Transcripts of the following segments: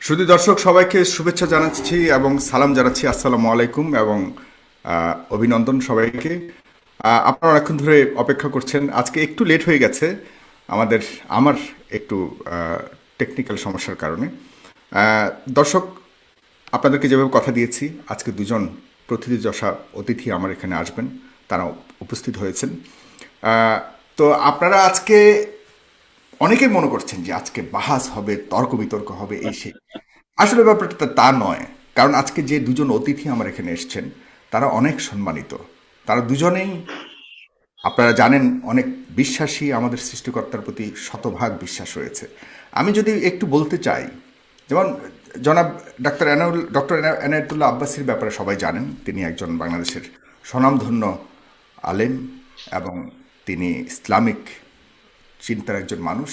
শুধু দর্শক সবাইকে শুভেচ্ছা জানাচ্ছি এবং সালাম জানাচ্ছি। আসসালামু আলাইকুম এবং অভিনন্দন সবাইকে। আপনারা অনেকক্ষণ ধরে অপেক্ষা করছেন। আজকে একটু লেট হয়ে গেছে আমাদের আমার একটু টেকনিক্যাল সমস্যার কারণে। দর্শক, আপনাদেরকে যেভাবে কথা দিয়েছি, আজকে দুজন প্রথিতযশা অতিথি আমার এখানে আসবেন, তারা উপস্থিত হয়েছেন। তো আপনারা আজকে অনেকেই মনে করছেন যে আজকে বাহাস হবে, তর্ক বিতর্ক হবে, এই সেই। আসলে ব্যাপারটা তা নয়। কারণ আজকে যে দুজন অতিথি আমার এখানে এসছেন, তারা অনেক সম্মানিত। তারা দুজনেই, আপনারা জানেন, অনেক বিশ্বাসী। আমাদের সৃষ্টিকর্তার প্রতি শতভাগ বিশ্বাস রয়েছে। আমি যদি একটু বলতে চাই, যেমন জনাব ডক্টর এনায়েতুল্লাহ আব্বাসীর ব্যাপারে সবাই জানেন। তিনি একজন বাংলাদেশের স্বনামধন্য আলেম এবং তিনি ইসলামিক চিন্তার একজন মানুষ।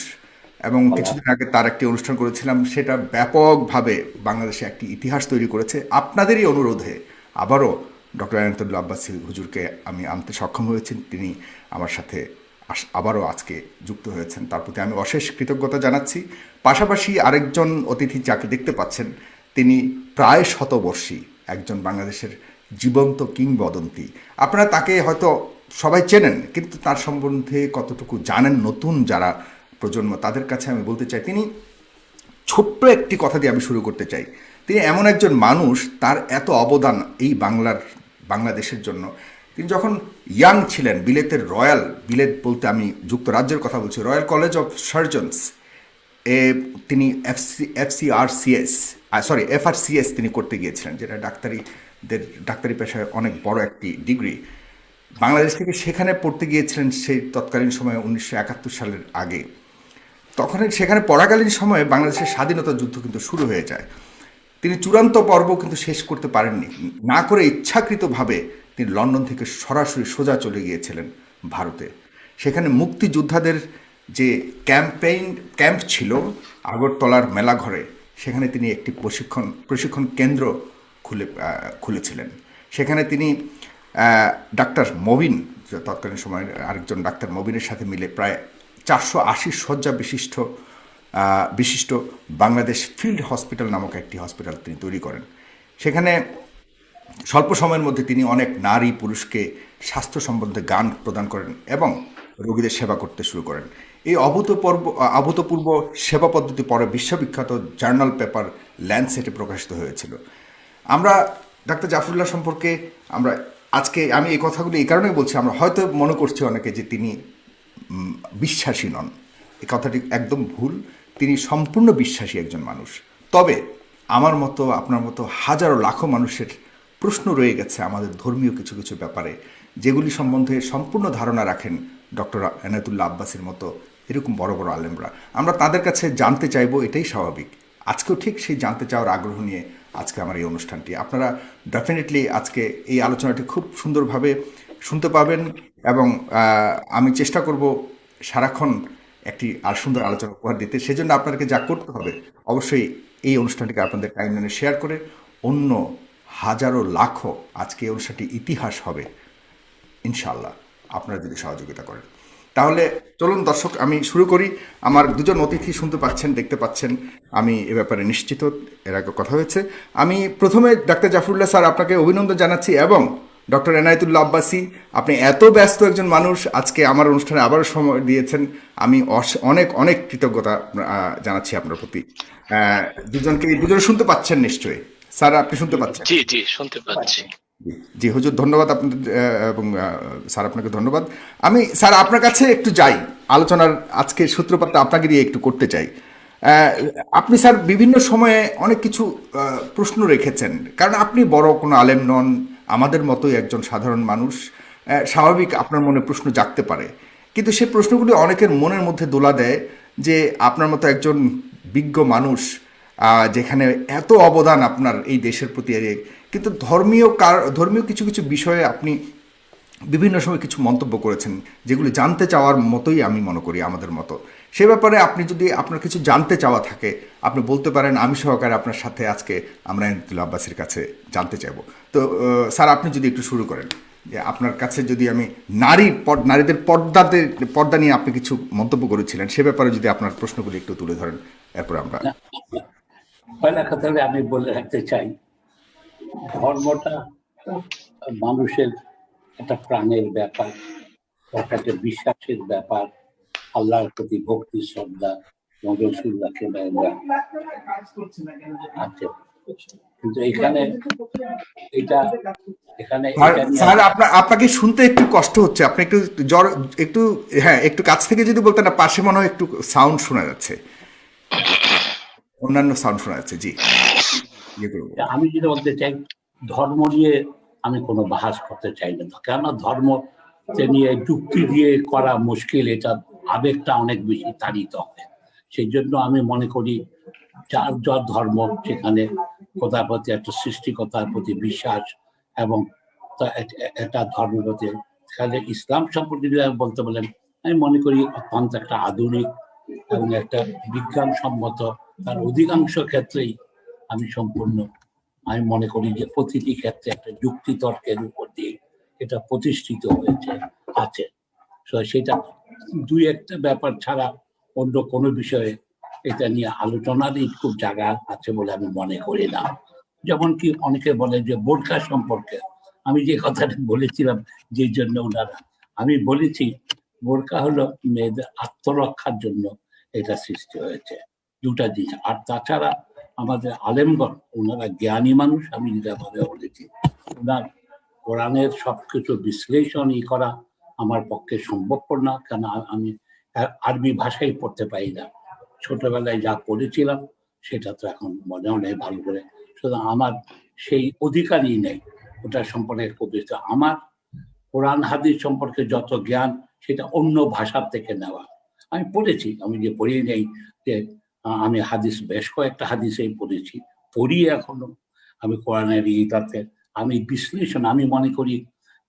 এবং কিছুদিন আগে তার একটি অনুষ্ঠান করেছিলাম, সেটা ব্যাপকভাবে বাংলাদেশে একটি ইতিহাস তৈরি করেছে। আপনাদেরই অনুরোধে আবারও ডক্টর আনায়তুল্লাহ আব্বাসী হুজুরকে আমি আনতে সক্ষম হয়েছি। তিনি আমার সাথে আবারও আজকে যুক্ত হয়েছেন, তার প্রতি আমি অশেষ কৃতজ্ঞতা জানাচ্ছি। পাশাপাশি আরেকজন অতিথি যাকে দেখতে পাচ্ছেন, তিনি প্রায় শতবর্ষী একজন বাংলাদেশের জীবন্ত কিংবদন্তি। আপনারা তাকে হয়তো সবাই চেনেন, কিন্তু তার সম্বন্ধে কতটুকু জানেন নতুন যারা প্রজন্ম, তাদের কাছে আমি বলতে চাই, তিনি ছোট্ট একটি কথা দিয়ে আমি শুরু করতে চাই। তিনি এমন একজন মানুষ, তার এত অবদান এই বাংলাদেশের জন্য। তিনি যখন ইয়াং ছিলেন, বিলেত বলতে আমি যুক্তরাজ্যের কথা বলছি, রয়্যাল কলেজ অফ সার্জনস এ তিনি এফআরসিএস তিনি করতে গিয়েছিলেন, যেটা ডাক্তারি পেশায় অনেক বড় একটি ডিগ্রি। বাংলাদেশ থেকে সেখানে পড়তে গিয়েছিলেন সেই তৎকালীন সময়ে 1971 সালের আগে। তখন সেখানে পড়াকালীন সময়ে বাংলাদেশের স্বাধীনতা যুদ্ধ কিন্তু শুরু হয়ে যায়। তিনি চূড়ান্ত পর্ব কিন্তু শেষ করতে পারেননি, না করে ইচ্ছাকৃতভাবে তিনি লন্ডন থেকে সরাসরি সোজা চলে গিয়েছিলেন ভারতে। সেখানে মুক্তিযোদ্ধাদের যে ক্যাম্প ছিল আগরতলার মেলাঘরে, সেখানে তিনি একটি প্রশিক্ষণ কেন্দ্র খুলেছিলেন। সেখানে তিনি ডাক্তার মবিন, তৎকালীন সময়ের আরেকজন ডাক্তার মবিনের সাথে মিলে প্রায় 480 শয্যা বিশিষ্ট বাংলাদেশ ফিল্ড হসপিটাল নামক একটি হসপিটাল তিনি তৈরি করেন। সেখানে স্বল্প সময়ের মধ্যে তিনি অনেক নারী পুরুষকে স্বাস্থ্য সম্বন্ধে জ্ঞান প্রদান করেন এবং রোগীদের সেবা করতে শুরু করেন। এই অভূতপূর্ব সেবা পদ্ধতি পরে বিশ্ববিখ্যাত জার্নাল পেপার ল্যান্ডসেটে প্রকাশিত হয়েছিল। আমরা ডাক্তার জাফরুল্লাহ সম্পর্কে আজকে আমি এই কথাগুলো এই কারণেই বলছি, আমরা হয়তো মনে করছি অনেকে যে তিনি বিশ্বাসী নন। এই কথাটি একদম ভুল। তিনি সম্পূর্ণ বিশ্বাসী একজন মানুষ। তবে আমার মতো, আপনার মতো হাজারো লাখো মানুষের প্রশ্ন রয়ে গেছে আমাদের ধর্মীয় কিছু কিছু ব্যাপারে, যেগুলি সম্বন্ধে সম্পূর্ণ ধারণা রাখেন ডক্টর এনায়েতুল্লাহ আব্বাসীর মতো এরকম বড় বড় আলেমরা। আমরা তাদের কাছে জানতে চাইবো, এটাই স্বাভাবিক। আজকেও ঠিক সেই জানতে চাওয়ার আগ্রহ নিয়ে আজকে আমার এই অনুষ্ঠানটি। আপনারা ডেফিনেটলি আজকে এই আলোচনাটি খুব সুন্দরভাবে শুনতে পাবেন এবং আমি চেষ্টা করব সারাক্ষণ একটি আর সুন্দর আলোচনা উপহার দিতে। সেজন্য আপনাদেরকে যা করতে হবে, অবশ্যই এই অনুষ্ঠানটিকে আপনাদের টাইমলাইনে শেয়ার করে অন্য হাজারো লাখো আজকে এই অনুষ্ঠানটি ইতিহাস হবে ইনশাআল্লাহ, আপনারা যদি সহযোগিতা করেন। তাহলে চলুন দর্শক, আমি শুরু করি। আমার দুজন অতিথি শুনতে পাচ্ছেন, দেখতে পাচ্ছেন, আমি এ ব্যাপারে নিশ্চিত, এর আগে কথা হয়েছে। আমি প্রথমে ডাক্তার জাফরুল্লাহ স্যার আপনাকে অভিনন্দন জানাচ্ছি এবং ডক্টর এনায়েতুল্লাহ আব্বাসী, আপনি এত ব্যস্ত একজন মানুষ, আজকে আমার অনুষ্ঠানে আবারও সময় দিয়েছেন। আমি অনেক অনেক কৃতজ্ঞতা জানাচ্ছি আপনার প্রতি। দুজনে শুনতে পাচ্ছেন নিশ্চয়ই। স্যার, আপনি শুনতে পাচ্ছেন? জি জি, শুনতে পাচ্ছি। জি হুজুর, ধন্যবাদ আপনাদের এবং স্যার আপনাকে ধন্যবাদ। আমি স্যার আপনার কাছে একটু যাই, আলোচনার আজকে সূত্রপাতটা আপনাকে দিয়ে একটু করতে চাই। আপনি স্যার বিভিন্ন সময়ে অনেক কিছু প্রশ্ন রেখেছেন, কারণ আপনি বড় কোনো আলেম নন, আমাদের মতোই একজন সাধারণ মানুষ। স্বাভাবিক আপনার মনে প্রশ্ন জাগতে পারে, কিন্তু সেই প্রশ্নগুলি অনেকের মনের মধ্যে দোলা দেয় যে আপনার মতো একজন বিজ্ঞ মানুষ, যেখানে এত অবদান আপনার এই দেশের প্রতি, কিন্তু ধর্মীয় কিছু কিছু বিষয়ে আপনি বিভিন্ন সময় কিছু মন্তব্য করেছেন, যেগুলি জানতে চাওয়ার মতোই আমি মনে করি আমাদের মতো। সে ব্যাপারে আপনি যদি আপনার কিছু জানতে চাওয়া থাকে, আপনি বলতে পারেন। আমি সহকারে আপনার সাথে আজকে আমরা এনায়েতুল্লাহ আব্বাসীর কাছে জানতে চাইব। তো স্যার, আপনি যদি একটু শুরু করেন, যে আপনার কাছে যদি আমি নারীদের পর্দা নিয়ে আপনি কিছু মন্তব্য করেছিলেন, সে ব্যাপারে যদি আপনার প্রশ্নগুলি একটু তুলে ধরেন, এরপর আমরা। পয়লা কথা আমি বলে রাখতে চাই, ধর্মটা মানুষের একটা প্রাণের ব্যাপার, একটা বিশ্বাসের ব্যাপার, আল্লাহর প্রতি ভক্তি শ্রদ্ধা এবং রসুল্লাহকে আছে। কিন্তু এখানে এটা এখানে স্যার আপনাকে শুনতে একটু কষ্ট হচ্ছে, আপনি একটু জ্বর একটু, হ্যাঁ একটু কাছ থেকে যদি বলতেন না, পাশে মনে হয় একটু সাউন্ড শোনা যাচ্ছে, অন্যান্য সাউন্ড শোনা যাচ্ছে। জি, আমি যেটা বলতে চাই, ধর্ম নিয়ে আমি কোনো বাহাস করতে চাই না, কেননা ধর্ম নিয়ে যুক্তি দিয়ে করা মুশকিল, এটা আবেগটা অনেক বেশি তাড়িত হবে। সেই জন্য আমি মনে করি যার যার ধর্ম, সেখানে কোথার প্রতি একটা সৃষ্টিকতার প্রতি বিশ্বাস এবং একটা ধর্মের প্রতি, সেখানে ইসলাম সম্পর্কে যদি বলতে বলেন, আমি মনে করি অত্যন্ত একটা আধুনিক এবং একটা বিজ্ঞানসম্মত, তার অধিকাংশ ক্ষেত্রেই আমি মনে করি যে প্রতিটি ক্ষেত্রে একটা যুক্তি তর্কের উপর দিয়ে এটা প্রতিষ্ঠিত হয়েছে আছে। সেটা দুই একটা ব্যাপার ছাড়া অন্য কোনো বিষয়ে এটা নিয়ে আলোচনারই খুব জায়গা আছে বলে আমি মনে করি না। যেমন কি অনেকে বলে যে বোরকা সম্পর্কে আমি যে কথাটা বলেছিলাম, যে জন্য ওনারা, আমি বলেছি বোরকা হলো মেয়েদের আত্মরক্ষার জন্য এটা সৃষ্টি হয়েছে, দুটা জিনিস। আর তাছাড়া আমাদের আলেমগণ, ওনারা জ্ঞানী মানুষ, আমি যেভাবে বলেছি, ওনার কোরআনের সবকিছু বিশ্লেষণই করা আমার পক্ষে সম্ভবপর না, কেন আমি আরবি ভাষাই পড়তে পারি না। ছোটবেলায় যা পড়েছিলাম সেটা তো এখন মনেও নেই ভালো করে, সুতরাং আমার সেই অধিকারই নেই ওটা সম্পর্কে কবিতা। আমার কোরআন হাদিস সম্পর্কে যত জ্ঞান সেটা অন্য ভাষার থেকে নেওয়া। আমি পড়েছি, আমি যে পড়ি নেই যে আমি হাদিস বেশ কয়েকটা হাদিসেই পড়েছি, পড়ি এখনো। আমি কোরআনের ইটাতে আমি বিশ্লেষণ, আমি মনে করি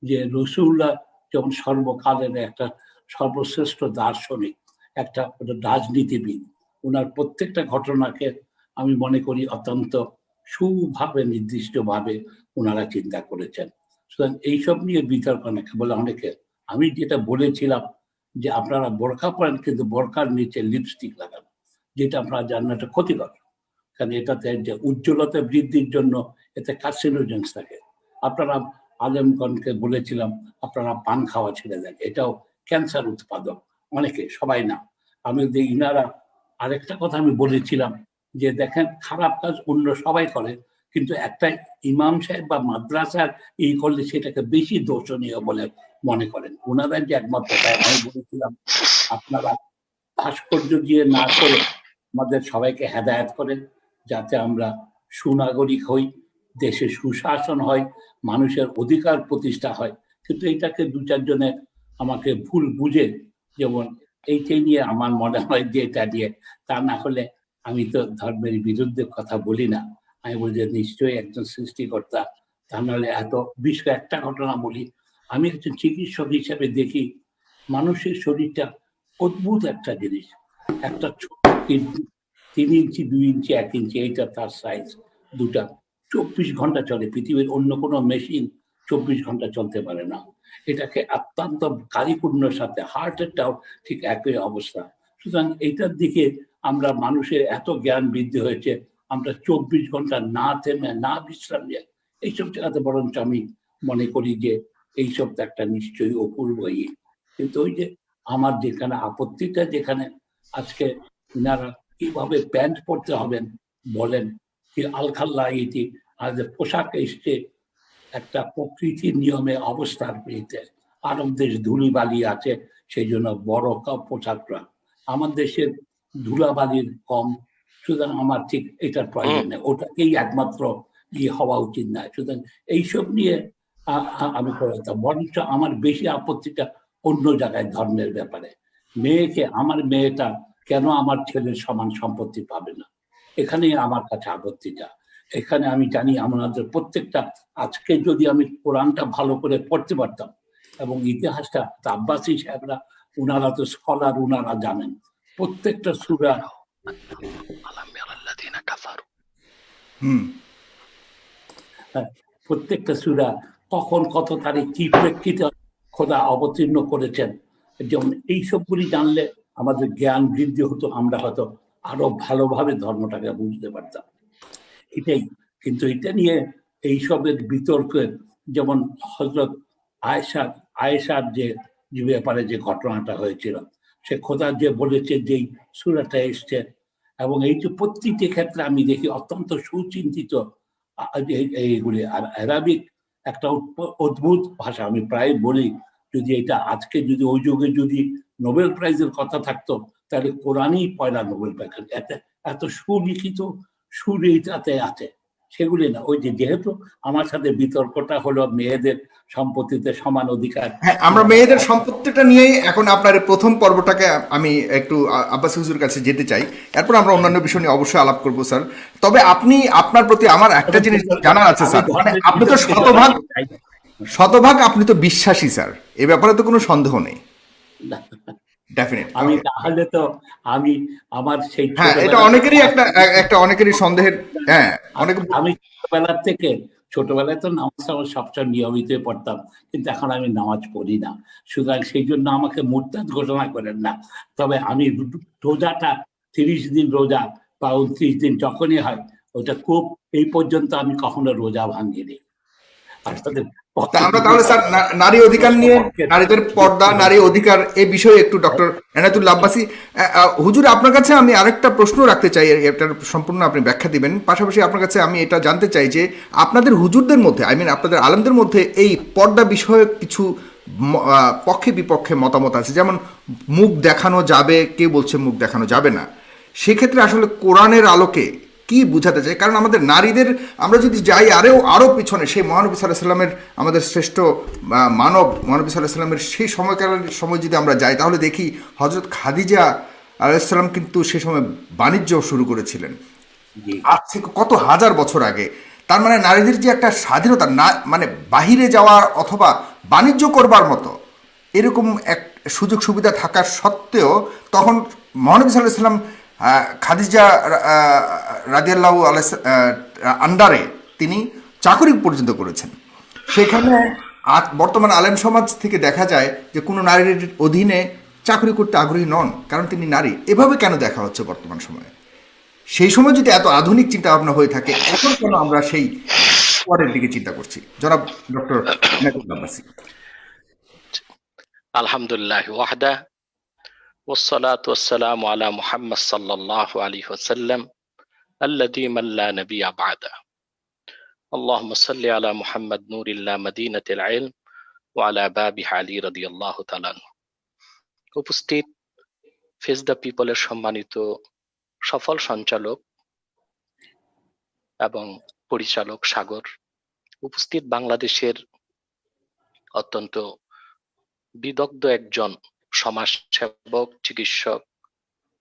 যে রসুল্লাহ যেমন সর্বকালের একটা সর্বশ্রেষ্ঠ দার্শনিক, একটা রাজনীতিবিদ, ওনার প্রত্যেকটা ঘটনাকে আমি মনে করি অত্যন্ত সুভাবে নির্দিষ্টভাবে ওনারা চিন্তা করেছেন। সুতরাং এইসব নিয়ে বিতর্ক অনেকে বলে, অনেকে, আমি যেটা বলেছিলাম যে আপনারা বোরকা পরেন কিন্তু বোরকার নিচে লিপস্টিক লাগান, যেটা আপনারা জানেন এটা ক্ষতিকর, কারণ এটাতে যে উজ্জ্বলতা বৃদ্ধির জন্য এতে কার্সিনোজেন্স থাকে। আপনারা আলেমগণকে বলেছিলাম আপনারা পান খাওয়া ছেড়ে দেন, এটাও ক্যান্সার উৎপাদক, অনেকে, সবাই না। আমি ইনারা আরেকটা কথা আমি বলেছিলাম যে দেখেন, খারাপ কাজ অন্য সবাই করে, কিন্তু একটা ইমাম সাহেব বা মাদ্রাসার এই করলে সেটাকে বেশি দোষণীয় বলে মনে করেন ওনারা, যে একমাত্র। তাই আমি বলেছিলাম আপনারা ভাস্কর্য দিয়ে না করে আমাদের সবাইকে হেদায়েত করেন, যাতে আমরা সুনাগরিক হই, দেশে সুশাসন হয়, মানুষের অধিকার প্রতিষ্ঠা হয়। কিন্তু এটাকে দু চারজনে আমাকে ভুল বুঝে, যেমন এইটাই নিয়ে আমার মনে হয় যে এটা দিয়ে, তা না হলে আমি তো ধর্মের বিরুদ্ধে কথা বলি না। আমি বলি যে নিশ্চয়ই একজন সৃষ্টিকর্তা, তা নাহলে এত বিশ্ব। একটা ঘটনা বলি, আমি একজন চিকিৎসক হিসেবে দেখি মানুষের শরীরটা অদ্ভুত একটা জিনিস। একটা ছোট 3 ইঞ্চি 2 ইঞ্চি 1 ইঞ্চি, এইটা তার সাইজ, দুটা 24 ঘন্টা চলে। পৃথিবীর অন্য কোনো মেশিন 24 ঘন্টা চলতে পারে না। এটাকে অত্যন্ত কারিপূর্ণের সাথে, হার্টেরটাও ঠিক একই অবস্থা। সুতরাং এইটার দিকে আমরা মানুষের এত জ্ঞান বৃদ্ধি হয়েছে, আমরা 24 ঘন্টা না থেমে না বিশ্রাম নিয়ে এইসব জায়গাতে, বরঞ্চ আমি মনে করি যে এইসব তো একটা নিশ্চয়ই অপূর্ব ইয়ে। কিন্তু ওই যে আমার যেখানে আপত্তিটা, যেখানে আজকে ইনারা কিভাবে প্যান্ট পরতে হবেন বলেন, কি আলখাল্লা এটি আজ পোশাক এসছে একটা প্রকৃতির নিয়মে অবস্থার পেয়েছে। আরব দেশ ধুলিবালি আছে, সেই জন্য বড় পোশাকরা, আমার দেশের ধুলাবালির কম, সুতরাং আমার ঠিক এটার প্রয়োজন নেই, ওটাকেই একমাত্র হওয়া উচিত নয়। সুতরাং এইসব নিয়ে আমি করতাম, বরঞ্চ আমার বেশি আপত্তিটা অন্য জায়গায়, ধর্মের ব্যাপারে। আমার মেয়েটা কেন আমার ছেলের সমান সম্পত্তি পাবে না, এখানেই আমার কাছে আপত্তিটা। এখানে আমি জানি আমাদের প্রত্যেকটা, আজকে যদি আমি কোরআনটা ভালো করে পড়তে পারতাম এবং ইতিহাসটা, আব্বাসী সাহেবরা উনারা তো স্কলার, উনারা জানেন প্রত্যেকটা সূরা, প্রত্যেকটা সূরা কখন কত তারিখ কি প্রেক্ষিতে খোদা অবতীর্ণ করেছেন। যেমন এইসবগুলি জানলে আমাদের জ্ঞান বৃদ্ধি হতো, আমরা হয়তো আরো ভালোভাবে ধর্মটাকে বুঝতে পারতাম। এটাই। কিন্তু এটা নিয়ে এইসবের বিতর্কের, যেমন হযরত আয়েশা আয়েশার যে ব্যাপারে যে ঘটনাটা হয়েছিল, সে খোদা যে বলেছে যেই সূরাটা এসছে, এবং এই যে প্রত্যেকটি ক্ষেত্রে আমি দেখি অত্যন্ত সুচিন্তিত এইগুলি। আর অ্যারাবিক একটা অদ্ভুত ভাষা। আমি প্রায় বলি, যদি এটা আজকে যদি ওই যুগে যদি নোবেল প্রাইজের কথা থাকতো, তাহলে কোরআনই পয়লা নোবেল প্রাইজ। এত সুলিখিত সুর এইটাতে আছে, সেগুলি না। ওই যে যেহেতু আমার সাথে বিতর্কটা হলো মেয়েদের সম্পত্তিতে সমান অধিকার। হ্যাঁ, আমরা মেয়েদের সম্পত্তিটা নিয়েই এখন আপনার এই প্রথম পর্বটাকে আমি একটু আব্বাস হুজুর কাছে যেতে চাই, এরপর আমরা অন্যান্য বিষয় নিয়ে অবশ্যই আলাপ করবো স্যার। তবে আপনার প্রতি আমার একটা জিনিস জানার আছে আমি স্যার, মানে ধর্মের আপনি তো বিতর্কে শতভাগ জড়াতে চাই না। শতভাগ আপনি তো বিশ্বাসী স্যার, এ ব্যাপারে তো কোনো সন্দেহ নেই। ডেফিনেট। আমি তাহলে তো আমি আমার সেই হ্যাঁ, এটা ছোটবেলা থেকে অনেকেরই একটা অনেকেরই সন্দেহের। হ্যাঁ, অনেক। আমি ছোটবেলায় তো নামাজ আমার সবসময় নিয়মিত পড়তাম, কিন্তু এখন আমি নামাজ পড়ি না। সুতরাং সেই জন্য আমাকে মুরতাদ ঘোষণা করেন না। তবে আমি রোজাটা 30 দিন রোজা বা 29 দিন যখনই হয়, ওটা খুব, এই পর্যন্ত আমি কখনো রোজা ভাঙিনি। আপনাদের তা পক্ষে আমরা যদি তাহলে স্যার নারী অধিকার নিয়ে, পক্ষের নারীদের পর্দা, যুক্তি নারী অধিকার এই বিষয়ে একটু ডক্টর এনায়েতুল্লাহ আব্বাসী, হুজুর আপনার কাছে আমি আরেকটা প্রশ্ন রাখতে চাই, এটার সম্পূর্ণ আপনি ব্যাখ্যা দিবেন। পাশাপাশি আপনার কাছে আমি এটা জানতে চাই যে আপনাদের হুজুরদের মধ্যে, আপনাদের আলেমদের মধ্যে এই পর্দা বিষয়ে কিছু পক্ষে বিপক্ষে মতামত আছে। যেমন মুখ দেখানো যাবে, কেউ বলছে মুখ দেখানো যাবে না। সেক্ষেত্রে আসলে কোরআনের আলোকে কি বুঝাতে চাই? কারণ আমাদের নারীদের, আমরা যদি যাই আরও পিছনে, সেই মহানবী সাল্লাহ সাল্লামের, আমাদের শ্রেষ্ঠ মানব মহানবী সাল্লাহ সাল্লামের সেই সময়কালের সময় যদি আমরা যাই, তাহলে দেখি হজরত খাদিজা আলাইসাল্লাম কিন্তু সে সময় বাণিজ্য শুরু করেছিলেন, জি। আজ থেকে কত হাজার বছর আগে। তার মানে নারীদের যে একটা স্বাধীনতা, না মানে বাহিরে যাওয়ার অথবা বাণিজ্য করবার মতো এরকম এক সুযোগ সুবিধা থাকা সত্ত্বেও, তখন মহানবী সাল্লাহ সাল্লাম খাদিজা রাদিয়াল্লাহু আলাইহা আন্ডারে তিনি চাকরি পর্যন্ত করেছেন। সেখানে বর্তমান আলেম সমাজ থেকে দেখা যায় যে কোনো নারীর অধীনে চাকরি করতে আগ্রহী নন, কারণ তিনি নারী। এভাবে কেন দেখা হচ্ছে বর্তমান সময়ে? সেই সময় যদি এত আধুনিক চিন্তা ভাবনা হয়ে থাকে, এখন কেন আমরা সেই পরের দিকে চিন্তা করছি? জনাব ডক্টর এনায়েতুল্লাহ আব্বাসী। আলহামদুলিল্লাহ ওয়াহদা والصلاة والسلام على محمد صلى الله عليه وسلم الذي من لا نبي بعده اللهم صل على محمد نور الله مدينة العلم وعلى بابه علي رضي الله تعالى عنه। উপস্থিত ফেস দ্য পিপলের সম্মানিত সফল সঞ্চালক এবং পরিচালক সাগর, উপস্থিত বাংলাদেশের অত্যন্ত বিদগ্ধ একজন সমাজসেবক, চিকিৎসক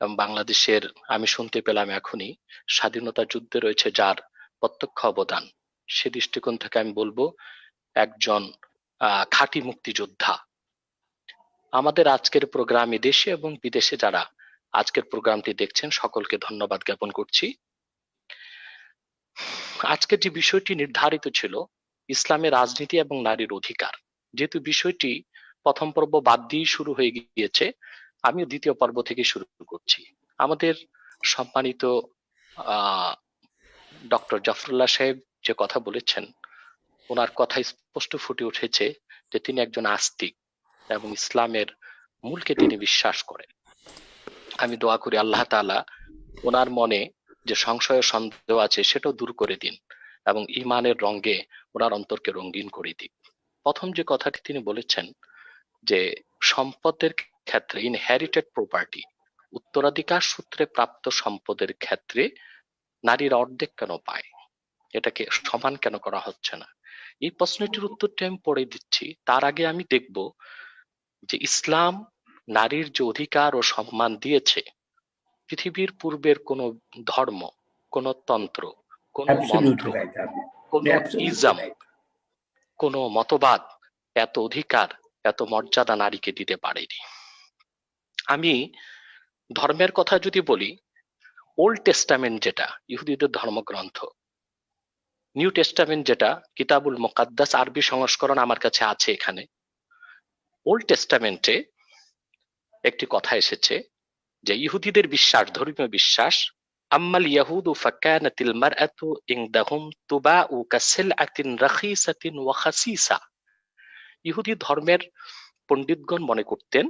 এবং বাংলাদেশের, আমি শুনতে পেলাম এখনই, স্বাধীনতা যুদ্ধে রয়েছে যার প্রত্যক্ষ অবদান, সে দৃষ্টিকোণ থেকে আমি বলবো একজন খাঁটি মুক্তিযোদ্ধা। আমাদের আজকের প্রোগ্রামে দেশে এবং বিদেশে যারা আজকের প্রোগ্রামটি দেখছেন সকলকে ধন্যবাদ জ্ঞাপন করছি। আজকের যে বিষয়টি নির্ধারিত ছিল ইসলামের রাজনীতি এবং নারীর অধিকার, যেহেতু বিষয়টি প্রথম পর্ব বাদ দিয়ে শুরু হয়ে গিয়েছে, আমিও দ্বিতীয় পর্ব থেকে শুরু করছি। আমাদের সম্মানিত ডক্টর জাফরুল্লাহ সাহেব যে কথা বলেছেন, ওনার কথায় স্পষ্ট ফুটে উঠেছে যে তিনি একজন আস্তিক এবং ইসলামের মূলকে তিনি বিশ্বাস করেন। আমি দোয়া করি আল্লাহ তাআলা ওনার মনে যে সংশয় সন্দেহ আছে সেটাও দূর করে দিন এবং ইমানের রঙে ওনার অন্তরকে রঙিন করে দিন। প্রথম যে কথাটি তিনি বলেছেন যে সম্পদের ক্ষেত্রে, ইনহেরিটেড প্রপার্টি, উত্তরাধিকার সূত্রে প্রাপ্ত সম্পদের ক্ষেত্রে নারীরা অর্ধেক কেন পায়, এটাকে সমান কেন করা হচ্ছে না? এই প্রশ্নটির উত্তরটি আমি পড়ে দিচ্ছি। তার আগে আমি দেখব যে ইসলাম নারীর যে অধিকার ও সম্মান দিয়েছে, পৃথিবীর পূর্বের কোন ধর্ম, কোন তন্ত্র, কোন মন্ত্র, কোন ইজম, কোন মতবাদ এত অধিকার, এত মর্যাদা নারীকে দিতে পারেনি। আমি ধর্মের কথা যদি বলি, ওল্ড টেস্টামেন্ট যেটা ইহুদিদের ধর্মগ্রন্থ, নিউ টেস্টামেন্ট যেটা কিতাবুল মুকাদ্দাস, আরবি সংস্করণ আমার কাছে আছে এখানে। ওল্ড টেস্টামেন্টে একটি কথা এসেছে যে ইহুদিদের বিশ্বাস, ধর্মীয় বিশ্বাস, আম্মাল ইয়াহুদু ফাকানাতিল মারআতু ইনদাহুম তুবাউ কাসিলআতিন রাখিসাতিন ওয়া খাসিসা। ইহুদি ধর্মের পণ্ডিতগণ মনে করতেন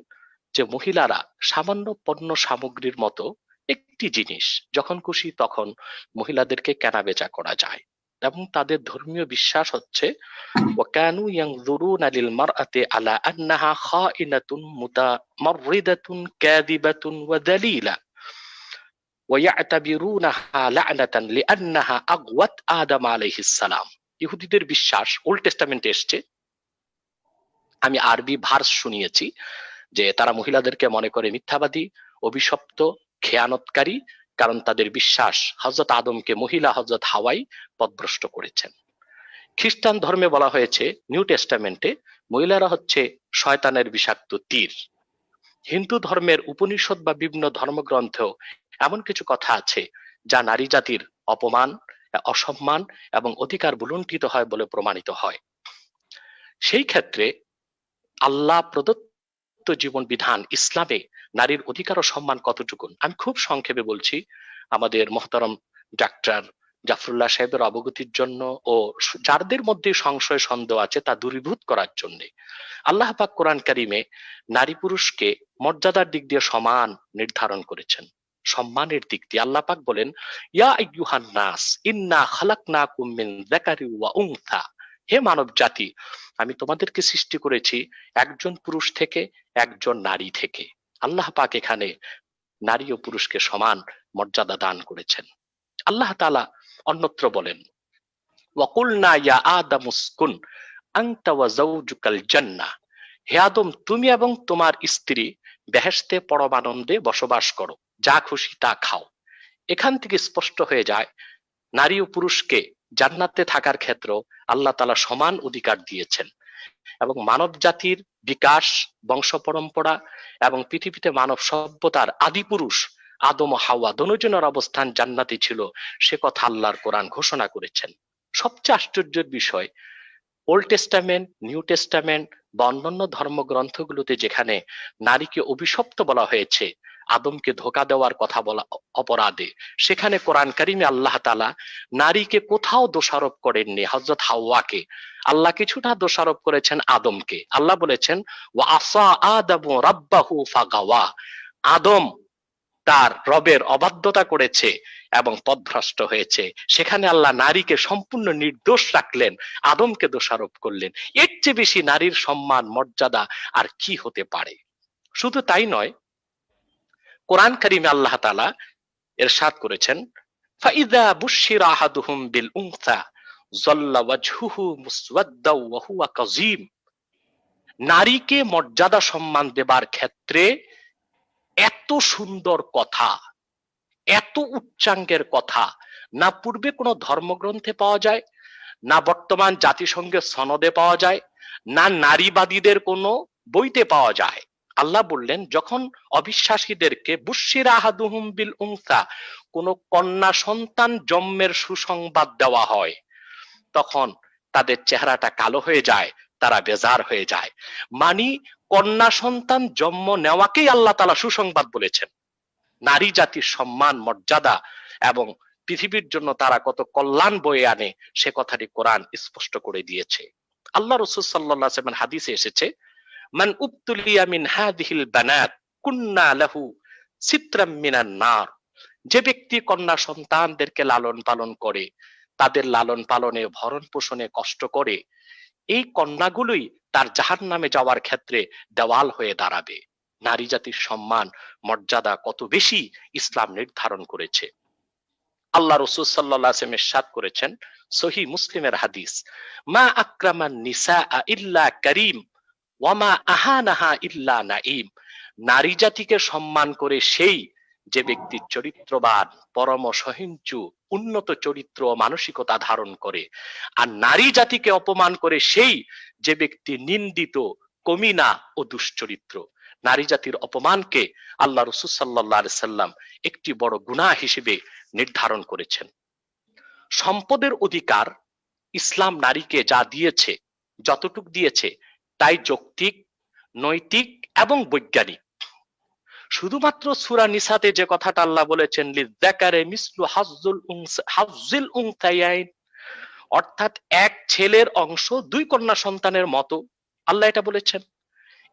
যে মহিলারা সামান্য পণ্য সামগ্রীর মতো একটি জিনিস, যখন খুশি তখন মহিলাদেরকে কেনাবেচা করা যায়। এবং তাদের ধর্মীয় বিশ্বাস হচ্ছে ওয়াকানু ইয়ানজুরুনা লিল মারআতি আলা আন্নাহা খাইনাতুন মুতামাররিদাতুন কাযিবাতুন ওয়া দালিলা ওয়া ইয়াতাবিরুনাহা লা'নাতান লিআন্নাহা আগওয়াত আদম আলাইহিস সালাম। ইহুদিদের বিশ্বাস ওল্ড টেস্টামেন্টে এসেছে, আমি আরবি ভার্স শুনিয়েছি, যে তারা মহিলাদেরকে মনে করে মিথ্যাবাদী, অভিশপ্ত, খেয়ানতকারী, কারণ তাদের বিশ্বাস হযরত আদমকে মহিলা হযরত হাওয়াই পথভ্রষ্ট করেছেন। খ্রিস্টান ধর্মে বলা হয়েছে নিউ টেস্টামেন্টে মহিলারা হচ্ছে শয়তানের বিষাক্ত তীর। হিন্দু ধর্মের উপনিষদ বা বিভিন্ন ধর্মগ্রন্থেও এমন কিছু কথা আছে যা নারী জাতির অপমান, অসম্মান এবং অধিকার ভুলুণ্ঠিত হয় বলে প্রমাণিত হয়। সেই ক্ষেত্রে আল্লাহ প্রদত্ত জীবন বিধান ইসলামে নারীর অধিকার ও সম্মান কতটুকু, আমি খুব সংক্ষেপে বলছি আমাদের মহতারম ডাক্তার জাফরুল্লাহ সাহেবের অবগতির জন্য ও যাদের মধ্যে সংশয় সন্দেহ আছে তা দূরীভূত করার জন্য। আল্লাহ পাক কোরআন কারিমে নারী পুরুষকে মর্যাদার দিক দিয়ে সমান নির্ধারণ করেছেন। সম্মানের দিক দিয়ে আল্লাহ পাক বলেন, ইয়া আইয়ুহান নাস ইন্না খালাকনাকুম মিন যাকারি ওয়া উনসা, হে মানব জাতি, আমি তোমাদেরকে সৃষ্টি করেছি একজন পুরুষ থেকে একজন নারী থেকে। আল্লাহ পাক এখানে নারী ও পুরুষকে সমান মর্যাদা দান করেছেন। আল্লাহ তাআলা অন্যত্র বলেন, ওয়াকুলনা ইয়া আদামু উসকুন আনতা ওয়া যাওজুকাল জান্নাহ, হে আদম তুমি এবং তোমার স্ত্রী বেহেশতে পরমানন্দে বসবাস করো, যা খুশি তা খাও। এখান থেকে স্পষ্ট হয়ে যায় নারী ও পুরুষকে জান্নাতে থাকার ক্ষেত্রে আল্লাহ তাআলা সমান অধিকার দিয়েছেন এবং মানব জাতির বিকাশ, বংশ পরম্পরা এবং পৃথিবীতে মানব সভ্যতার আদি পুরুষ আদম ও হাওয়া দুজনের অবস্থান জান্নাতে ছিল, সে কথা আল্লাহর কোরআন ঘোষণা করেছেন। সবচেয়ে আশ্চর্যের বিষয়, ওল্ড টেস্টামেন্ট, নিউ টেস্টামেন্ট বা অন্যান্য ধর্মগ্রন্থগুলোতে যেখানে নারীকে অভিশপ্ত বলা হয়েছে আদমকে ধোঁকা দেওয়ার কথা বলা অপরাধে, সেখানে কোরআন কারিমে আল্লাহ তাআলা নারীকে কোথাও দোষারোপ করেননি, হযরত হাওয়াকে আল্লাহ কিছুটা দোষারোপ করেছেন আদমকে। আল্লাহ বলেছেন ওয়া আসা আদামু রাব্বাহু ফাগাওয়া, আদম তার রবের অবাধ্যতা করেছে এবং পথভ্রষ্ট হয়েছে। সেখানে আল্লাহ নারীকে সম্পূর্ণ নির্দোষ রাখলেন, আদমকে দোষারোপ করলেন। এর চেয়ে বেশি নারীর সম্মান মর্যাদা আর কি হতে পারে? শুধু তাই নয়, কোরআন কারিমে আল্লাহ তাআলা ইরশাদ করেছেন, ফাইযা বুশিরা আহাদুহুম বিল উনসা যাল্লা ওয়াজহুহু মুসওয়াদ্দা ওয়া হুয়া কাযীম। নারীকে মর্যাদা সম্মান দেবার ক্ষেত্রে এত সুন্দর কথা, এত উচ্চাঙ্গের কথা না পূর্বে কোনো ধর্মগ্রন্থে পাওয়া যায়, না বর্তমান জাতিসংঘের সনদে পাওয়া যায়, না নারীবাদীদের কোনো বইতে পাওয়া যায়। আল্লাহ বললেন যখন অবিশ্বাসীদেরকে বুশিরা আহাদুহুম বিল উনসা, কোন কন্যা সন্তান জন্মের সুসংবাদ দেওয়া হয়, তখন তাদের চেহারাটা কালো হয়ে যায়, তারা বেজার হয়ে যায়। মানে কন্যা সন্তান জন্ম নেওয়াকেই আল্লাহ তাআলা সুসংবাদ বলেছেন। নারী জাতির সম্মান, মর্যাদা এবং পৃথিবীর জন্য তারা কত কল্যাণ বয়ে আনে সে কথাটি কোরআন স্পষ্ট করে দিয়েছে। আল্লাহ রাসূল সাল্লাল্লাহু আলাইহি ওয়াসাল্লাম হাদিসে এসেছে, মান উবতুলিয়া মিন হাদিহিল বানাত কুন্না লাহু সিতরাম মিনান নার, যে ব্যক্তি কন্যা সন্তানদেরকে লালন পালন করে, তাদের লালন পালনে, ভরণ পোষণে কষ্ট করে, এই কন্যাগুলোই তার জাহান্নামে যাওয়ার ক্ষেত্রে দেওয়াল হয়ে দাঁড়াবে। নারী জাতির সম্মান মর্যাদা কত বেশি ইসলাম নির্ধারণ করেছে। আল্লাহ রাসূল সাল্লাল্লাহু আলাইহি ওয়াসাল্লাম ইরশাদ করেছেন, সহিহ মুসলিমের হাদিস, মা আকরামান নিসাআ ইল্লা কারীম ওয়া মা আহানাহা ইল্লা নাঈম। নারী জাতিকে সম্মান করে সেই যে ব্যক্তি চরিত্রবান, পরম সহিষ্ণু, উন্নত চরিত্র ও মানসিকতা ধারণ করে, আর নারী জাতিকে অপমান করে সেই যে ব্যক্তি নিন্দিত, কমিনা ও দুশ্চরিত্র। নারী জাতির অপমানকে আল্লাহ রাসূল সাল্লাল্লাহু আলাইহি সাল্লাম একটি বড় গুনাহ হিসেবে নির্ধারণ করেছেন। সম্পদের অধিকার ইসলাম নারীকে যা দিয়েছে, যতটুক দিয়েছে, তাই যৌক্তিক, নৈতিক এবং বৈজ্ঞানিক। শুধুমাত্র সূরা নিসাতে যে কথাটা আল্লাহ বলেছেন লিযাকারে মিসলু হাজ্জিল উনসায়াইন, অর্থাৎ এক ছেলের অংশ দুই কন্যা সন্তানের মতো, আল্লাহ এটা বলেছেন।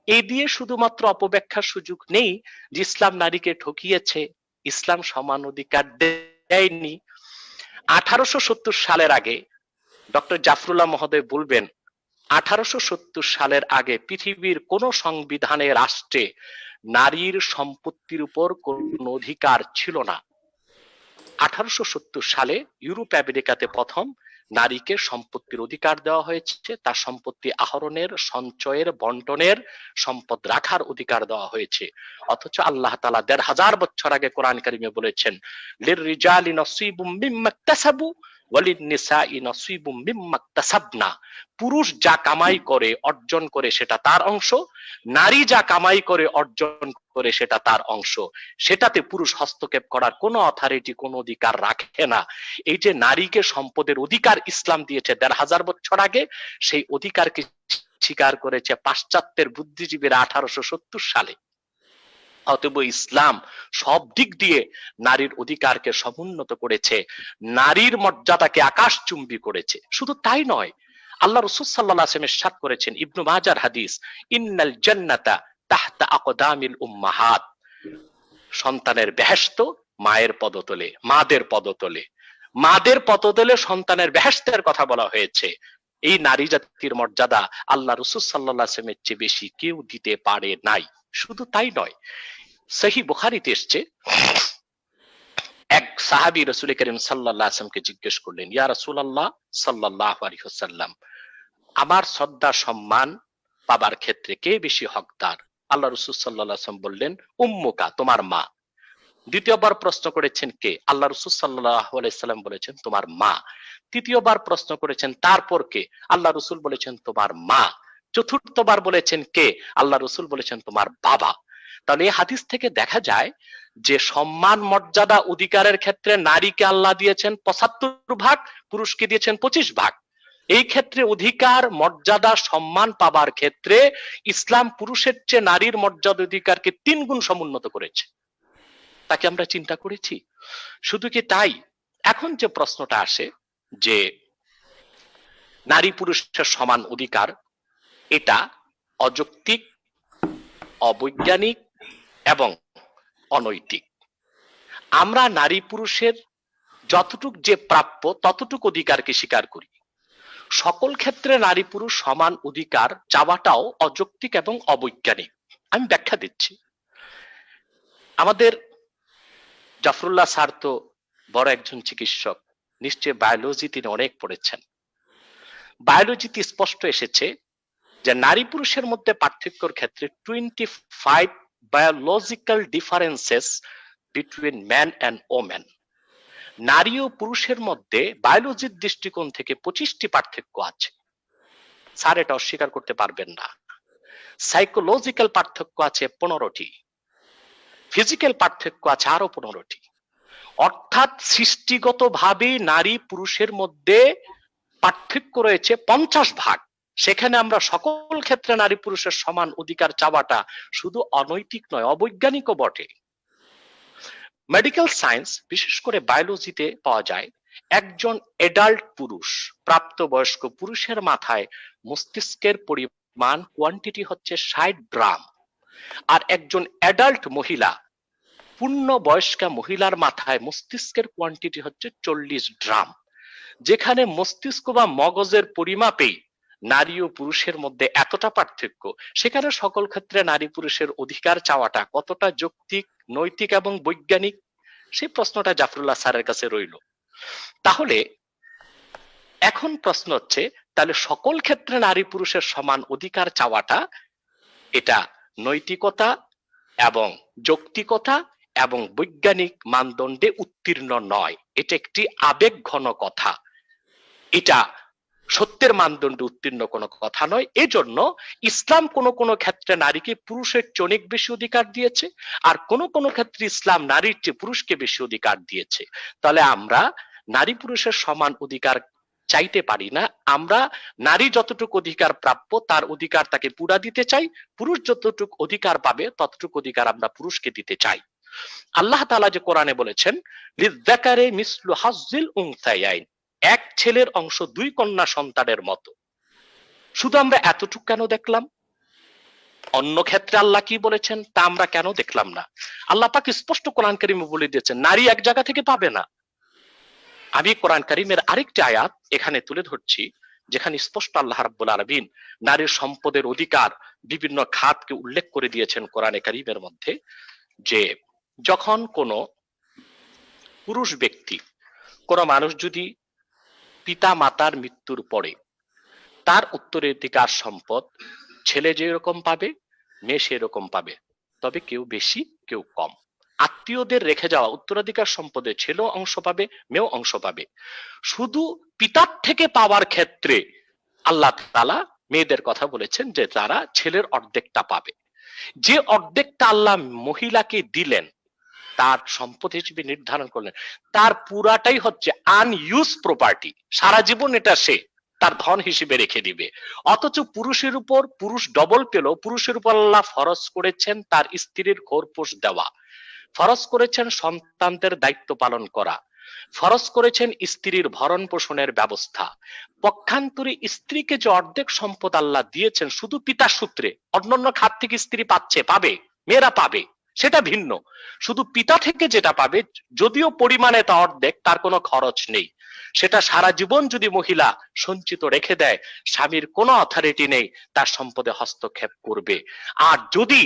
এই দিয়ে শুধুমাত্র অপব্যাখ্যার সুযোগ নেই যে ইসলাম নারীকে ঠকিয়েছে, ইসলাম সমান অধিকার দেয়নি। 1870 সালের আগে ডক্টর জাফরুল্লাহ মহোদয় বলবেন 1870 সালের আগে পৃথিবীর কোন সংবিধানে রাষ্ট্রে নারীর সম্পত্তির উপর কোনো অধিকার ছিল না। 1870 সালে ইউরোপ আমেরিকাতে প্রথম নারীকে সম্পত্তির অধিকার দেওয়া হয়েছে, তার সম্পত্তি আহরণের, সঞ্চয়ের, বন্টনের, সম্পদ রাখার অধিকার দেওয়া হয়েছে। অথচ আল্লাহ তাআলা ১৫০০ বছর আগে কোরআন কারিমে বলেছেন লিররিজালি নসীবুম মিম্মা ইকতাসাবু ওয়ালিন-নিসাই নসীবুম মিম্মা ইকতাসাবনা, পুরুষ যা কামাই করে অর্জন করে সেটা তার অংশ, নারী যা কামাই করে অর্জন করে সেটা তার অংশ, সেটাতে পুরুষ হস্তক্ষেপ করার কোনো অথরিটি, কোনো অধিকার রাখে না। এই যে নারীকে সম্পদের অধিকার ইসলাম দিয়েছে ১৫০০ বছর আগে, সেই অধিকারকে স্বীকার করেছে পাশ্চাত্যের বুদ্ধিজীবীরা 1870 সালে। অতএব ইসলাম সব দিক দিয়ে নারীর অধিকারকে সমুন্নত করেছে, নারীর মর্যাদাকে আকাশচুম্বী করেছে। শুধু তাই নয়, আল্লাহ রাসূল সাল্লাল্লাহু আলাইহি ওয়াসাল্লাম ইরশাদ করেছেন, ইবনু মাজার হাদিস, ইন্নাল জান্নাতা তাহতা আকদামিল উম্মাহাত, সন্তানের বেহেশত মায়ের পদতলে, মাদের পদতলে, মাদের পদতলে সন্তানের বেহেশতের কথা বলা হয়েছে। এই নারী জাতির মর্যাদা আল্লাহ রাসূল সাল্লাল্লাহু আলাইহি ওয়াসাল্লামের চেয়ে বেশি কেউ দিতে পারে নাই। শুধু তাই নয়, সহিহ বুখারীতে এসেছে, এক সাহাবী রাসূল করিম সাল্লাল্লাহু আলাইহি ওয়াসাল্লামকে জিজ্ঞেস করলেন, ইয়া রাসূলুল্লাহ সাল্লাল্লাহু আলাইহি ওয়াসাল্লাম, আমার শ্রদ্ধা সম্মান পাবার ক্ষেত্রে কে বেশি হকদার? আল্লাহ রাসূল সাল্লাল্লাহু আলাইহি ওয়াসাল্লাম বললেন, উম্মুকা, তোমার মা। দ্বিতীয়বার প্রশ্ন করেছেন কে? আল্লাহ রাসূল সাল্লাল্লাহু আলাইহি ওয়াসাল্লাম বলেছেন, তোমার মা। তৃতীয়বার প্রশ্ন করেছেন, তারপর কে? আল্লাহ রাসূল বলেছেন, তোমার মা। চতুর্থবার বলেছেন কে? আল্লাহ রাসূল বলেছেন, তোমার বাবা। তাহলে এই হাদিস থেকে দেখা যায় যে সম্মান, মর্যাদা, অধিকারের ক্ষেত্রে নারীকে আল্লাহ দিয়েছেন ৭৫ ভাগ, পুরুষকে দিয়েছেন ২৫ ভাগ। এই ক্ষেত্রে অধিকার, মর্যাদা, সম্মান পাবার ক্ষেত্রে ইসলাম পুরুষের চেয়ে নারীর মর্যাদা, অধিকারকে ৩ গুণ সমুন্নত করেছে। তাকে আমরা চিন্তা করেছি? শুধু কি তাই, এখন যে প্রশ্নটা আসে যে নারী পুরুষের সমান অধিকার, এটা অযৌক্তিক, অবৈজ্ঞানিক এবং অনৈতিক। আমরা নারী পুরুষের যতটুক যে প্রাপ্য ততটুক অধিকারকে স্বীকার করি। সকল ক্ষেত্রে নারী পুরুষ সমান অধিকার চাওয়াটাও অযৌক্তিক এবং অবৈজ্ঞানিক। আমি ব্যাখ্যা দিচ্ছি। আমাদের জাফরুল্লাহ স্যার তো বড় একজন চিকিৎসক, নিশ্চয় বায়োলজি তিনি অনেক পড়েছেন। বায়োলজিতে স্পষ্ট এসেছে যে নারী পুরুষের মধ্যে পার্থক্যের ক্ষেত্রে 25 biological differences between man and woman. নারী ও পুরুষের মধ্যে বায়োলজির দৃষ্টিকোণ থেকে 25টি পার্থক্য আছে। স্যার এটা অস্বীকার করতে পারবেন না। সাইকোলজিক্যাল পার্থক্য আছে 15টি, ফিজিক্যাল পার্থক্য আছে আরো 15টি। অর্থাৎ সৃষ্টিগতভাবে নারী পুরুষের মধ্যে পার্থক্য রয়েছে 50 ভাগ। সেখানে আমরা সকল ক্ষেত্রে নারী পুরুষের সমান অধিকার চাওয়াটা শুধু অনৈতিক নয়, অবৈজ্ঞানিকও বটে। মেডিকেল সায়েন্স, বিশেষ করে বায়োলজিতে পাওয়া যায়, একজন এডাল্ট পুরুষ, প্রাপ্তবয়স্ক পুরুষের মাথায় মস্তিষ্কের পরিমাণ, কোয়ান্টিটি হচ্ছে 60 গ্রাম, আর একজন এডাল্ট মহিলা, পূর্ণ বয়স্কা মহিলার মাথায় মস্তিষ্কের কোয়ান্টিটি হচ্ছে 40 গ্রাম। যেখানে মস্তিষ্ক বা মগজের পরিমাপেই নারী ও পুরুষের মধ্যে এতটা পার্থক্য, সেখানে সকল ক্ষেত্রে নারী পুরুষের অধিকার চাওয়াটা কতটা যৌক্তিক, নৈতিক এবং বৈজ্ঞানিক, সেই প্রশ্নটা জাফরুল্লাহ স্যারের কাছে রইল। তাহলে এখন প্রশ্ন হচ্ছে, তাহলে সকল ক্ষেত্রে নারী পুরুষের সমান অধিকার চাওয়াটা এটা নৈতিকতা এবং যৌক্তিকতা এবং বৈজ্ঞানিক মানদণ্ডে উত্তীর্ণ নয়। এটা একটি আবেগ ঘন কথা, এটা সত্যের মানদণ্ডে উত্তীর্ণ কোনো কথা নয়। এজন্য ইসলাম কোনো কোনো ক্ষেত্রে নারীকে পুরুষের চেয়ে অনেক বেশি অধিকার দিয়েছে, আর কোনো কোনো ক্ষেত্রে ইসলাম নারীর চেয়ে পুরুষকে বেশি অধিকার দিয়েছে। তাহলে আমরা নারী পুরুষের সমান অধিকার চাইতে পারি না। আমরা নারী যতটুকু অধিকার প্রাপ্য তার অধিকার তাকে পুরা দিতে চাই, পুরুষ যতটুকু অধিকার পাবে ততটুকু অধিকার আমরা পুরুষকে দিতে চাই। আল্লাহ তাআলা যে কোরআনে বলেছেন লিযযাকারি মিসলু হাজ্জিল উনসায়াইন, এক ছেলের অংশ দুই কন্যা সন্তানের মতো। শুধু আমরা এতটুকু কেন দেখলাম? অন্য ক্ষেত্রে আল্লাহ কি বলেছেন তা আমরা কেন দেখলাম না? আল্লাহ পাক স্পষ্ট কোরআন কারীমে বলে দিয়েছেন নারী এক জায়গা থেকে পাবে না। আমি কোরআন কারীমের আরেকটি আয়াত এখানে তুলে ধরছি, যেখানে স্পষ্ট আল্লাহ রাব্বুল আলামিন নারীর সম্পদের অধিকার বিভিন্ন খাতকে উল্লেখ করে দিয়েছেন কোরআনে কারীমের মধ্যে, যে যখন কোন পুরুষ ব্যক্তি, কোন মানুষ যদি পিতা মাতার মৃত্যুর পরে তার উত্তরাধিকার সম্পদ ছেলে যেরকম পাবে মেয়ে সেরকম পাবে, তবে কেউ বেশি কেউ কম। আত্মীয়দের রেখে যাওয়া উত্তরাধিকার সম্পদে ছেলেও অংশ পাবে মেয়েও অংশ পাবে। শুধু পিতার থেকে পাওয়ার ক্ষেত্রে আল্লাহ তাআলা মেয়েদের কথা বলেছেন যে তারা ছেলের অর্ধেকটা পাবে। যে অর্ধেকটা আল্লাহ মহিলাকে দিলেন তার সম্পদ হিসেবে নির্ধারণ করলেন, তার পুরাটাই হচ্ছে আনইউজ প্রপার্টি, সারা জীবন এটা সে তার ধন হিসেবে রেখে দিবে। অথচ পুরুষের উপর পুরুষ ডবল পেল, পুরুষের উপর আল্লাহ ফরজ করেছেন তার স্ত্রীর খোরপোশ দেওয়া, ফরজ করেছেন সন্তানদের দায়িত্ব পালন করা, ফরজ করেছেন স্ত্রীর ভরণ পোষণের ব্যবস্থা। পক্ষান্তরে স্ত্রীকে যে অর্ধেক সম্পদ আল্লাহ দিয়েছেন শুধু পিতার সূত্রে, অন্যান্য খাত থেকে স্ত্রী পাবে, মেয়েরা পাবে, সেটা ভিন্ন। শুধু পিতা থেকে যেটা পাবে, যদিও পরিমাণে তা অর্ধেক, তার কোনো খরচ নেই, সেটা সারা জীবন যদি মহিলা সঞ্চিত রেখে দেয় স্বামীর কোনো অথরিটি নেই তার সম্পদে হস্তক্ষেপ করবে। আর যদি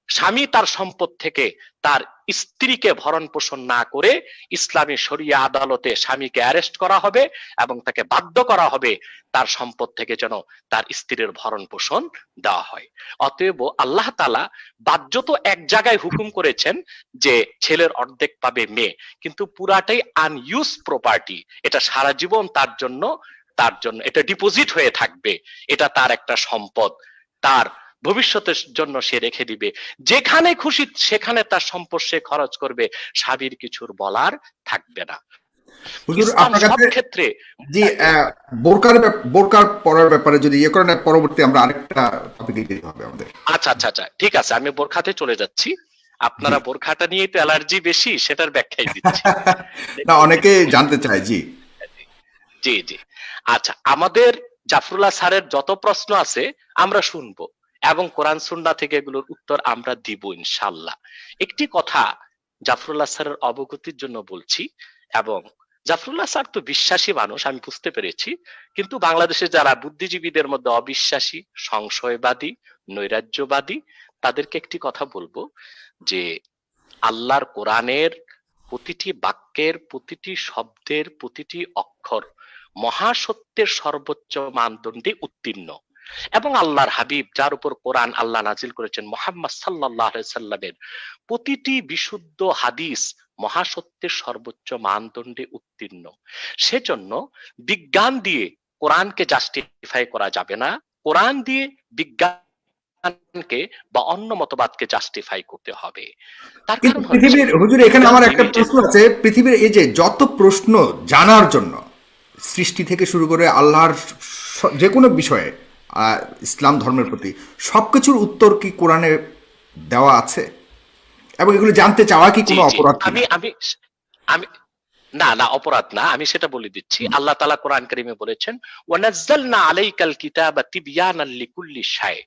স্বামী তার সম্পদ থেকে তার স্ত্রীকে ভরণ পোষণ না করে ইসলামী শরিয়া আদালতে স্বামীকে অ্যারেস্ট করা হবে এবং তাকে বাধ্য করা হবে তার সম্পদ থেকে যেন তার স্ত্রীর ভরণ পোষণ দেওয়া হয়। অতএব আল্লাহ তাআলা বাধ্যত এক জায়গায় হুকুম করেছেন যে ছেলের অর্ধেক পাবে মেয়ে, কিন্তু পুরাটাই আনইউজ প্রপার্টি, এটা সারা জীবন তার জন্য এটা ডিপোজিট হয়ে থাকবে, এটা তার একটা সম্পদ, তার ভবিষ্যতের জন্য সে রেখে দিবে, যেখানে খুশি সেখানে তার সম্পদ সে খরচ করবে, স্বামীর কিছুর বলার থাকবে না। হুজুর ইসলাম আপনার সব কাছে ক্ষেত্রে জি বোরকার পরার ব্যাপারে যদি ইয়ে করেন, পরবর্তী আমরা আরেকটা টপিকে যেতে হবে আমাদের। আচ্ছা ঠিক আছে, আমি বোরখাতে চলে যাচ্ছি। আপনারা বোরখাটা নিয়ে তো অ্যালার্জি বেশি, সেটার ব্যাখ্যাই দিচ্ছি। না, অনেকে জানতে চায়। জি জি আচ্ছা, আমাদের জাফরুল্লাহ স্যারের যত প্রশ্ন আছে আমরা শুনবো এবং কোরআন সুন্নাহ থেকে এগুলোর উত্তর আমরা দিব ইনশাআল্লাহ। একটি কথা জাফরুল্লাহ স্যারের অবগতির জন্য বলছি, এবং জাফরুল্লাহ স্যার তো বিশ্বাসী মানুষ আমি বুঝতে পেরেছি, কিন্তু বাংলাদেশে যারা বুদ্ধিজীবীদের মধ্যে অবিশ্বাসী, সংশয়বাদী, নৈরাজ্যবাদী, তাদেরকে একটি কথা বলবো যে আল্লাহর কোরআনের প্রতিটি বাক্যের, প্রতিটি শব্দের, প্রতিটি অক্ষর মহাসত্যের সর্বোচ্চ মানদণ্ডে উত্তীর্ণ, এবং আল্লাহর হাবিব যার উপর কোরআন আল্লাহ নাজিল করেছেন মুহাম্মদ সাল্লাল্লাহু আলাইহি সাল্লামের প্রতিটি বিশুদ্ধ হাদিস মহাসত্যের সর্বোচ্চ মানদণ্ডে উত্তীর্ণ। সেজন্য বিজ্ঞান দিয়ে কোরআনকে জাস্টিফাই করা যাবে না, কোরআন দিয়ে বিজ্ঞানকে বা অন্য মতবাদকে জাস্টিফাই করতে হবে। তার কিন্তু কারণ হচ্ছে পৃথিবীর, হুজুর এখানে আমার একটা প্রশ্ন আছে, পৃথিবীর এই যে যত প্রশ্ন জানার জন্য সৃষ্টি থেকে শুরু করে আল্লাহর যে কোনো বিষয়ে ইসলাম ধর্মের প্রতি সবকিছুর উত্তর কি কোরআনে দেওয়া আছে? এবং এগুলো জানতে চাওয়া কি কোনো অপরাধ? আমি না অপরাধ না, আমি সেটা বলে দিচ্ছি। আল্লাহ তাআলা কোরআন কারীমে বলেছেন ওয়ানাজ্জালনা আলাইকাল কিতাবা তিবয়ানাল লিকুল্লি শাই।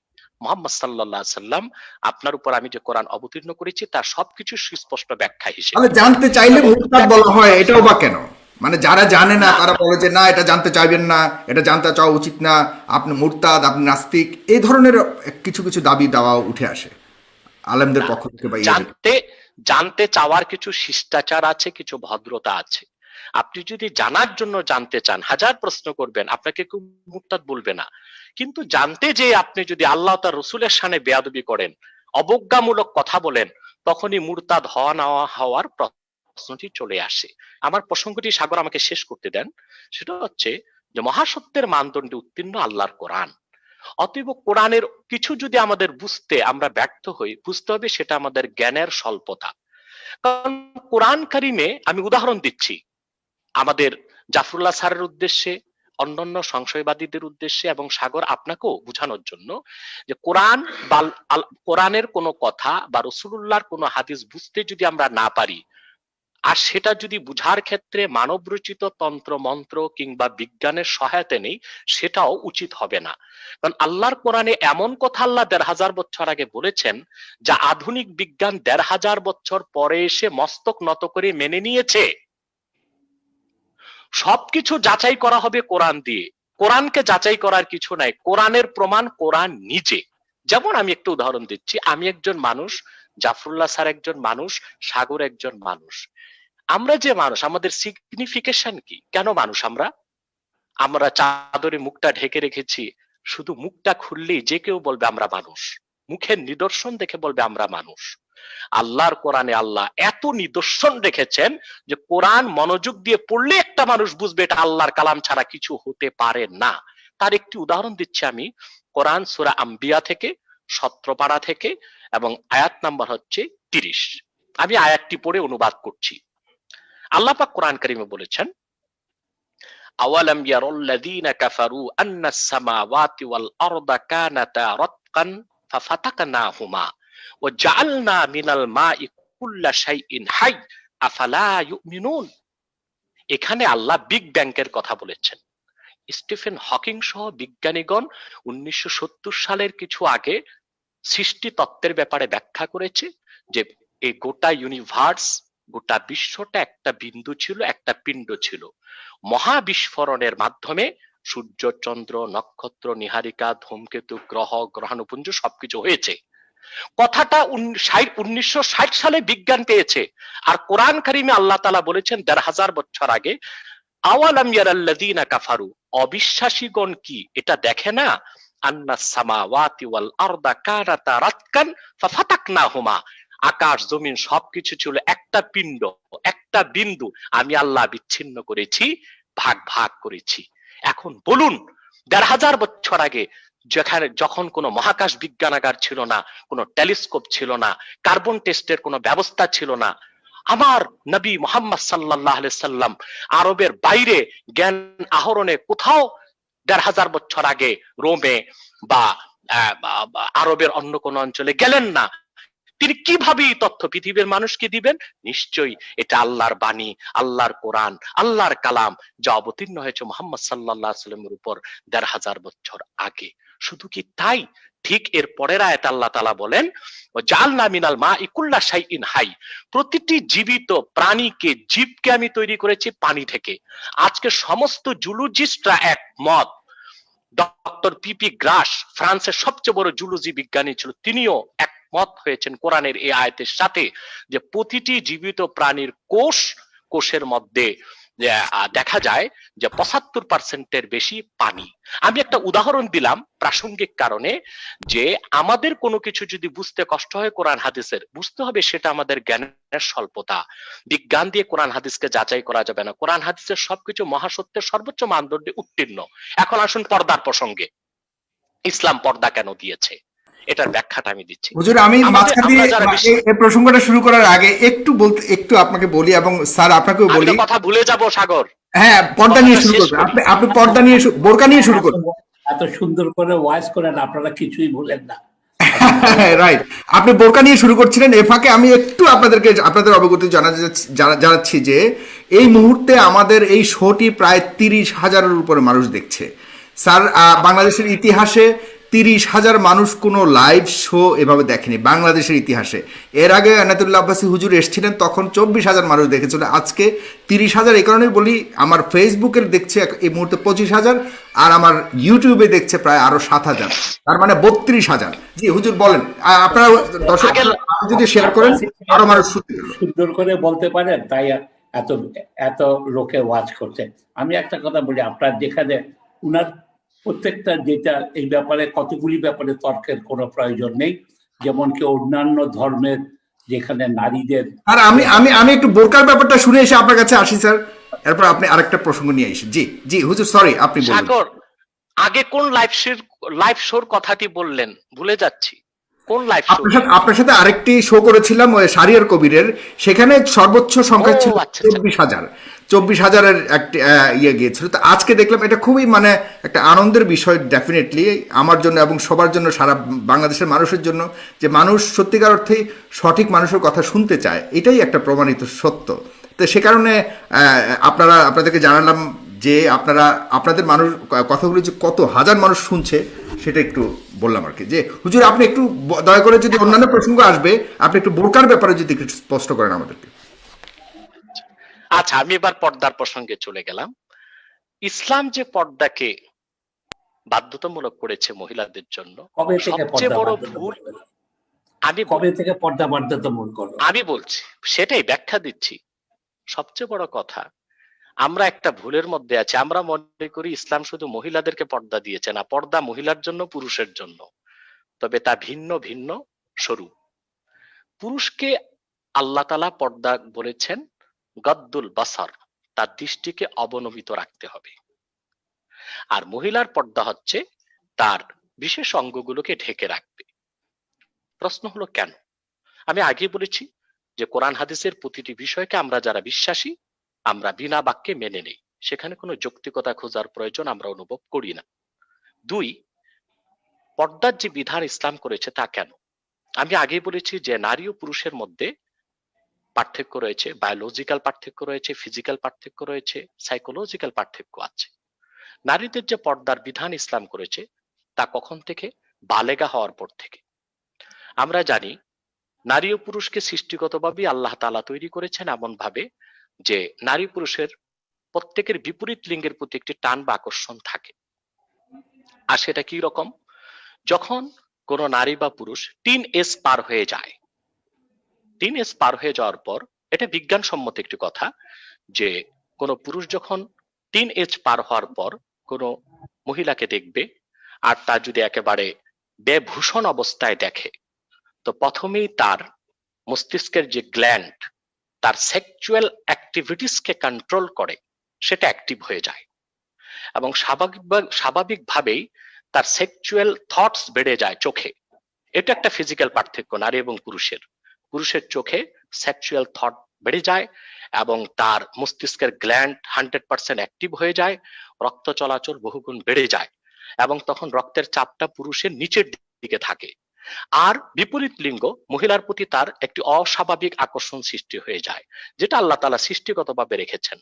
মুহাম্মদ সাল্লাল্লাহু আলাইহি সাল্লাম, আপনার উপর আমি যে কোরআন অবতীর্ণ করেছি তার সবকিছু সুস্পষ্ট ব্যাখ্যা হিসেবে। তাহলে জানতে চাইলে মুরতাদ বলা হয়, এটাও বা কেন? মানে যারা জানে না তারা বলে যে না, এটা জানতে চাইবেন না, এটা জানতে চাওয়া উচিত না, আপনি মুরতাদ, আপনি নাস্তিক, এই ধরনের কিছু কিছু দাবি দাওয়া উঠে আসে আলেমদের পক্ষ থেকে। জানতে চাওয়ার কিছু শিষ্টাচার আছে, কিছু ভদ্রতা আছে। আপনি যদি জানার জন্য জানতে চান, হাজার প্রশ্ন করবেন, আপনাকে কেউ মুরতাদ বলবে না। কিন্তু জানতে যে আপনি যদি আল্লাহ তার রসুলের শানে বেয়াদবি করেন, অবজ্ঞামূলক কথা বলেন, তখনই মুরতাদ হওয়ার প্রশ্নটি চলে আসে। আমার প্রসঙ্গটি সাগর আমাকে শেষ করতে দেন। সেটা হচ্ছে যে মহাসত্যের মানদণ্ডে উত্তীর্ণ আল্লাহর কোরআন। অতএব কোরআনের কিছু যদি আমাদের বুঝতে আমরা ব্যর্থ হই, বুঝতে হবে সেটা আমাদের জ্ঞানের স্বল্পতা। কারণ কোরআন কারীমে, আমি উদাহরণ দিচ্ছি আমাদের জাফরুল্লাহ স্যারের উদ্দেশ্যে, অন্যান্য সংশয়বাদীদের উদ্দেশ্যে এবং সাগর আপনাকেও বোঝানোর জন্য যে কোরআন বা কোরআনের কোনো কথা বা রাসূলুল্লাহর কোনো হাদিস বুঝতে যদি আমরা না পারি, আর সেটা যদি বুঝার ক্ষেত্রে মানবরচিত তন্ত্র মন্ত্র কিংবা বিজ্ঞানের সহায়তা নেই, সেটাও উচিত হবে না। কারণ আল্লাহর কোরআনে এমন কথা আল্লাহ ১৫০০ বছর আগে বলেছেন, যা আধুনিক বিজ্ঞান ১৫০০ বছর পরে এসে মস্তক নত করে মেনে নিয়েছে। সবকিছু যাচাই করা হবে কোরআন দিয়ে, কোরআনকে যাচাই করার কিছু নাই। কোরআনের প্রমাণ কোরআন নিজে। যেমন আমি একটু উদাহরণ দিচ্ছি, আমি একজন মানুষ, জাফরুল্লাহ স্যার একজন মানুষ, সাগর একজন মানুষ। আমরা যে মানুষ, আমাদের সিগনিফিকেশন কি? কেন মানুষ আমরা? আমরা চাদরে মুখটা ঢেকে রেখেছি, শুধু মুখটা খুললেই যে কেউ বলবে আমরা মানুষ, মুখের নিদর্শন দেখে বলবে আমরা মানুষ। আল্লাহর কোরআনে আল্লাহ এত নিদর্শন রেখেছেন যে কোরআন মনোযোগ দিয়ে পড়লে একটা মানুষ বুঝবে এটা আল্লাহর কালাম ছাড়া কিছু হতে পারে না। তার একটি উদাহরণ দিচ্ছি আমি, কোরআন সূরা আম্বিয়া থেকে ১৭ পারা থেকে, এবং আয়াত নাম্বার হচ্ছে ৩০। আমি আয়াতটি পড়ে অনুবাদ করছি। আল্লাহ পাক কোরআন কারিমে বলেছেন, আওয়ালাম ইয়ারাল্লাযীনা কাফারু আন্নাস সামাওয়াতি ওয়াল আরদা কানাতা রাতকান ফাফাতাকনাহুমা ওয়া জাআলনা মিনাল মাই কুল্লা শাইইন হাই আফালা ইউমিনুন। এখানে আল্লাহ বিগ ব্যাংকের কথা বলেছেন। স্টিফেন হকিং সহ বিজ্ঞানীগণ ১৯৭০ সালের কিছু আগে সৃষ্টি তত্ত্বের ব্যাপারে ব্যাখ্যা করেছে যে এই গোটা ইউনিভার্স, গোটা বিশ্বটা একটা বিন্দু ছিল, একটা পিণ্ড ছিল। মহাবিস্ফোরণের মাধ্যমে সূর্য, চন্দ্র, নক্ষত্র, নীহারিকা, ধূমকেতু, গ্রহ, গ্রহাণুপুঞ্জ সবকিছু হয়েছে। কথাটা ১৯৬০ সালে বিজ্ঞান পেয়েছে। আর কোরআন কারিমে আল্লাহ তাআলা বলেছেন ১৫০০ বছর আগে, আওয়ালাম ইয়ারাল্লাযীনা কাফারু, অবিশ্বাসীগণ কি এটা দেখে না, আন্নাস সামাওয়াতি ওয়াল আরদা কানাতা রাতকান ফাফাতাকনাহুমা, আকাশ জমিন সবকিছু ছিল একটা পিণ্ড, একটা বিন্দু, আমি আল্লাহ বিচ্ছিন্ন করেছি, ভাগ ভাগ করেছি। এখন বলুন, ১৫০০ বছর আগে যখন কোনো মহাকাশ বিজ্ঞানাগার ছিল না, কোনো টেলিস্কোপ ছিল না, কার্বন টেস্টের কোনো ব্যবস্থা ছিল না, আমার নবী মুহাম্মদ সাল্লাল্লাহু আলাইহি সাল্লাম আরবের বাইরে জ্ঞান আহরণে কোথাও ১৫০০ বছর আগে রোমে বা আরবের অন্য কোন অঞ্চলে গেলেন না। তিনি কিভাবে এই তথ্য পৃথিবীর মানুষকে দিবেন? নিশ্চয়ই এটা আল্লাহর বাণী, আল্লাহর কোরআন, আল্লাহর কালাম, যা অবতীর্ণ হয়েছে মুহাম্মদ সাল্লাল্লাহু আলাইহি সাল্লামের উপর ১৫০০ বছর আগে। শুধু কি তাই, ঠিক এর পরের আয়াতে আল্লাহ তাআলা বলেন, জাআলনা মিনাল মাই কুল্লা শাইইন হাই, প্রতিটি জীবিত প্রাণীকে, জীবকে আমি তৈরি করেছি পানি থেকে। আজকে সমস্ত জুলজিস্টরা একমত, ডক্টর পিপি গ্রাস ফ্রান্সের সবচেয়ে বড় জুলজি বিজ্ঞানী ছিল, তিনিও একমত হয়েছেন কোরআনের এই আয়াতের সাথে, যে প্রতিটি জীবিত প্রাণীর কোষের মধ্যে দেখা যায় যে ৭৫% বেশি পানি। আমি একটা উদাহরণ দিলাম প্রাসঙ্গিক কারণে, যে আমাদের কোনো কিছু যদি বুঝতে কষ্ট হয় কোরআন হাদিসের, বুঝতে হবে সেটা আমাদের জ্ঞানের স্বল্পতা। বিজ্ঞান দিয়ে কোরআন হাদিসকে যাচাই করা যাবে না। কোরআন হাদিসের সবকিছু মহাসত্যের সর্বোচ্চ মানদণ্ডে উত্তীর্ণ। এখন আসুন পর্দার প্রসঙ্গে। ইসলাম পর্দা কেন দিয়েছে, এটার ব্যাখ্যাটা আমি দিচ্ছি। হুজুর, আমি মাঝখান দিয়ে এই প্রসঙ্গটা শুরু করার আগে একটু আপনাকে বলি, এবং স্যার আপনাকেও বলি। কথা ভুলে যাব সাগর। হ্যাঁ, পর্দা নিয়ে শুরু করবেন আপনি পর্দা নিয়ে, বোরকা নিয়ে শুরু করবেন। এত সুন্দর করে ওয়াইজ করেন, আপনারা কিছুই ভুলেন না। রাইট, আপনি বোরকা নিয়ে শুরু করছিলেন। এ ফাঁকে আমি একটু আপনাদের অবগতি জানাচ্ছি যে এই মুহূর্তে আমাদের এই শোটি প্রায় ৩০,০০০-এর উপরে মানুষ দেখছে। স্যার, বাংলাদেশের ইতিহাসে ৩০,০০০ মানুষ কোনো লাইভ শো এভাবে দেখেনি বাংলাদেশের ইতিহাসে। এর আগে আনাতুল্লাহ আব্বাসী হুজুর এসেছিলেন, তখন ২৪,০০০ মানুষ দেখেছিল। আজকে ৩০,০০০। এই কারণেই বলি, আমার ফেসবুকে দেখছে এই মুহূর্তে ২৫,০০০, আর আমার ইউটিউবে দেখছে প্রায় আরো ৭,০০০, তার মানে ৩২,০০০। জি হুজুর বলেন, আপনারা দর্শক যদি শেয়ার করেন আরো মানুষ সুন্দর করে বলতে পারেন, তাই এত এত লোকে ওয়াচ করছে। আমি একটা কথা বলি, আপনার যেখানে উনার প্রত্যেকটা যেটা এই ব্যাপারে কতগুলি ব্যাপারে তর্কের কোনো প্রয়োজন নেই, যেমন কি অন্যান্য ধর্মের যেখানে নারীদের। আর আমি একটু বোরকার ব্যাপারটা শুনে এসে আপনার কাছে আসি স্যার, এরপর আপনি আরেকটা প্রসঙ্গ নিয়ে আসেন। জি জি হুজুর, সরি, আপনি বলুন। সাগর, আগে কোন লাইভ শোর কথাটি বললেন, ভুলে যাচ্ছি। কোন লাইভ শো? আপনার সাথে আরেকটি শো করেছিলাম ওই শারিয়ার কবিরের, সেখানে সর্বোচ্চ সংখ্যা ছিল ২৪,০০০। 24,000-এর একটা ইয়ে গিয়েছিল। তো আজকে দেখলাম এটা খুবই মানে একটা আনন্দের বিষয় ডেফিনেটলি আমার জন্য এবং সবার জন্য, সারা বাংলাদেশের মানুষের জন্য, যে মানুষ সত্যিকার অর্থেই সঠিক মানুষের কথা শুনতে চায়, এটাই একটা প্রমাণিত সত্য। তো সে কারণে আপনাদেরকে জানালাম যে আপনাদের মানুষ কথাগুলো যে কত হাজার মানুষ শুনছে সেটা একটু বললাম আর কি। যে হুজুর, আপনি একটু দয়া করে, যদি অন্যান্য প্রসঙ্গ আসবে, আপনি একটু বোরকার ব্যাপারে যদি একটু স্পষ্ট করেন আমাদেরকে। আচ্ছা, আমি এবার পর্দার প্রসঙ্গে চলে গেলাম। ইসলাম যে পর্দাকে বাধ্যতামূলক করেছে মহিলাদের জন্য, কবে থেকে সবচেয়ে পর্দা বড় বাধ্যতামূলক ভুল করলো? আমি কবে থেকে পর্দা বাধ্যতামূলক করলো? আমি বলছি, সেটাই ব্যাখ্যা দিচ্ছি। সবচেয়ে বড় কথা, আমরা একটা ভুলের মধ্যে আছি। আমরা মনে করি ইসলাম শুধু মহিলাদেরকে পর্দা দিয়েছে। না, পর্দা মহিলার জন্য, পুরুষের জন্য, তবে তা ভিন্ন ভিন্ন স্বরূপ। পুরুষকে আল্লাহ তাআলা পর্দা বলেছেন গদ্দুল বাসার, তার দৃষ্টিকে অবনমিত রাখতে হবে। আর মহিলার পর্দা হচ্ছে তার বিশেষ অঙ্গগুলোকে ঢেকে রাখবে। প্রশ্ন হলো কেন? আমি আগে বলেছি যে কোরআন হাদিসের প্রতিটি বিষয়কে আমরা যারা বিশ্বাসী, আমরা বিনা বাক্যে মেনে নেই, সেখানে কোনো যৌক্তিকতা খোঁজার প্রয়োজন আমরা অনুভব করি না। 2, পর্দার যে বিধান ইসলাম করেছে তা কেন? আমি আগেই বলেছি যে নারী ও পুরুষের মধ্যে পার্থক্য রয়েছে, বায়োলজিক্যাল পার্থক্য রয়েছে, ফিজিক্যাল পার্থক্য রয়েছে, সাইকোলজিক্যাল পার্থক্য আছে। নারীদের যে পর্দার বিধান ইসলাম করেছে তা কখন থেকে? বালেগা হওয়ার পর থেকে। আমরা জানি নারী ও পুরুষকে সৃষ্টিগতভাবে আল্লাহ তাআলা তৈরি করেছেন এমন ভাবে যে নারী পুরুষের প্রত্যেকের বিপরীত লিঙ্গের প্রতি একটি টান বা আকর্ষণ থাকে। আর সেটা কি রকম? যখন কোন নারী বা পুরুষ 3 এজ পার হয়ে যায়, 3 এজ পার হয়ে যাওয়ার পর, এটা বিজ্ঞানসম্মত একটি কথা, যে কোন পুরুষ যখন 3 এজ পার হওয়ার পর কোন মহিলাকে দেখবে, আর তা যদি একেবারে বেভূষণ অবস্থায় দেখে, তো প্রথমেই তার মস্তিষ্কের যে গ্ল্যান্ড তার সেক্সুয়াল অ্যাক্টিভিটিসকে কন্ট্রোল করে, সেটা অ্যাক্টিভ হয়ে যায় এবং স্বাভাবিকভাবেই তার সেক্সুয়াল থটস বেড়ে যায় চোখে। এটা একটা ফিজিক্যাল পার্থক্য নারী এবং পুরুষের। পুরুষের চোখে সেক্সুয়াল থট বেড়ে যায় এবং তার মস্তিষ্কের গ্ল্যান্ড 100% অ্যাক্টিভ হয়ে যায়, রক্ত চলাচল বহুগুণ বেড়ে যায় এবং তখন রক্তের চাপটা পুরুষের নিচের দিকে থাকে। আর বিপরীত লিঙ্গ মহিলার প্রতি তার একটি অস্বাভাবিক আকর্ষণ সৃষ্টি হয়ে যায়, যেটা আল্লাহ তাআলা সৃষ্টিগতভাবে রেখেছেন।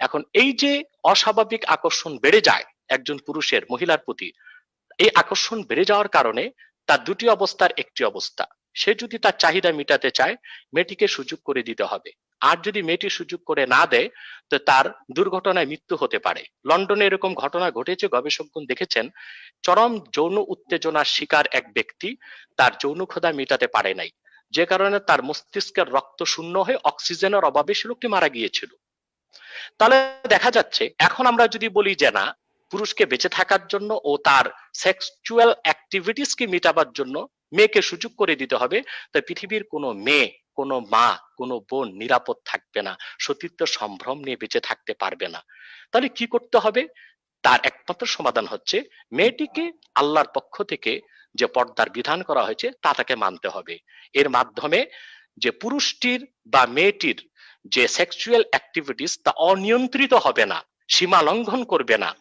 এখন এই যে অস্বাভাবিক আকর্ষণ বেড়ে যায় একজন পুরুষের মহিলার প্রতি, এই আকর্ষণ বেড়ে যাওয়ার কারণে তার দুটি অবস্থার একটি অবস্থা, সে যদি তার চাহিদা মেটাতে চায়, মেয়েটিকে সুযোগ করে দিতে হবে। আর যদি মেয়েটি সুযোগ করে না দেয়, তো তার দুর্ঘটনায় মৃত্যু হতে পারে। লন্ডনে এরকম ঘটনা ঘটেছে, গবেষকগণ দেখেছেন চরম যৌন উত্তেজনার শিকার এক ব্যক্তি তার যৌন ক্ষুধা মেটাতে পারে নাই, যে কারণে তার মস্তিষ্কের রক্ত শূন্য হয়ে অক্সিজেনের অভাবে সে লোকটি মারা গিয়েছিল। তাহলে দেখা যাচ্ছে এখন আমরা যদি বলি যে না, পুরুষকে বেঁচে থাকার জন্য ও তার সেক্সুয়াল অ্যাক্টিভিটিসকে মেটাবার জন্য মেয়েকে সুযোগ করে দিতে হবে, তো পৃথিবীর কোনো মেয়ে, কোনো মা, কোনো বোন নিরাপদ থাকবে না, সতীত্ব সম্ভ্রম নিয়ে বেঁচে থাকতে পারবে না। তাহলে কি করতে হবে? তার একমাত্র সমাধান হচ্ছে মেয়েটিকে আল্লাহর পক্ষ থেকে যে পর্দার বিধান করা হয়েছে তা তাকে মানতে হবে। এর মাধ্যমে যে পুরুষটির বা মেয়েটির যে সেক্সুয়াল অ্যাক্টিভিটিস তা অনিয়ন্ত্রিত হবে না, সীমা লঙ্ঘন করবে না,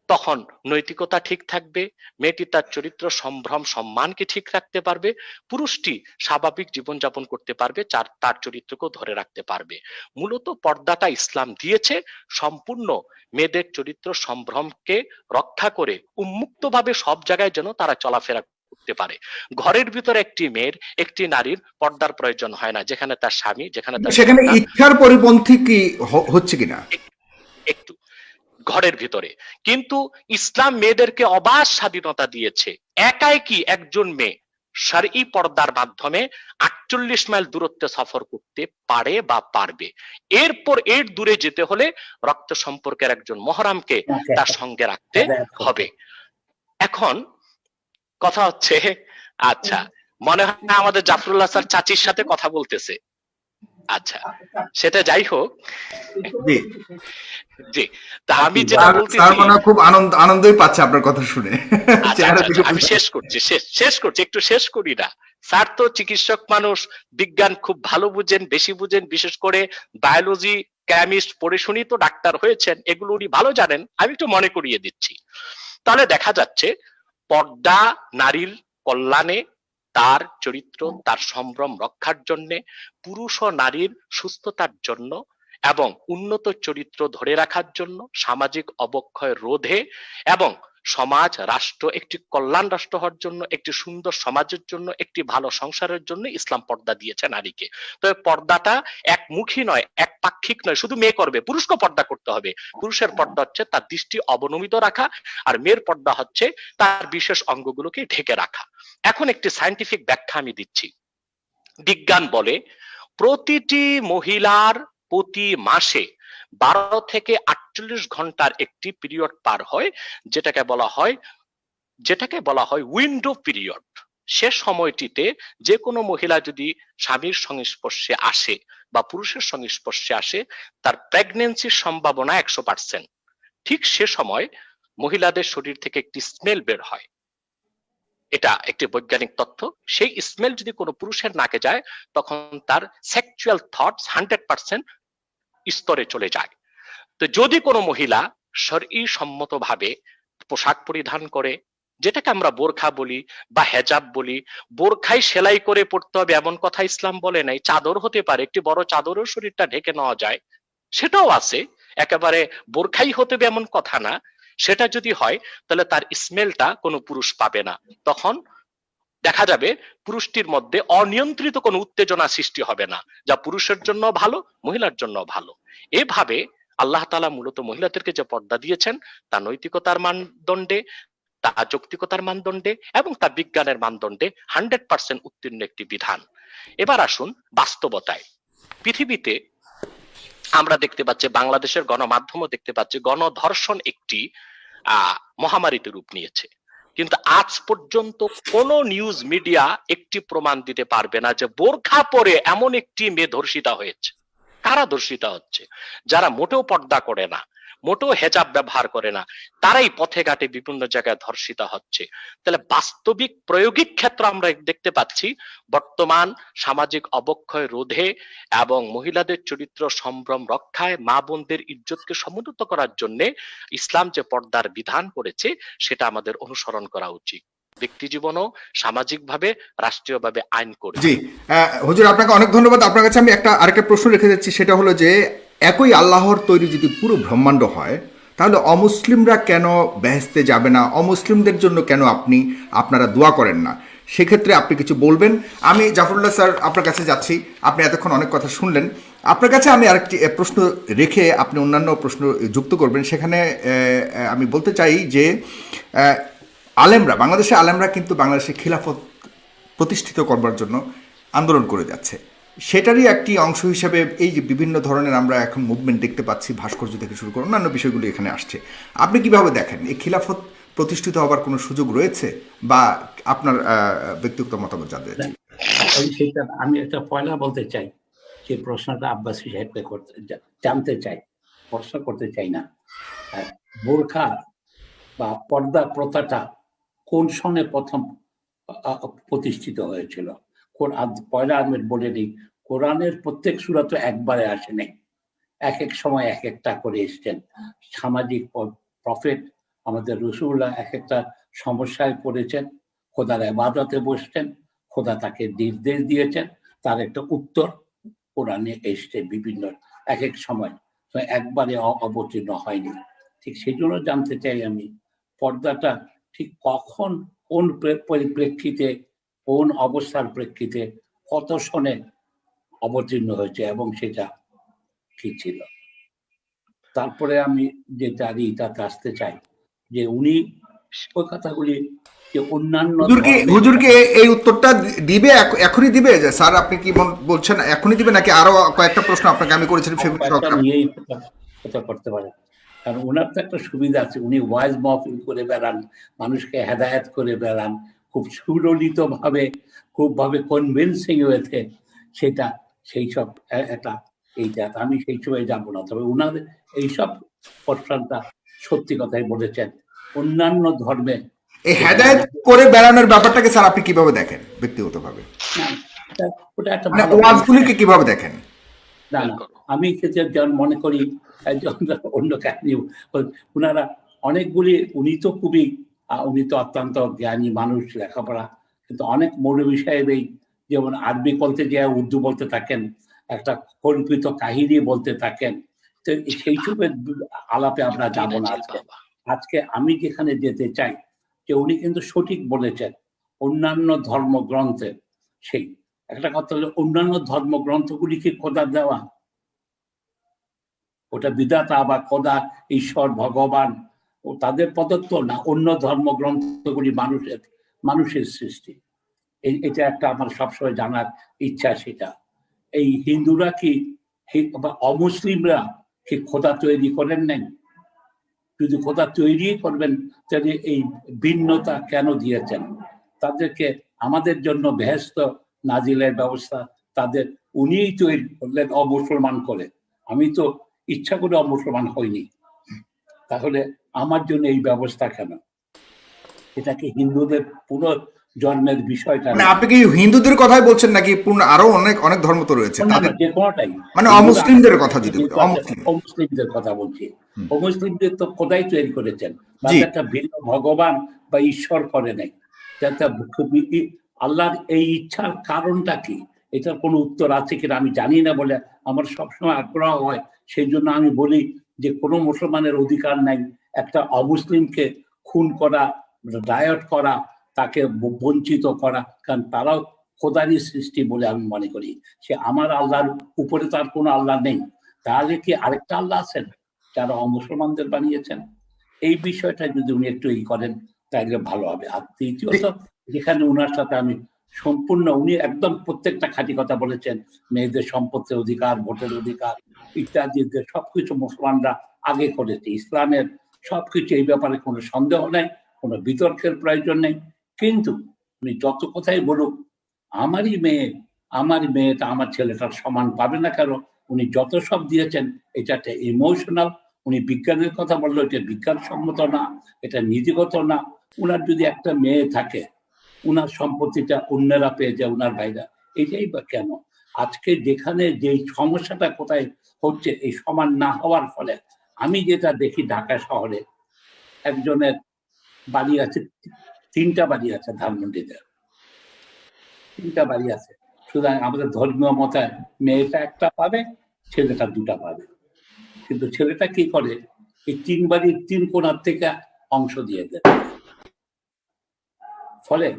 তখন নৈতিকতা ঠিক থাকবে, মেয়েটি তার চরিত্র সম্ভ্রম সম্মানকে ঠিক রাখতে পারবে, পুরুষটি স্বাভাবিক জীবনযাপন করতে পারবে, তার চরিত্রকেও ধরে রাখতে পারবে। মূলত পর্দাটা ইসলাম দিয়েছে সম্পূর্ণ মেয়েদের চরিত্র সম্ভ্রমকে রক্ষা করে উন্মুক্তভাবে সব জায়গায় যেন তারা চলাফেরা করতে পারে। ঘরের ভিতরে একটি মেয়ের, একটি নারীর পর্দার প্রয়োজন হয় না, যেখানে তার স্বামী, যেখানে তার সেখানে ইচ্ছার পরিপন্থী কি হচ্ছে কিনা একটু ঘরের ভিতরে। কিন্তু ইসলাম মেয়েদেরকে অবাধ স্বাধীনতা দিয়েছে। একাই কি একজন মেয়ে শরঈ পর্দার মাধ্যমে 48 মাইল দূরত্বে সফর করতে পারে বা পারবে। এরপর এর দূরে যেতে হলে রক্ত সম্পর্কের একজন মহরামকে তার সঙ্গে রাখতে হবে। এখন কথা হচ্ছে, আচ্ছা মনে হয় না আমাদের জাফরুল্লাহ স্যার চাচির সাথে কথা বলতেছে। আচ্ছা, সেটা যাই হোক। জি জি, তা আমি যেটা বলতেছি, খুব আনন্দই পাচ্ছে আপনার কথা শুনে। আমি শেষ করছি, একটু শেষ করি না। স্যার তো চিকিৎসক মানুষ, বিজ্ঞান খুব ভালো বুঝেন, বেশি বুঝেন, বিশেষ করে বায়োলজি কেমিস্ট, পড়ে শুনি তো ডাক্তার হয়েছেন, এগুলো উনি ভালো জানেন, আমি একটু মনে করিয়ে দিচ্ছি। তাহলে দেখা যাচ্ছে পর্দা নারীর কল্যাণে, তার চরিত্র, তার সম্ভ্রম রক্ষার জন্য, পুরুষ ও নারীর সুস্থতার জন্য এবং উন্নত চরিত্র ধরে রাখার জন্য, সামাজিক অবক্ষয় রোধে এবং সমাজ রাষ্ট্র একটি কল্যাণ রাষ্ট্র হওয়ার জন্য, একটি সুন্দর সমাজের জন্য, একটি ভালো সংসারের জন্য ইসলাম পর্দা দিয়েছে নারীকে। তবে পর্দাটা একমুখী নয়, একপাক্ষিক নয়, শুধু মেয়ে করবে, পুরুষকে পর্দা করতে হবে। পুরুষের পর্দা হচ্ছে তার দৃষ্টি অবনমিত রাখা, আর মেয়ের পর্দা হচ্ছে তার বিশেষ অঙ্গগুলোকে ঢেকে রাখা। এখন একটি সায়েন্টিফিক ব্যাখ্যা আমি দিচ্ছি। বিজ্ঞান বলে প্রতিটি মহিলার প্রতি মাসে 12 থেকে 48 ঘন্টার একটি পিরিয়ড পার হয়, যেটাকে বলা হয় উইন্ডো পিরিয়ড। সে সময়টিতে যে কোনো মহিলা যদি স্বামীর সংস্পর্শে আসে বা পুরুষের সংস্পর্শে আসে, তার প্রেগন্যান্সির সম্ভাবনা 100%। ঠিক সে সময় মহিলাদের শরীর থেকে একটি স্মেল বের হয়, এটা একটি বৈজ্ঞানিক তথ্য। সেই স্মেল যদি কোনো পুরুষের নাকে যায়, তখন তার সেক্সুয়াল থটস 100% স্তরে চলে যায়। তো যদি কোনো মহিলা শরঈ সম্মতভাবে পোশাক পরিধান করে, যেটাকে আমরা বোরখা বলি বা হেজাব বলি, বোরখাই সেলাই করে পড়তে হবে এমন কথা ইসলাম বলে নাই। চাদর হতে পারে, একটি বড় চাদরেও শরীরটা ঢেকে নেওয়া যায়, সেটাও আছে। একেবারে বোরখাই হতে হবে এমন কথা না। সেটা যদি হয়, তাহলে তার স্মেলটা কোনো পুরুষ পাবে না। তখন দেখা যাবে পুরুষটির মধ্যে অনিয়ন্ত্রিত কোনো উত্তেজনা সৃষ্টি হবে না, যা পুরুষের জন্য ভালো, মহিলার জন্য ভালো। এভাবে আল্লাহ তাআলা মূলত মহিলাদেরকে যে পর্দা দিয়েছেন, তা নৈতিকতার মানদণ্ডে, তা যৌক্তিকতার মানদণ্ডে এবং তা বিজ্ঞানের মানদণ্ডে 100% উত্তীর্ণ একটি বিধান। এবার আসুন বাস্তবতায়। পৃথিবীতে আমরা দেখতে পাচ্ছি, বাংলাদেশের গণমাধ্যমও দেখতে পাচ্ছি, গণধর্ষণ একটি মহামারীতে রূপ নিয়েছে। কিন্তু আজ পর্যন্ত কোন নিউজ মিডিয়া একটি প্রমাণ দিতে পারবে না যে বোরখা পরে এমন একটি মেয়ে ধর্ষিতা হয়েছে। কারা ধর্ষিতা হচ্ছে? যারা মোটেও পর্দা করে না, মোটেও হেজাব ব্যবহার করে না, তারাই পথে ঘাটে বিভিন্ন জায়গায় ধর্ষিতা হচ্ছে। তাহলে বাস্তবিক প্রয়োগিক ক্ষেত্র আমরা দেখতে পাচ্ছি, বর্তমান সামাজিক অবক্ষয় রোধে এবং মহিলাদের চরিত্র সম্ভ্রম রক্ষায়, মা বোনদের ইজ্জতকে সমুন্নত করার জন্য ইসলাম যে পর্দার বিধান করেছে, সেটা আমাদের অনুসরণ করা উচিত, ব্যক্তি জীবনও, সামাজিকভাবে, রাষ্ট্রীয়ভাবে আইন করে। জি, হুজুর আপনাকে অনেক ধন্যবাদ। আপনার কাছে আমি আরেকটা প্রশ্ন রেখে যাচ্ছি, সেটা হলো যে একই আল্লাহর তৈরি যদি পুরো ব্রহ্মাণ্ড হয়, তাহলে অমুসলিমরা কেন বেহেশতে যাবে না? অমুসলিমদের জন্য কেন আপনারা দোয়া করেন না? সেক্ষেত্রে আপনি কিছু বলবেন। আমি জাফরুল্লাহ স্যার আপনার কাছে যাচ্ছি। আপনি এতক্ষণ অনেক কথা শুনলেন। আপনার কাছে আমি আরেকটি প্রশ্ন রেখে আপনি অন্যান্য প্রশ্ন যুক্ত করবেন। সেখানে আমি বলতে চাই যে বাংলাদেশের আলেমরা কিন্তু বাংলাদেশে খিলাফত প্রতিষ্ঠিত করবার জন্য আন্দোলন করে যাচ্ছে। সেটারই একটি অংশ হিসেবে এই যে বিভিন্ন ধরনের আমরা এখন মুভমেন্ট দেখতে পাচ্ছি, ভাস্কর্য থেকে শুরু করে অন্যান্য বিষয়গুলো এখানে আসছে। আপনি কিভাবে দেখেন, এই খিলাফত প্রতিষ্ঠিত হবার কোনো সুযোগ রয়েছে, বা আপনার ব্যক্তিগত মতামত জানতে চাই। সেটা আমি একটা পয়লা বলতে চাই, যে প্রশ্নটা আব্বাসী সাহেবকে জানতে চাই, প্রশ্ন করতে চাই না। বোরখা বা পর্দা প্রথাটা কোন সনে প্রথম প্রতিষ্ঠিত হয়েছিল? পয়লা আমি বলে দিই, কোরআনের প্রত্যেক সূরা তো একবারে আসেনি, এক এক সময় এক একটা করে এসছেন। সামাজিক প্রফেট আমাদের রাসূলুল্লাহ এক একটা সমস্যায় পড়েছেন, খোদার ইবাদতে বসতেন, খোদা তাকে নির্দেশ দিয়েছেন, তার একটা উত্তর কোরআনে এসছে বিভিন্ন এক এক সময়, তো একবারে অবতীর্ণ হয়নি। ঠিক সেই জন্য জানতে চাই আমি, পর্দাটা ঠিক কখন, কোন পরিপ্রেক্ষিতে, কোন অবস্থার প্রেক্ষিতে, কত সনে অবতীর্ণ হয়েছে এবং সেটা কি ছিল। তারপরে আমি যেটাতে আসতে চাই, যে উনি ওই কথাগুলি যে অন্যান্য হুজুরকে এই উত্তরটা দিবে, এখনই দিবে? যে স্যার আপনি কি বলছেন, এখনই দিবে নাকি আরো কয়েকটা প্রশ্ন আপনাকে আমি করেছিলাম সেগুলো নিয়েই কথা করতে পারেন? কারণ ওনার তো একটা সুবিধা আছে, উনি ওয়াইজ মাহফিল করে বেড়ান, মানুষকে হেদায়েত করে বেড়ান, খুব সুললিত ভাবে, খুব ভাবে কনভিন্সিং ওয়েতে, সেটা সেই সব একটা এইটা আমি সেই সময় যাবো না। তবে ওনাদের এইসব প্রশ্নটা সত্যি কথাই বলেছেন। অন্যান্য ধর্মে এই হেদায়েত করে বেড়ানোর ব্যাপারটাকে স্যার আপনি কিভাবে দেখেন ব্যক্তিগতভাবে? ওটা একটা ওয়াজগুলিকে কিভাবে দেখেন? না না, আমি যেমন মনে করি অন্য কাহিনী, ওনারা অনেকগুলি, উনি তো খুবই উনি তো অত্যন্ত জ্ঞানী মানুষ, লেখাপড়া, কিন্তু অনেক মৌলভী সাহেব এই যেমন আরবি বলতে যে উর্দু বলতে থাকেন, একটা কল্পিত কাহিনী বলতে থাকেন। তো সেই সবের আলাপে আমরা যাব না আজকে। আজকে আমি যেখানে যেতে চাই যে উনি কিন্তু সঠিক বলেছেন অন্যান্য ধর্মগ্রন্থের, সেই একটা কথা হলো অন্যান্য ধর্মগ্রন্থগুলি কি খোদা দেওয়া? ওটা বিধাতা বা খোদা, ঈশ্বর, ভগবান ও তাদের প্রদত্ত, না অন্য ধর্মগ্রন্থগুলি মানুষের সৃষ্টি? এটা একটা আমার সবসময় জানার ইচ্ছা। সেটা এই হিন্দুরা কি বা অমুসলিমরা কি খোদা তৈরি করেন নাই? যদি খোদা তৈরি করবেন তাহলে এই ভিন্নতা কেন দিয়েছেন তাদেরকে? আমাদের জন্য বেহেশত নাজিলের ব্যবস্থা তাদের উনিই তৈরি করলেন অমুসলমান করে। আমি তো ইচ্ছা করে অমুসলমান হইনি, তাহলে আমার জন্য এই ব্যবস্থা কেন? এটাকে হিন্দুদের পুরো জন্মের বিষয়টা, মানে আপনি কি হিন্দুদের কথাই বলছেন নাকি পূর্ণ আরো অনেক অনেক ধর্ম তো রয়েছে তাদের, যে কোনোটাই, মানে অমুসলিমদের কথা যদি বলি, অমুসলিমদের কথা বলছি। অমুসলিমদের তো খোদাই তৈরি করেছেন, তাদের একটা ভিন্ন ভগবান বা ঈশ্বর করে নাই। আল্লাহর এই ইচ্ছার কারণটা কি, এটার কোনো উত্তর আছে কিনা আমি জানি না বলে আমার সবসময় আগ্রহ হয়। সেই জন্য আমি বলি যে কোনো মুসলমানের অধিকার নাই একটা অমুসলিমকে খুন করা, ডায়ট করা, তাকে বঞ্চিত করা, কারণ তারাও খোদারই সৃষ্টি বলে আমি মনে করি। সে আমার আল্লাহর উপরে তার কোনো আল্লাহ নেই, তাহলে কি আরেকটা আল্লাহ আছেন যারা অমুসলমানদের বানিয়েছেন? এই বিষয়টা যদি উনি একটু করেন তাহলে ভালো হবে। আর তৃতীয়ত, যেখানে উনার সাথে আমি সম্পূর্ণ, উনি একদম প্রত্যেকটা খাঁটি কথা বলেছেন, মেয়েদের সম্পত্তির অধিকার, ভোটের অধিকার ইত্যাদি সবকিছু মুসলমানরা আগে করেছে, ইসলামের সবকিছু, এই ব্যাপারে কোনো সন্দেহ নেই, কোনো বিতর্কের প্রয়োজন নেই। কিন্তু উনি যত কথাই বলুক আমারই মেয়েটা আমার ছেলেটার সমান পাবে না, কেন? উনি যত সব দিয়েছেন এটা একটা ইমোশনাল। উনি বিজ্ঞানের কথা বললো, এটা বিজ্ঞানসম্মত না, এটা নীতিগত না। উনার যদি একটা মেয়ে থাকে, উনার সম্পত্তিটা অন্যরা পেয়ে যায়, উনার ভাইরা, এটাই বা কেন? আজকে যেখানে যে সমস্যাটা কোথায় হচ্ছে, এই সমান না হওয়ার ফলে, আমি যেটা দেখি ঢাকা শহরে একজনের বাড়ি আছে, 3টা বাড়ি আছে ধানমন্ডিতে, 3টা বাড়ি আছে। সুতরাং আমাদের ধর্মীয় মতে মেয়েটা একটা পাবে, ছেলেটা 2টা পাবে। কিন্তু ছেলেটা কি করে, এই 3 বাড়ির 3 কোণার থেকে অংশ দিয়ে দেয়। ফলে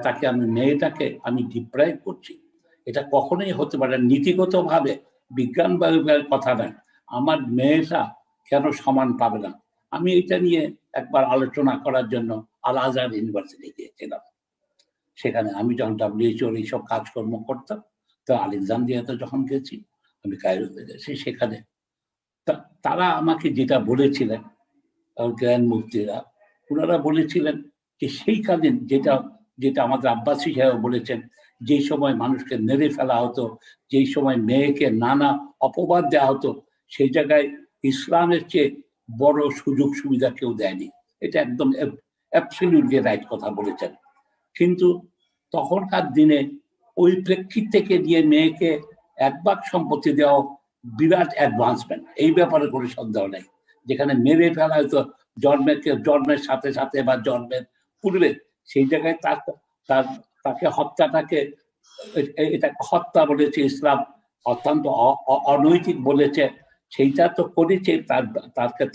তাকে মেয়েটাকে আমি ডিপ্রাইভ করছি। এটা কখনোই হতে পারে না, নীতিগত ভাবে, বিজ্ঞান কথা নয়। আমার মেয়েটা কেন সমান পাবে না? আমি এটা নিয়ে একবার আলোচনা করার জন্য আল আজহার ইউনিভার্সিটি গিয়েছিলাম। সেখানে আমি যখন WHO এইসব কাজকর্ম করতাম, তো আলেকজান্দ্রিয়াতে যখন গেছি, আমি কায়রোতে গেছি, সেখানে তারা আমাকে যেটা বলেছিলেন, জ্ঞান মুক্তিরা, ওনারা বলেছিলেন যে সেইকালীন যেটা আমাদের আব্বাসী সাহেব বলেছেন, যেই সময় মানুষকে মেরে ফেলা হতো, যেই সময় মেয়েকে নানা অপবাদ দেওয়া হতো, সেই জায়গায় ইসলামের চেয়ে বড় সুযোগ সুবিধা কেউ দেয়নি। এটা একদম অ্যাবসলিউটলি রাইট কথা বলেছেন। কিন্তু তখনকার দিনে ওই প্রেক্ষিত থেকে দিয়ে মেয়েকে 1 ভাগ সম্পত্তি দেওয়া বিরাট অ্যাডভান্সমেন্ট, এই ব্যাপারে কোনো সন্দেহ নেই। যেখানে মেরে ফেলা হয়তো জন্মের সাথে সাথে বা জন্মের পূর্বে, সেই জায়গায় তাকে হত্যাটাকে, এটা হত্যা বলেছে ইসলাম, অত্যন্ত অনৈতিক বলেছে। সেইটা তো করেছে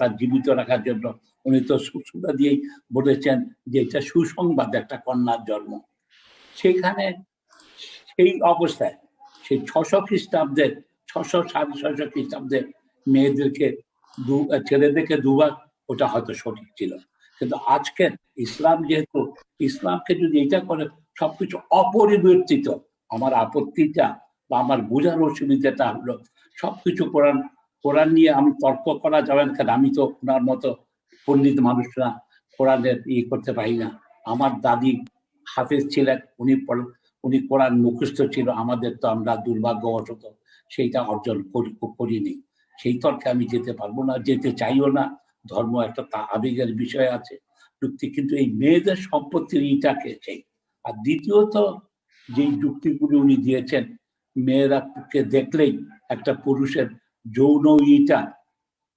তার জীবিত রাখার জন্য। উনি তো সুসুদা দিয়েই বলেছেন যে এটা সুসংবাদ, একটা কন্যার জন্ম। সেখানে সেই অবস্থায় সেই 600 খ্রিস্টাব্দের 600-650 খ্রিস্টাব্দের মেয়েদেরকে ছেলেদেরকে 2 ভাগ, ওটা হয়তো সঠিক ছিল। কিন্তু আজকের ইসলাম যেহেতু, ইসলামকে যদি এটা করে সবকিছু অপরিবর্তিত, আমার আপত্তিটা বা আমার বোঝার অসুবিধাটা হলো সবকিছু কোরআন নিয়ে আমি তর্ক করা যাবে না, কারণ আমি তো ওনার মতো পণ্ডিত মানুষরা কোরআনের করতে পারি না। আমার দাদি হাফেজ ছিলেন, উনি কোরআন মুখস্থ ছিল, আমাদের তো, আমরা দুর্ভাগ্যবশত সেইটা অর্জন করিনি। সেই তর্কে আমি যেতে পারবো না, যেতে চাইও না। ধর্ম একটা আবেগের বিষয় আছে যুক্তি, কিন্তু এই মেয়েদের সম্পত্তির ইটাকে চাই। আর দ্বিতীয়ত যেই যুক্তিগুলি উনি দিয়েছেন, মেয়েরাকে দেখলেই একটা পুরুষের যৌন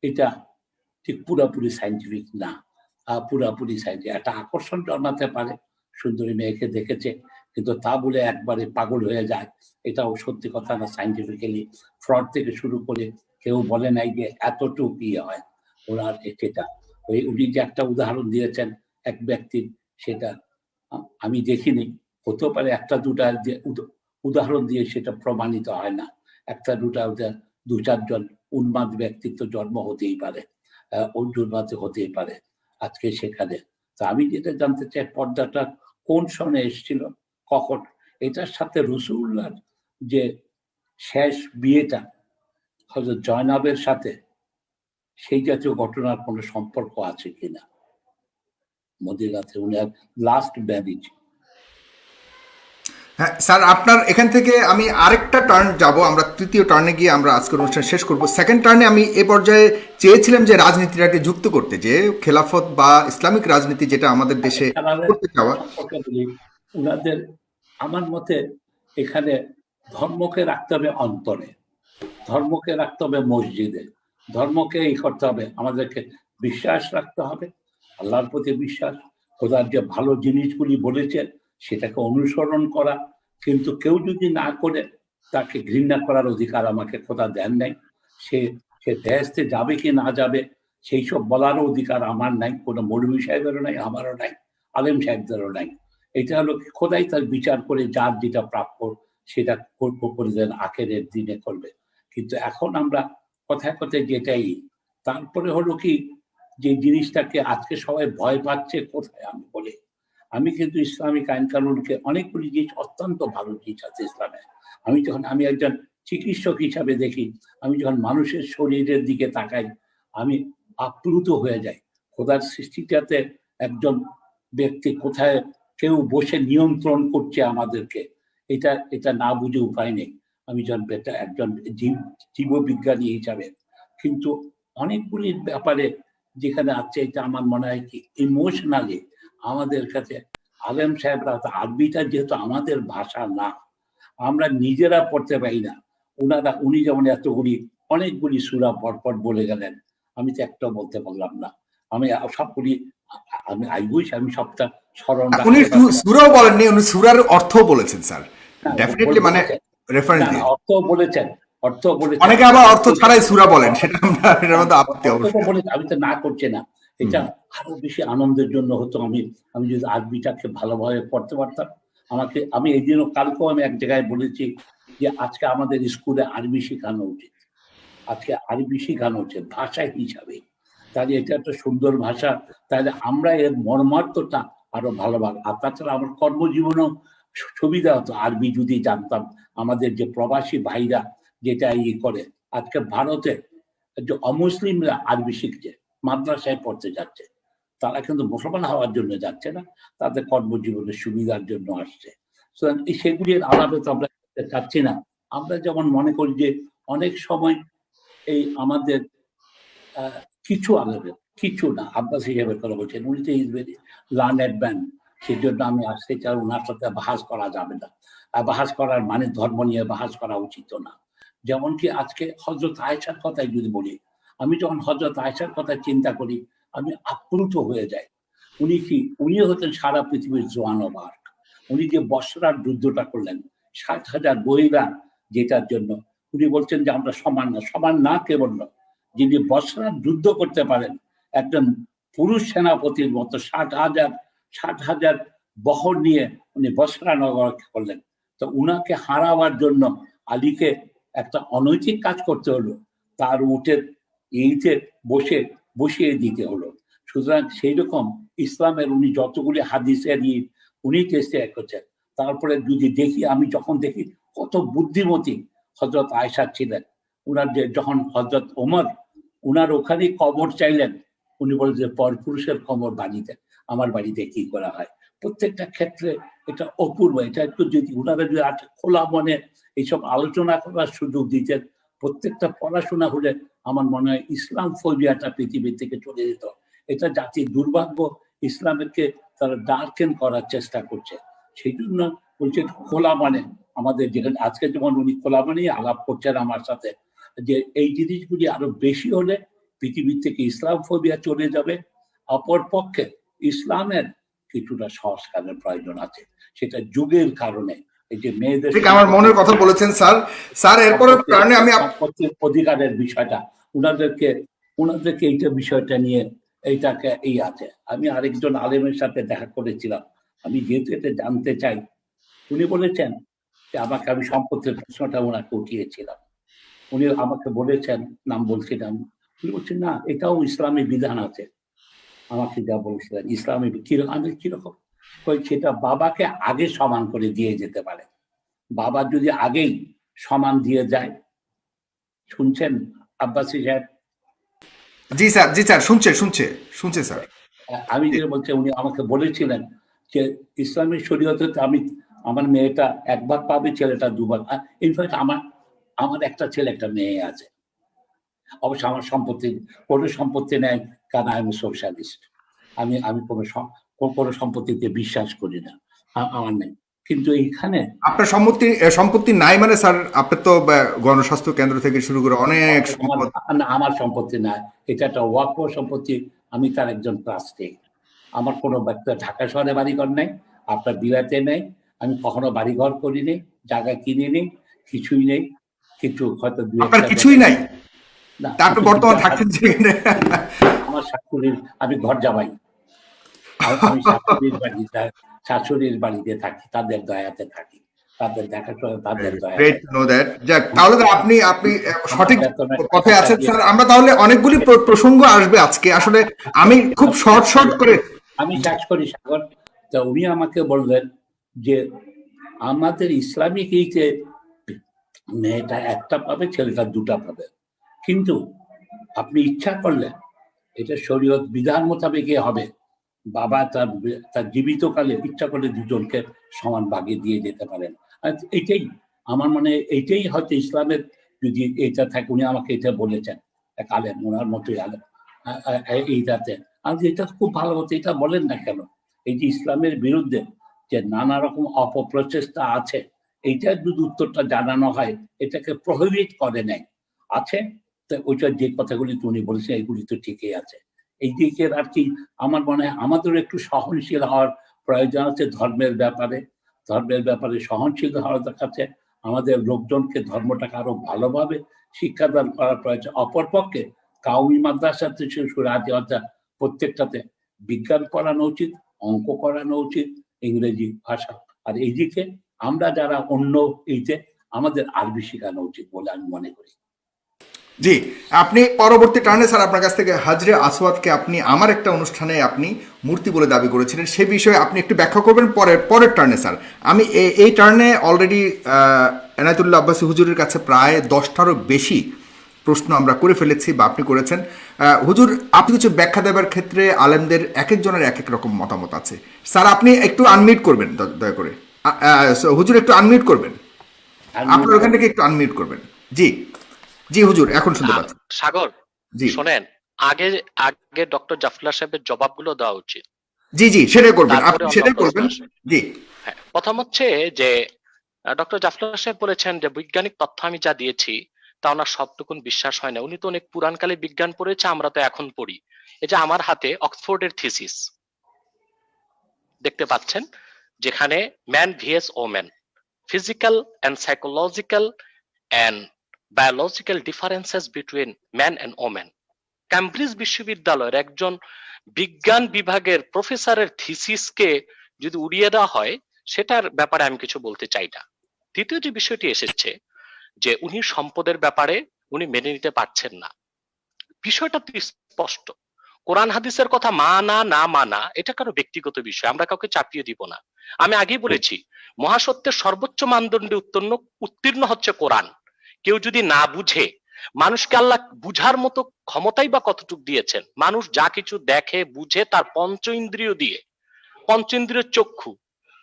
এটা ঠিক পুরোপুরি সাইন্টিফিক না। পুরাপুরি সাইন্টিফিক একটা আকর্ষণ জন্মাতে পারে, সুন্দরী মেয়েকে দেখেছে, কিন্তু তা বলে একবারে পাগল হয়ে যায় এটাও সত্যি কথা না। সাইন্টিফিক্যালি ফ্রড থেকে শুরু করে কেউ বলে নাই যে এতটুকু ইয়ে হয় ওনার এটা। উনি যে একটা উদাহরণ দিয়েছেন এক ব্যক্তির, সেটা আমি দেখিনি। হতেও পারে একটা দুটা যে উদাহরণ দিয়ে সেটা প্রমাণিত হয় না। একটা দুটা দু চারজন উন্মাদ ব্যক্তিত্ব জন্ম হতেই পারে, উন্মাদ হতেই পারে আজকে সেখানে। তো আমি যেটা জানতে চাই, পর্দাটা কোন সনে এসেছিল, কখন? এটার সাথে রসুল্লাহর যে শেষ বিয়েটা হযরত জয়নাবের সাথে, সেই জাতীয় ঘটনার কোনো সম্পর্ক আছে কিনা? মদিনাতে উনার লাস্ট ম্যারেজ। হ্যাঁ স্যার, আপনার এখান থেকে আমি আরেকটা টার্ন যাব, আমরা তৃতীয় টার্নে গিয়ে আমরা আজকের অনুষ্ঠান শেষ করব। সেকেন্ড টার্নে আমি এ পর্যায়ে চেয়েছিলাম যে রাজনীতিটাকে যুক্ত করতে, যে খেলাফত বা ইসলামিক রাজনীতি যেটা আমাদের দেশে করতে চাওয়া। উনাদের আমার মতে এখানে ধর্মকে রাখতে হবে অন্তরে, ধর্মকে রাখতে হবে মসজিদে, ধর্মকে এই করতে হবে, আমাদেরকে বিশ্বাস রাখতে হবে, আল্লাহর প্রতি বিশ্বাস, খোদার যে ভালো জিনিসগুলি বলেছে সেটাকে অনুসরণ করা। কিন্তু কেউ যদি না করে, তাকে ঘৃণা করার অধিকার আমাকে খোদা দেন নাই। সে বেহেশতে যাবে কি না যাবে সেই সব বলারও অধিকার আমার নাই, কোনো মৌলভী সাহেবেরও নাই, আমারও নাই, আলেম সাহেবদেরও নাই। এটা হলো খোদাই তার বিচার করে যার যেটা প্রাপ্য সেটা করে দেন, আখেরের দিনে করবে। কিন্তু এখন আমরা কথায় কথায় যেটাই, তারপরে হলো কি যে জিনিসটাকে আজকে সবাই ভয় পাচ্ছে কোথায় আমি বলি, আমি কিন্তু ইসলামিক আইন কানুনকে অনেকগুলি জিনিস অত্যন্ত ভালো জিনিস আছে ইসলামে। আমি একজন চিকিৎসক হিসাবে দেখি, আমি যখন মানুষের শরীরের দিকে তাকাই আমি আপ্লুত হয়ে যাই। খোদার সৃষ্টিটাতে একজন ব্যক্তি কোথায় কেউ বসে নিয়ন্ত্রণ করছে আমাদেরকে, এটা না বুঝে উপায় নেই। আমি যখন একজন জীববিজ্ঞানী হিসাবে, কিন্তু অনেকগুলি ব্যাপারে যেখানে আছে, এটা আমার মনে হয় কি ইমোশনালি আমাদের কাছে আলেম সাহেবরা, আরবিটা যেহেতু আমাদের ভাষা না, আমরা নিজেরা পড়তে পারি না। উনি যেমন এতগুলি অনেকগুলি সূরা পরপর বলে গেলেন, আমি তো একটাও বলতে পারলাম না। আমি সবগুলি আমি সবটা স্মরণ উনি রাখতে পারছি। সূরাও বলেননি, উনি সূরার অর্থ বলেছেন স্যার, ডেফিনেটলি, মানে রেফারেন্স দিয়ে। অর্থ বলেছেন। অনেকে আবার অর্থ ছাড়াই সূরা বলেন, সেটা আমরা এর মধ্যে আপত্তি অবশ্যই। আমি তো না করছি না, এটা আরো বেশি আনন্দের জন্য হতো আমি যদি আরবিটাকে ভালোভাবে পড়তে পারতাম। আমি এই দিনও কালকেও আমি এক জায়গায় বলেছি যে আজকে আমাদের স্কুলে আরবি শেখানো উচিত, আজকে আরবি শেখানো উচিত ভাষা হিসাবে। তাহলে এটা একটা সুন্দর ভাষা, তাহলে আমরা এর মর্মার্থটা আরো ভালোভাবে। আর তাছাড়া আমার কর্মজীবনেও সুবিধা হতো আরবি যদি জানতাম। আমাদের যে প্রবাসী ভাইরা যেটা করে, আজকে ভারতে যে অমুসলিমরা আরবি শিখছে, মাদ্রাসায় পড়তে যাচ্ছে, তারা কিন্তু মুসলমান হওয়ার জন্য যাচ্ছে না, তাদের কর্মজীবনের সুবিধার জন্য আসছে। সুতরাং সেগুলির আলাপে তো আমরা চাচ্ছি না। আমরা যেমন মনে করি যে অনেক সময় এই আমাদের কিছু আলেমের, কিছু না, আব্বাস হিসেবের কথা বলছেন, উনি তো ইজ ভেরি লার্নেড ম্যান, সেই জন্য আমি আসতে চাই, ওনার সাথে বাহাস করা যাবে না। বাহাস করার মানে ধর্ম নিয়ে বাহাস করা উচিত না। যেমন কি আজকে হযরত আয়েশার কথাই যদি বলি, আমি যখন হযরত আয়েশার কথা চিন্তা করি আমি আপ্লুত হয়ে যাই। উনি হতেন সারা পৃথিবীর জোয়ান ও বার্ক। উনি যে বসরার যুদ্ধটা করলেন 60,000 মহিলা, যেটার জন্য উনি বলছেন যে আমরা সমান না কেবল না, যিনি বসরার যুদ্ধ করতে পারেন একজন পুরুষ সেনাপতির মতো 60,000 বহর নিয়ে উনি বসরা নগর করলেন। তো উনাকে হারাবার জন্য আলীকে একটা অনৈতিক কাজ করতে হলো, তার উটের এইতে বসিয়ে দিতে হলো। সুতরাং সেই রকম ইসলামের উনি যতগুলি হাদিসের উনি চেষ্টা করছেন। তারপরে যদি দেখি, আমি যখন দেখি কত বুদ্ধিমতী হযরত আয়েশা ছিলেন। উনার যখন হযরত ওমর উনার ওখানেই কবর চাইলেন, উনি বলেন যে পরপুরুষের কবর বাড়িতে, আমার বাড়িতে কি করা হয়। প্রত্যেকটা ক্ষেত্রে এটা অপূর্ব। এটা একটু যদি উনারা যদি খোলা মনে এইসব আলোচনা করার সুযোগ দিতেন, প্রত্যেকটা পড়াশোনা হলে আমার মনে হয় ইসলাম ফোবিয়াটা পৃথিবী থেকে চলে যেত। এটা জাতির দুর্ভাগ্য, ইসলামকে তারা ডার্কেন করার চেষ্টা করছে। সেই জন্য বলছে খোলা মানে আমাদের যেখানে আজকে যেমন উনি খোলা মানেই আলাপ করছেন আমার সাথে, যে এই জিনিসগুলি আরো বেশি হলে পৃথিবী থেকে ইসলাম ফোবিয়া চলে যাবে। অপর পক্ষে ইসলামের কিছুটা সংস্কারের প্রয়োজন আছে, সেটা যুগের কারণে। এই যে মেয়েদের ঠিক আমার মনের কথা বলেছেন স্যার। স্যার এরপর কারণে আমি সম্পত্তির অধিকারের বিষয়টা ওনাদেরকে এইটা বিষয়টা নিয়ে এইটাকে এই আছে। আমি আরেকজন আলেমের সাথে দেখা করেছিলাম, আমি যেহেতু এটা জানতে চাই, উনি বলেছেন যে আমাকে, আমি সম্পত্তির প্রশ্নটা ওনাকে উঠিয়েছিলাম, উনি আমাকে বলেছেন, নাম বলছিলাম, উনি বলছেন না এটাও ইসলামী বিধান আছে। আমাকে যা বলছিলেন ইসলামী আমি কিরকম, সেটা বাবাকে আগে সমান করে দিয়ে যেতে পারে। বাবা যদি আগেই সমান দিয়ে যায়, শুনছেন আব্বাসী সাহেব? জি স্যার শুনছে স্যার। আমি যে বলছি, উনি আমাকে বলেছিলেন যে ইসলামী শরীয়তে আমি, আমার মেয়েটা একবার পাবে, ছেলেটা দুবার। ইনফ্যাক্ট আমার একটা ছেলে একটা মেয়ে আছে। অবশ্য আমার কোনো সম্পত্তি নেই, কারণ আমি সোশ্যালিস্ট। আমি কোনো সম্পত্তিতে বিশ্বাস করি না, আমার নেই। কিন্তু এইখানে আপনার সম্পত্তি নাই মানে স্যার, আপনার তো গণস্বাস্থ্য কেন্দ্র থেকে শুরু করে অনেক সম্পদ। আমার সম্পত্তি নাই, এটা একটা ওয়াকফ সম্পত্তি। আমি তার একজন ট্রাস্টি। আমার কোনো ব্যক্তি ঢাকা শহরে বাড়িঘর নেই, আপনার বিলাতে নেই, আমি কখনো বাড়িঘর করিনি, জায়গা কিনিনি, কিছুই নেই। কিছু হয়তো আপনার কিছুই নাই? না, তারপর বর্তমান থাকছেন যেখানে। আমার শাশুড়ির, আমি ঘর জামাই, আমি শাশুড়ির বাড়িতে থাকি, তাদের দয়াতে থাকি, তাদের দেখাশোনা, তাদের দয়াতে। তাহলে তো আপনি সঠিক পথে আছেন স্যার। আমরা তাহলে অনেকগুলি প্রসঙ্গ আসবে আজকে, আসলে আমি খুব শর্ট করে আমি শেষ করি সাগর। তা উনি আমাকে বললেন যে আমাদের ইসলামিক এই যে মেয়েটা একটা পাবে, ছেলেটা দুটা পাবে, কিন্তু আপনি ইচ্ছা করলে এটা শরীয়ত বিধান মোতাবেকই হবে। বাবা তার জীবিতকালে ইচ্ছা করলে দুজনকে সমান ভাগে দিয়ে যেতে পারেন। এটাই আমার মনে, এইটাই হয়তো ইসলামের যদি এটা থাকে। উনি আমাকে এটা বলেছেন, এক আলেম, ওনার মতোই আলেম, এইটাতে। আমি এটা খুব ভালো কথা, এটা বলেন না কেন? এই যে ইসলামের বিরুদ্ধে যে নানা রকম অপপ্রচেষ্টা আছে, এইটার যদি উত্তরটা জানানো হয়, এটাকে প্রহিবিট করে নেয় আছে। তো ওইটা যে কথাগুলি উনি বলেছেন এগুলি তো ঠিকই আছে। এই দিকের আর কি আমার মনে হয় আমাদেরও একটু সহনশীল হওয়ার প্রয়োজন আছে ধর্মের ব্যাপারে। সহনশীল হওয়ার দেখাচ্ছে আমাদের লোকজনকে ধর্মটাকে আরো ভালোভাবে শিক্ষাদান করার প্রয়োজন। অপরপক্ষে কাউমি মাদ্রাসা থেকে শুরু প্রত্যেকটাতে বিজ্ঞান পড়ানো উচিত, অঙ্ক করানো উচিত, ইংরেজি ভাষা। আর এইদিকে আমরা যারা অন্য এইতে আমাদের আরবি শেখানো উচিত বলে আমি মনে করি। জি, আপনি পরবর্তী টার্নে স্যার আপনার কাছ থেকে হাজরে আসওয়াদকে আপনি আমার একটা অনুষ্ঠানে আপনি মূর্তি বলে দাবি করেছিলেন, সে বিষয়ে আপনি একটু ব্যাখ্যা করবেন পরের টার্নে স্যার। আমি এই টার্নে অলরেডি এনায়েতুল্লাহ আব্বাসী হুজুরের কাছে প্রায় 10টারও বেশি প্রশ্ন আমরা করে ফেলেছি বা আপনি করেছেন। হুজুর, আপনি কিছু ব্যাখ্যা দেওয়ার ক্ষেত্রে আলেমদের এক একজনের এক এক রকম মতামত আছে। স্যার আপনি একটু আনমিউট করবেন দয়া করে। হুজুর একটু আনমিউট করবেন, আপনার ওখান থেকে একটু আনমিউট করবেন। জি হুজুর, এখন শুনতে পাচ্ছি। সাগর, শোনেন, আগে ডক্টর জাফরুল্লাহ সাহেবের জবাবগুলো দেওয়া উচিত। জি সেটাই করবেন, আপনি সেটাই করবেন। জি, হ্যাঁ, প্রথম হচ্ছে যে ডক্টর জাফরুল্লাহ সাহেব বলেছেন যে বৈজ্ঞানিক তথ্য আমি যা দিয়েছি তা ওনার সবটুকুন বিশ্বাস হয় না। উনি তো অনেক পুরানকালে বিজ্ঞান পড়েছে, আমরা তো এখন পড়ি। এই যে আমার হাতে অক্সফোর্ডের থিসিস দেখতে পাচ্ছেন, যেখানে man vs woman, physical and psychological and biological differences between man and woman। Cambridge বিশ্ববিদ্যালয়ের একজন বিজ্ঞান বিভাগের প্রফেসরের থিসিসকে যদি উড়িয়ে দেওয়া হয়, সেটার ব্যাপারে আমি কিছু বলতে চাই না। দ্বিতীয় যে বিষয়টি এসেছে যে উনি সম্পদের ব্যাপারে উনি মেনে নিতে পারছেন না, বিষয়টা তো স্পষ্ট। কোরআন হাদিসের কথা মানা না মানা এটা কারো ব্যক্তিগত বিষয়, আমরা কাউকে চাপিয়ে দিব না। আমি আগেই বলেছি মহাসত্যের সর্বোচ্চ মানদণ্ডে উত্তীর্ণ হচ্ছে কোরআন। কেউ যদি না বুঝে, মানুষকে আল্লাহ বুঝার মতো ক্ষমতাই বা কতটুকু দিয়েছেন? মানুষ যা কিছু দেখে বুঝে তার পঞ্চ ইন্দ্রিয় দিয়ে। পঞ্চ ইন্দ্রিয় চক্ষু,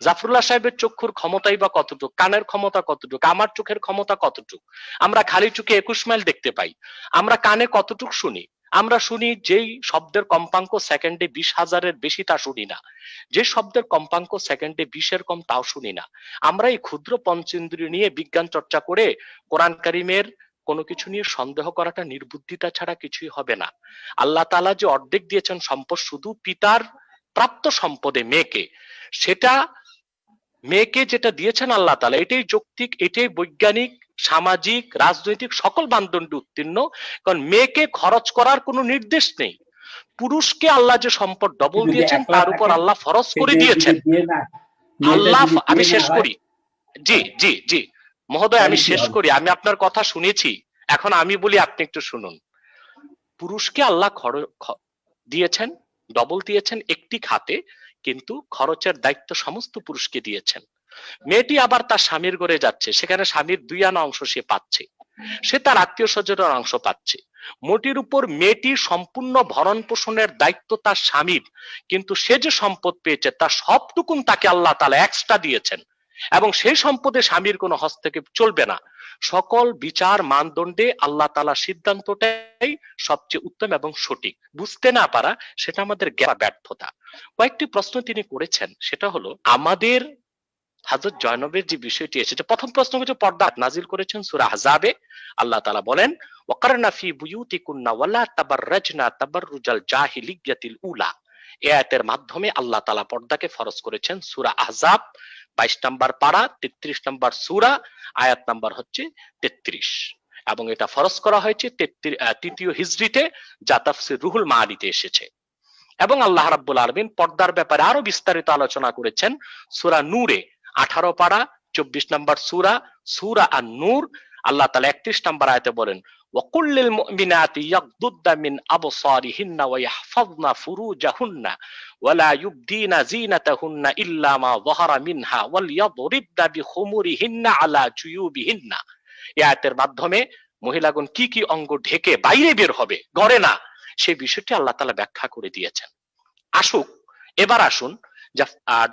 জাফরুল্লাহ সাহেবের চক্ষুর ক্ষমতাই বা কতটুকু, কানের ক্ষমতা কতটুকু, আমার চোখের ক্ষমতা কতটুকু? আমরা খালি চোখে 21 মাইল দেখতে পাই, আমরা কানে কতটুকু শুনি? আমরা শুনি যেই শব্দের কম্পাঙ্ক সেকেন্ডে 20,000-এর বেশি তা শুনি না, যে শব্দের কম্পাঙ্ক সেকেন্ডে 20-এর কম তাও শুনি না। আমরা এই ক্ষুদ্র পঞ্চেন্দ্রিয় নিয়ে বিজ্ঞান চর্চা করে কোরআন কারিমের কোনো কিছু নিয়ে সন্দেহ করাটা নির্বুদ্ধিতা ছাড়া কিছুই হবে না। আল্লাহ তাআলা যে অর্ধেক দিয়েছেন সম্পদ শুধু পিতার প্রাপ্ত সম্পদে মেয়েকে, সেটা মেয়েকে যেটা দিয়েছেন আল্লাহ তাআলা, এটাই যৌক্তিক, এটাই বৈজ্ঞানিক, সামাজিক, রাজনৈতিক সকল মানদণ্ডে উত্তীর্ণ। কারণ মেয়েকে খরচ করার কোনো নির্দেশ নেই। পুরুষকে আল্লাহ যে সম্পদ ডবল যদি দিয়েছেন একলা তার উপর থাকে, আল্লাহ ফরজ সে করে মেয়ে যদি দিয়েছেন। বিয়ে না, মেয়েটা আল্লাহ, যদি আমি বিয়ে না শেষ হয়, করি, জি জি জি মহোদয়, আমি তাহলে কি শেষ হবে? করি, আমি আপনার কথা শুনেছি, এখন আমি বলি, আপনি একটু শুনুন। পুরুষকে আল্লাহ দিয়েছেন, ডবল দিয়েছেন একটি খাতে, কিন্তু খরচের দায়িত্ব সমস্ত পুরুষকে দিয়েছেন। মেয়েটি আবার তার স্বামীর ঘরে যাচ্ছে, সেখানে স্বামীর 2 আনা অংশ সে পাচ্ছে, সে তার আত্মীয় স্বজনের অংশ পাচ্ছে। মোটির উপর মেয়েটির সম্পূর্ণ ভরণ পোষণের দায়িত্ব তার স্বামীর, কিন্তু সে যে সম্পদ পেয়েছে তার সবটুকুন তাকে আল্লাহ তাআলা এক্সট্রা দিয়েছেন, এবং সেই সম্পদে স্বামীর কোনো হস্তক্ষেপ চলবে না। সকল বিচার মানদণ্ডে আল্লাহ তাআলার সিদ্ধান্তটাই সবচেয়ে উত্তম এবং সঠিক। বুঝতে না পারা সেটা আমাদের ব্যর্থতা। কয়েকটি প্রশ্ন তিনি করেছেন, সেটা হলো আমাদের হযরত জয়নবের যে বিষয়টি এসেছে, প্রথম প্রশ্ন হচ্ছে পর্দা নাজিল করেছেন সূরা আহজাবে। আল্লাহ তাআলা বলেন, ওয়াকারনা ফি বুয়ুতিকুন্না ওয়ালা তাবাররাজনা তাবাররুজাল জাহিলিয়াতিল উলা। এই আয়াতের মাধ্যমে আল্লাহ তাআলা পর্দাকে ফরজ করেছেন। সূরা আহজাব 22 নম্বর পারা 33 নম্বর সূরা, আয়াত নাম্বার হচ্ছে 33, এবং এটা ফরজ করা হয়েছে 3য় হিজরিতে, যা তাফসীর রুহুল মাআনিতে এসেছে। এবং আল্লাহ রাব্বুল আলামিন পর্দার ব্যাপারে আরো বিস্তারিত আলোচনা করেছেন সূরা নূরে 18 পারা 24 নম্বর সূরা, সূরা আন-নূর। আল্লাহ তাআলা 31 নম্বর আয়াতে বলেন, ওয়াকুল লিল মুমিনাতি ইয়াগদুদ্দা মিন আবসারিহিন্না ওয়া ইয়াহফাযনা ফুরুজাহুন্না ওয়া লা ইউবদিনা যিনাতাহুন্না ইল্লা মা যাহারা মিনহা ওয়াল ইয়াদরিবনা বিখুমুরিহিন্না আলা জুয়ুবিহিন্না। এই আয়াতের মাধ্যমে মহিলাগণ কি কি অঙ্গ ঢেকে বাইরে বের হবে, ঘরে না, সেই বিষয়টি আল্লাহ তাআলা ব্যাখ্যা করে দিয়েছেন। এবার আসুন,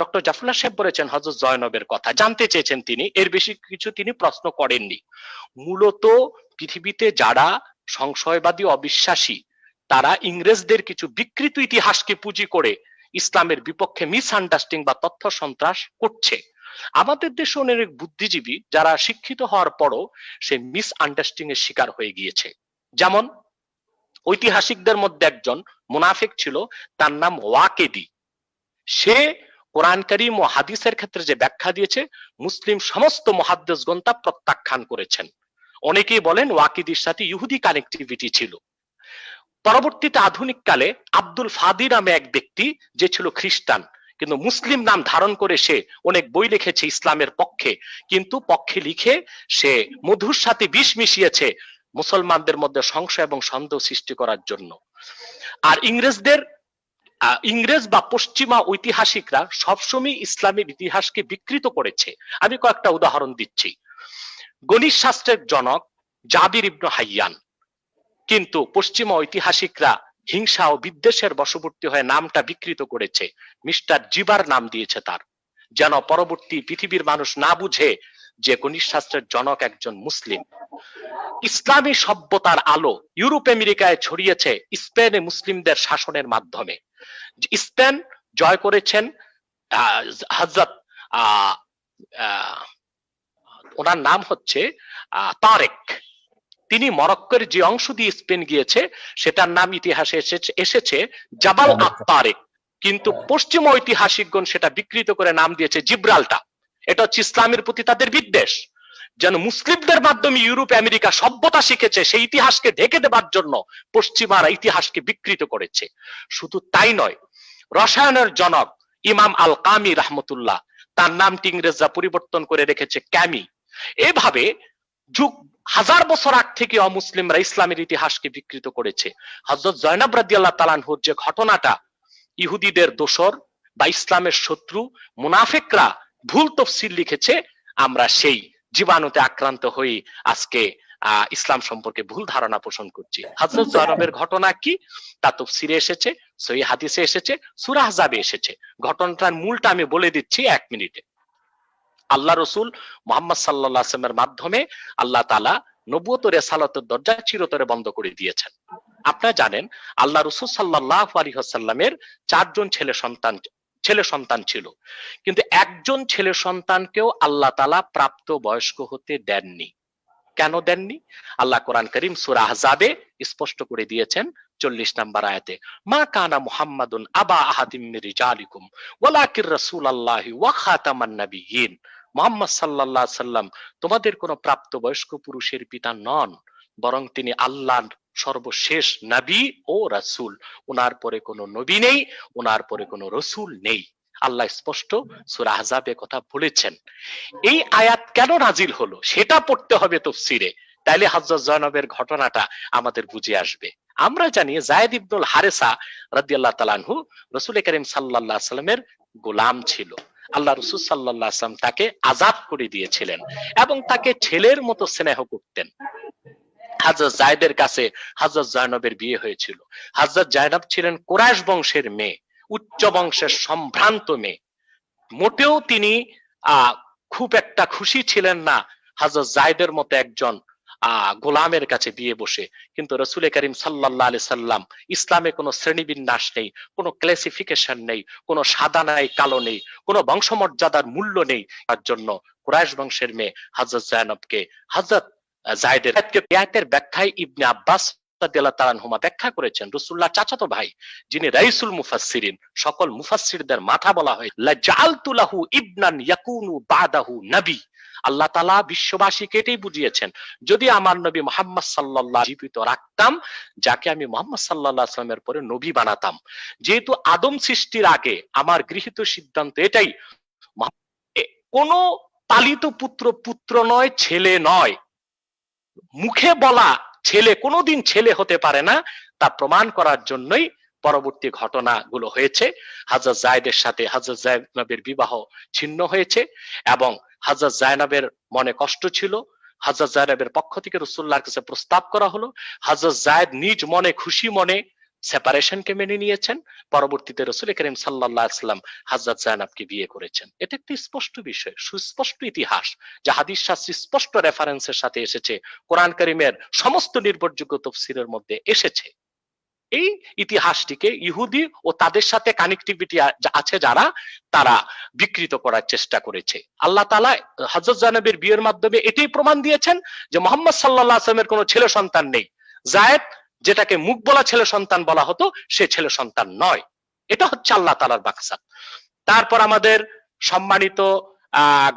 ডক্টর জাফরুল্লাহ সাহেব বলেছেন হযরত জয়নবের কথা জানতে চেয়েছেন তিনি, এর বেশি কিছু তিনি প্রশ্ন করেননি। মূলত পৃথিবীতে যারা সংশয়বাদী অবিশ্বাসী, তারা ইংরেজদের কিছু বিকৃত ইতিহাসকে পুঁজি করে ইসলামের বিপক্ষে মিসআন্ডারস্ট্যান্ডিং বা তথ্য সন্ত্রাস করছে। আমাদের দেশে অনেক বুদ্ধিজীবী যারা শিক্ষিত হওয়ার পরও সে মিসআন্ডারস্ট্যান্ডিং এর শিকার হয়ে গিয়েছে। যেমন ঐতিহাসিকদের মধ্যে একজন মুনাফিক ছিল, তার নাম ওয়াকেদি। সে কোরআন কারীম ও হাদিসের ক্ষেত্রে যে ব্যাখ্যা দিয়েছে, মুসলিম সমস্ত মুহাদ্দিসগণ তা প্রত্যাখ্যান করেছেন। অনেকেই বলেন ওয়াকিদির সাথে ইহুদি কানেক্টিভিটি ছিল। পরবর্তীতে আধুনিক কালে আব্দুল ফাদি নামে এক ব্যক্তি, যে ছিল খ্রিস্টান, কিন্তু মুসলিম নাম ধারণ করে সে অনেক বই লিখেছে ইসলামের পক্ষে, কিন্তু পক্ষে লিখে সে মধুর সাথে বিষ মিশিয়েছে মুসলমানদের মধ্যে সংশয় এবং সন্দেহ সৃষ্টি করার জন্য। আর ইংরেজ বা পশ্চিমা ঐতিহাসিকরা সবসময় ইসলামের ইতিহাসকে বিকৃত করেছে। আমি কয়েকটা উদাহরণ দিচ্ছি। গণিত শাস্ত্রের জনক জাবির ইবনে হাইয়ান, কিন্তু পশ্চিমা ঐতিহাসিকরা হিংসা ও বিদ্বেষের বশবর্তী হয়ে নামটা বিকৃত করেছে, মিস্টার জিবার নাম দিয়েছে তার, যেন পরবর্তী পৃথিবীর মানুষ না বুঝে যে গণিত শাস্ত্রের জনক একজন মুসলিম। ইসলামী সভ্যতার আলো ইউরোপ আমেরিকায় ছড়িয়েছে স্পেনে মুসলিমদের শাসনের মাধ্যমে। স্পেন জয় করেছেন হযরত ওনার নাম হচ্ছে তারেক। তিনি মরক্কোর যে অংশ দিয়ে স্পেন গিয়েছে সেটার নাম ইতিহাসে এসেছে জাবাল আত-তারেক, কিন্তু পশ্চিম ঐতিহাসিকগণ সেটা বিকৃত করে নাম দিয়েছে জিব্রাল্টা। এটা হচ্ছে ইসলামের প্রতি তাদের বিদ্বেষ, যেন মুসলিমদের মাধ্যমে ইউরোপ আমেরিকা সভ্যতা শিখেছে, সেই ইতিহাসকে ঢেকে দেবার জন্য পশ্চিমারা ইতিহাসকে বিকৃত করেছে। শুধু তাই নয়, রসায়নের জনক ইমাম আল কামি রাহমাতুল্লাহ, তার নামটি ইংরেজরা পরিবর্তন করে রেখেছে ক্যামি। এভাবে যুগ হাজার বছর আগ থেকে অমুসলিমরা ইসলামের ইতিহাসকে বিকৃত করেছে। হযরত জয়নব রাদিয়াল্লাহু তাআলা আনহুর যে ঘটনাটা, ইহুদিদের দোসর বা ইসলামের শত্রু মুনাফিকরা ভুল তাফসীর লিখেছে, আমরা সেই জীবাণুতে আক্রান্ত হয়ে আজকে ইসলাম সম্পর্কে ভুল ধারণা পোষণ করছি। হযরত জয়নবের ঘটনা কি, তা তাফসীরে এসেছে, সহিহ হাদিসে এসেছে, সূরা আহজাবে এসেছে। ঘটনাটার মূলটা আমি বলে দিচ্ছি 1 মিনিটে। আল্লাহ রাসূল মুহাম্মদ সাল্লাল্লাহু আলাইহি ওয়াসাল্লামের মাধ্যমে আল্লাহ তাআলা নবুয়ত ও রিসালাতের দরজা চিরতরে বন্ধ করে দিয়েছেন। আপনারা জানেন আল্লাহ রাসূল সাল্লাল্লাহু আলাইহি ওয়াসাল্লামের 4 জন ছেলে সন্তান ছিল, কিন্তু একজন ছেলে সন্তানকেও আল্লাহ তাআলা প্রাপ্ত বয়স্ক হতে দেননি। কেন দেননি? আল্লাহ কোরআন করিম সূরা আহজাবে স্পষ্ট করে দিয়েছেন 40 নম্বর আয়াতে, মা কানা মুহাম্মাদুন আবা আহাদিম মির রিজালিকুম ওয়ালাকির রাসূলুল্লাহি ওয়া খাতামান নাবিয়্যিন। মুহাম্মদ সাল্লাল্লাহু আলাইহি সাল্লাম তোমাদের কোন প্রাপ্তবয়স্ক পুরুষের পিতা নন, বরং তিনি আল্লাহর সর্বশেষ নবী ও রাসূল। ওনার পরে কোনো নবী নেই, ওনার পরে কোনো রাসূল নেই। আল্লাহ স্পষ্ট সূরা আহজাবে কথা বলেছেন। এই আয়াত কেন নাজিল হলো সেটা পড়তে হবে তাফসীরে, তাইলে হযরত জয়নবের ঘটনাটা আমাদের বুঝে আসবে। আমরা জানি যায়েদ ইবনুল হারেসা রাদিয়াল্লাহু তাআলা আনহু রাসূল করিম সাল্লাল্লাহু আলাইহি সাল্লামের গোলাম ছিল। আল্লাহ রাসূল সাল্লাল্লাহু আলাইহি সাল্লাম তাকে আযাদ করে দিয়েছিলেন এবং তাকে ছেলের মতো স্নেহ করতেন। হযরত যায়েদের কাছে হযরত জয়নবের বিয়ে হয়েছিল। হযরত জয়নব ছিলেন কুরাইশ বংশের মেয়ে, উচ্চ বংশের সম্ভ্রান্ত মেয়ে। মোটেও তিনি খুব একটা খুশি ছিলেন না হযরত যায়েদের মতো একজন গোলামের কাছে বিয়ে বসে। কিন্তু রাসূল করিম সাল্লাল্লাহু আলাইহি সাল্লাম, ইসলামে কোনো শ্রেণীবিন্যাস নেই, কোনো ক্লাসিফিকেশন নেই, কোনো সাদা নাই কালো নেই, কোনো বংশমর্যাদার মূল্য নেই। তার জন্য কুরাইশ বংশের মেয়ে হযরত জয়নবকে হযরত যায়েদের আয়াতের ব্যাখ্যায় ইবনে আব্বাস রাদিয়াল্লাহু তাআলা আনহুমা ব্যাখ্যা করেছেন, রাসূলুল্লাহর চাচাতো ভাই যিনি রাইসুল মুফাসসিরিন, সকল মুফাসসিরদের মাথা বলা হয়, লা জাআলতু লাহু ইবনান ইয়াকুনু বাদাহু নবী। আল্লাহ তাআলা বিশ্ববাসীকে এটাই বুঝিয়েছেন, যদি আমার নবী মুহাম্মদ সাল্লাল্লাহু জীবিত রাখতাম, যাকে আমি মুহাম্মদ সাল্লাল্লাহু আলাইহি ওয়াসাল্লামের পরে নবী বানাতাম। যেহেতু আদম সৃষ্টির আগে আমার গৃহীত সিদ্ধান্ত এটাই, কোন পালিত পুত্র পুত্র নয়, ছেলে নয়। মুখে বলা ছেলে কোনোদিন ছেলে হতে পারে না, তা প্রমাণ করার জন্যই পরবর্তী ঘটনাগুলো হয়েছে। হযরত যায়েদের সাথে হযরত জায়নবের বিবাহ ছিন্ন হয়েছে এবং হযরত জায়নবের মনে কষ্ট ছিল। হযরত জায়নবের পক্ষ থেকে রাসূলুল্লাহর কাছে প্রস্তাব করা হলো। হযরত যায়েদ নিজ মনে খুশি মনে সেপারেশনকে মেনে নিয়েছেন। পরবর্তীতে রাসূল করিম সাল্লাল্লাহু আলাইহি ওয়াসাল্লাম হযরত জায়নবকে বিয়ে করেছেন। এটা একটি স্পষ্ট বিষয়, সুস্পষ্ট ইতিহাস, যা হাদিস শাস্ত্রে স্পষ্ট রেফারেন্সের সাথে এসেছে, কোরআন কারীমের সমস্ত নির্ভরযোগ্য তাফসীরের মধ্যে এসেছে। এই ইতিহাসটিকে ইহুদি ও তাদের সাথে কানেক্টিভিটি আছে যারা, তারা বিকৃত করার চেষ্টা করেছে। আল্লাহ তাআলা হযরত জায়নবের বিয়ের মাধ্যমে এটাই প্রমাণ দিয়েছেন যে মুহাম্মদ সাল্লাল্লাহু আলাইহি ওয়াসাল্লামের কোনো ছেলে সন্তান নেই। যায়েদ, যেটাকে মুখ বলা ছেলে সন্তান বলা হতো, সে ছেলে সন্তান নয়। এটা হচ্ছে আল্লাহ তাআলার মাকসাদ। তারপর আমাদের সম্মানিত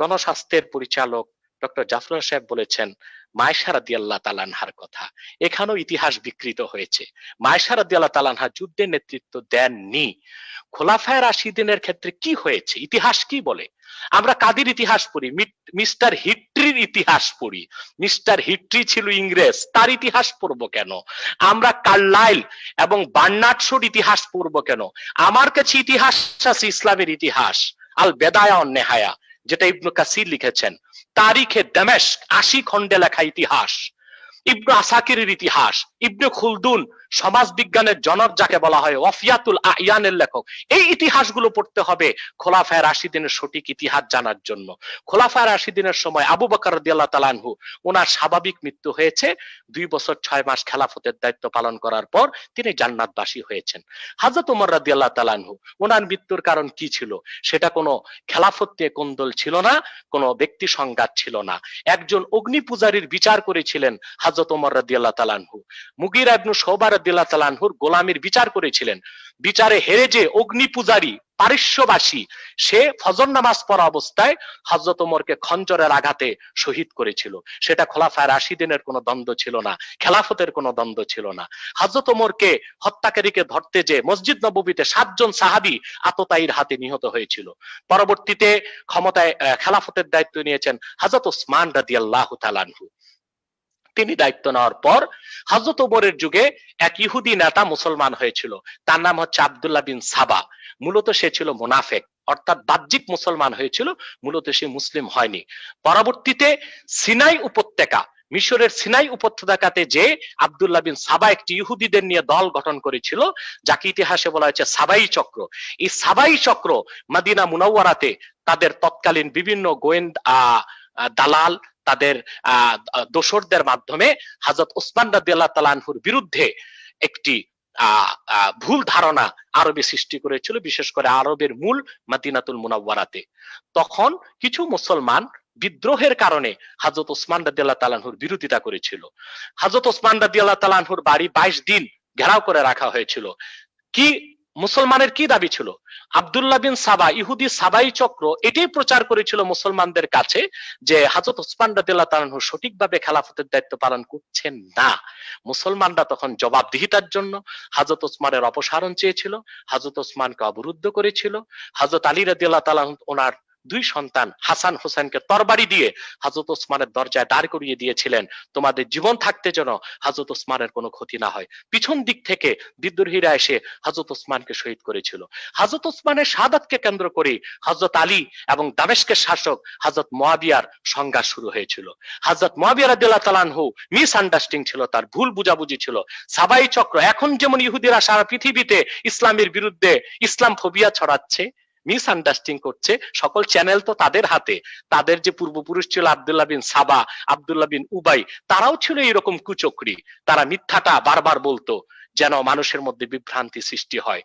গণস্বাস্থ্যের পরিচালক ডক্টর জাফর সাহেব বলেছেন মায়েশা রাদিয়াল্লাহু তাআলা আনহার কথা। এখানেও ইতিহাস বিকৃত হয়েছে। মায়েশা রাদিয়াল্লাহু তাআলা আনহা যুদ্ধের নেতৃত্ব দেননি। খোলাফায়ে রাশিদিনের ক্ষেত্রে কি হয়েছে, ইতিহাস কি বলে? আমরা কাদের ইতিহাস পড়ি? মিস্টার হিট্রির ইতিহাস পড়ি। মিস্টার হিট্রি ছিল ইংরেজ, তার ইতিহাস পড়বো কেন? আমরা কার্লাইল এবং বার্নার্ড শোর ইতিহাস পড়বো কেন? আমার কাছে ইতিহাস আছে ইসলামের ইতিহাস, আল বেদায়া ওয়ান নেহায়া, যেটা ইবনে কাসির লিখেছেন। তারিখে দামেস্ক 80 খণ্ডে লেখা ইতিহাস, ইবনে আসাকিরের ইতিহাস, ইবনে খুলদুন সমাজ বিজ্ঞানের জনক যাকে বলা হয়, ওয়াফিয়াতুল আয়ানের লেখক। এই ইতিহাসগুলো পড়তে হবে খোলাফায়ে রাশিদিনের সঠিক ইতিহাস জানার জন্য। খোলাফায়ে রাশিদিনের সময় আবু বকর রাদিয়াল্লাহু তাআলা আনহু, ওনার স্বাভাবিক মৃত্যু হয়েছে। 2 বছর 6 মাস খেলাফতের দায়িত্ব পালন করার পর তিনি জান্নাতবাসী হয়েছেন। হযরত ওমর রাদিয়াল্লাহু তাআলা আনহু, ওনার মৃত্যুর কারণ কি ছিল? সেটা কোনো খেলাফত নিয়ে কোন্দল ছিল না, কোনো ব্যক্তি সংঘাত ছিল না। একজন অগ্নি পূজারীর বিচার করেছিলেন হযরত ওমর রাদিয়াল্লাহু তাআলা আনহু। মুগীরা ইবনে শুবা রাদিয়াল্লাহু তাআলা আনহুর গোলামির বিচার করেছিলেন। বিচারে হেরে যে অগ্নি পূজারী পারস্যবাসী, সে ফজর নামাজ পড়া অবস্থায় হযরত ওমরকে খঞ্জরের আঘাতে শহীদ করেছিল। সেটা খোলাফায়ে রাশিদিনের কোনো দ্বন্দ্ব ছিল না, খেলাফতের কোনো দ্বন্দ্ব ছিল না। হযরত ওমরকে হত্যাকারীকে ধরতে যে মসজিদ নববীতে 7 জন সাহাবী আততায়ীর হাতে নিহত হয়েছিল। পরবর্তীতে ক্ষমতায় খেলাফতের দায়িত্ব নিয়েছেন হযরত ওসমান রাদিয়াল্লাহু তাআলা আনহু। তিনি দায়িত্ব নেওয়ার পর হযরত ওমরের যুগে এক ইহুদি নেতা মুসলমান হয়েছিল, তার নাম হচ্ছে আব্দুল্লাহ বিন সাবা। মূলত সে ছিল মুনাফিক, অর্থাৎ বাহ্যিক মুসলমান হয়েছিল, মূলত সে মুসলিম হয়নি। পরবর্তীতে সিনাই উপত্যকা, মিশরের সিনাই উপত্যকাতে যে আব্দুল্লাহ বিন সাবা একটি ইহুদিদের নিয়ে দল গঠন করেছিল, যাকে ইতিহাসে বলা হয়েছে সাবাই চক্র। এই সাবাই চক্র মদিনা মুনাওয়ারাতে তাদের তৎকালীন বিভিন্ন গোয়েন্দা দালাল, তাদের দোসরদের মাধ্যমে হযরত ওসমান রাদিয়াল্লাহু তাআলা আনহুর বিরুদ্ধে একটি ভুল ধারণা আরবে সৃষ্টি করেছিল, বিশেষ করে আরবের মূল মদিনাতুল মুনাওয়ারাতে। তখন কিছু মুসলমান বিদ্রোহের কারণে হযরত ওসমান রাদিয়াল্লাহু তাআলা আনহুর বিরোধিতা করেছিল। হযরত ওসমান রাদিয়াল্লাহু তাআলা আনহুর বাড়ি 22 দিন ঘেরাও করে রাখা হয়েছিল। কি মুসলমানের কি দাবি ছিল? আব্দুল্লাহ বিন সাবা, ইহুদি সাবাই চক্র এটাই প্রচার করেছিল মুসলমানদের কাছে যে হযরত ওসমান রাদিয়াল্লাহু তাআলা আনহু সঠিকভাবে খেলাফতের দায়িত্ব পালন করছেন না। মুসলমানরা তখন জবাবদিহিতার জন্য হযরত ওসমানের অপসারণ চেয়েছিল, হযরত ওসমানকে অবরুদ্ধ করেছিল। হযরত আলী রাদিয়াল্লাহু তাআলা ওনার 2 সন্তান হাসান হোসেনকে তরবারি দিয়ে হযরত ওসমানের দরজায় দাঁড় করিয়ে দিয়েছিলেন, তোমাদের জীবন থাকতে যেন হযরত ওসমানের কোনো ক্ষতি না হয়। পিছন দিক থেকে বিদ্রোহীরা এসে হযরত ওসমানকে শহীদ করেছিল। হযরত ওসমানের শাহাদাতকে কেন্দ্র করে হযরত আলী এবং দামেস্কের শাসক হযরত মুয়াবিয়ার সংঘাত শুরু হয়েছিল। হযরত মুয়াবিয়া রাদিয়াল্লাহু তাআলা আনহু মিসআন্ডারস্ট্যান্ডিং ছিল, তার ভুল বুঝাবুঝি ছিল। সাবাই চক্র এখন যেমন ইহুদিরা সারা পৃথিবীতে ইসলামের বিরুদ্ধে ইসলাম ফোবিয়া ছড়াচ্ছে, মিসআন্ডারস্ট্যান্ডিং করছে, সকল চ্যানেল তো তাদের হাতে। তাদের যে পূর্বপুরুষ ছিল আব্দুল্লাহ বিন সাবা, আব্দুল্লাহ বিন উবাই, তারাও ছিল এরকম কুচক্রী। তারা মিথ্যাটা বারবার বলতো যেন মানুষের মধ্যে বিভ্রান্তি সৃষ্টি হয়।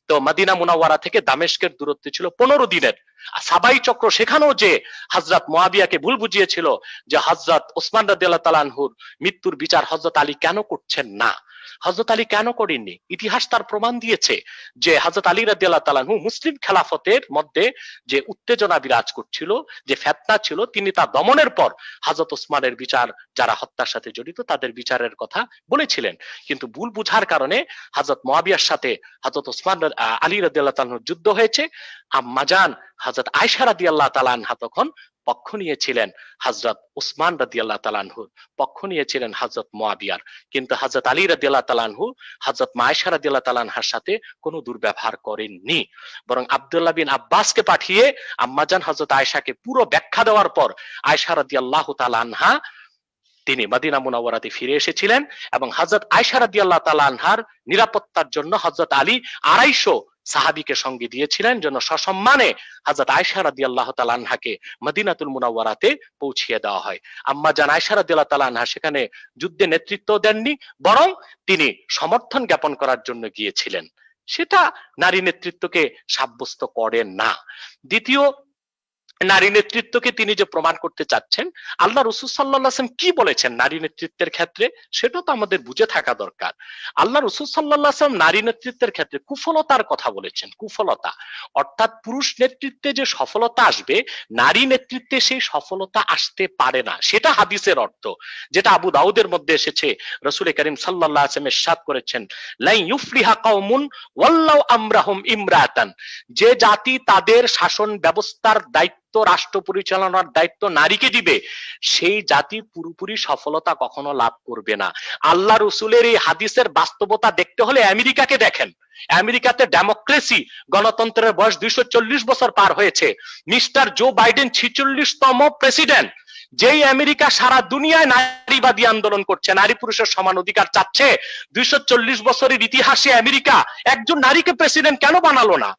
তো মদিনা মুনাওয়ারা থেকে দামেস্কের দূরত্ব ছিল 15 দিনের। সাবাই চক্র সেখানেও যে হযরত মুয়াবিয়াকে ভুল বুঝিয়েছিল যে হযরত ওসমান রাদিয়াল্লাহু তাআলা আনহুর মৃত্যুর বিচার হযরত আলী কেন করছেন না, হযরত আলী কেন করেননি। ইতিহাস তার প্রমাণ দিয়েছে যে হযরত আলী রাদিয়াল্লাহু তাআলা আনহু মুসলিম খেলাফতের মধ্যে যে উত্তেজনা বিরাজ করছিল, যে ফিতনা ছিল, তিনি তা দমনের পর হযরত ওসমানের বিচার, যারা হত্যার সাথে জড়িত তাদের বিচারের কথা বলেছিলেন। কিন্তু ভুল বুঝার কারণে হযরত মুয়াবিয়ার সাথে হযরত ওসমান আলী রাদিয়াল্লাহু তাআলা আনহুর যুদ্ধ হয়েছে। আম্মাজান হযরত আয়েশা রাদিয়াল্লাহু তাআলা আনহা তখন পক্ষ নিয়েছিলেন হযরত ওসমান রাদিয়াল্লাহু তাআলা আনহুর, পক্ষ নিয়েছিলেন হযরত মুয়াবিয়ার। কিন্তু হযরত আলী রাদিয়াল্লাহু তাআলা আনহু হযরত আয়েশা রাদিয়াল্লাহু তাআলা আনহার সাথে কোনো দুর্ব্যবহার করেননি, বরং আব্দুল্লাহ বিন আব্বাসকে পাঠিয়ে আম্মাজান হযরত আয়েশাকে পুরো ব্যাখ্যা দেওয়ার পর আয়েশা রাদিয়াল্লাহু তাআলা আনহা তিনি মদিনা মুনাওয়ারাতে ফিরে এসেছিলেন এবং হযরত আয়েশা রাদিয়াল্লাহু তাআলা আনহার নিরাপত্তার জন্য হযরত আলী 250 সাহাবীকে সঙ্গে দিয়েছিলেন, যেন সসম্মানে হযরত আয়েশা রাদিয়াল্লাহু তাআলা আনহাকে মদিনাতুল মুনাওয়ারাতে পৌঁছিয়ে দেওয়া হয়। আম্মা জান আয়েশা রাদিয়াল্লাহু তাআলা আনহা সেখানে যুদ্ধে নেতৃত্ব দেননি, বরং তিনি সমর্থন জ্ঞাপন করার জন্য গিয়েছিলেন। সেটা নারী নেতৃত্বকে সাব্যস্ত করেন না। দ্বিতীয়, নারী নেতৃত্বকে তিনি যে প্রমাণ করতে চাচ্ছেন, আল্লাহ রাসূল সাল্লাল্লাহু আলাইহি ওয়াসাল্লাম কি বলেছেন নারী নেতৃত্বের ক্ষেত্রে, সেটা তো আমাদের বুঝে থাকা দরকার। আল্লাহ রাসূল সাল্লাল্লাহু আলাইহি ওয়াসাল্লাম নারী নেতৃত্বের ক্ষেত্রে কুফলতার কথা বলেছেন। কুফলতা অর্থাৎ পুরুষ নেতৃত্বে যে সফলতা আসবে, নারী নেতৃত্বে সেই সফলতা আসতে পারে না, সেটা হাদিসের অর্থ, যেটা আবু দাউদের মধ্যে এসেছে। রাসূল করিম সাল্লাল্লাহু আলাইহি ওয়াসাল্লাম ইরশাদ করেছেন, লা ইউফলিহা কওমুন ওয়াল্লাহু আমরাহুম ইমরাতান, যে জাতি তাদের শাসন ব্যবস্থার দায়িত্ব, রাষ্ট্র পরিচালনার দায়িত্ব নারীকে দিবে, সেই জাতি পুরোপুরি সফলতা কখনো লাভ করবে না। আল্লাহ রাসূলের এই হাদিসের বাস্তবতা দেখতে হলে আমেরিকাকে দেখেন। আমেরিকাতে ডেমোক্রেসি, গণতন্ত্রের বয়স 240 বছর পার হয়েছে। মিস্টার জো বাইডেন 46তম প্রেসিডেন্ট। যেই আমেরিকা সারা দুনিয়ায় নারীবাদী আন্দোলন করছে, নারী পুরুষের সমান অধিকার চাচ্ছে, 240 বছরের ইতিহাসে আমেরিকা একজন নারীকে প্রেসিডেন্ট কেন বানালো না?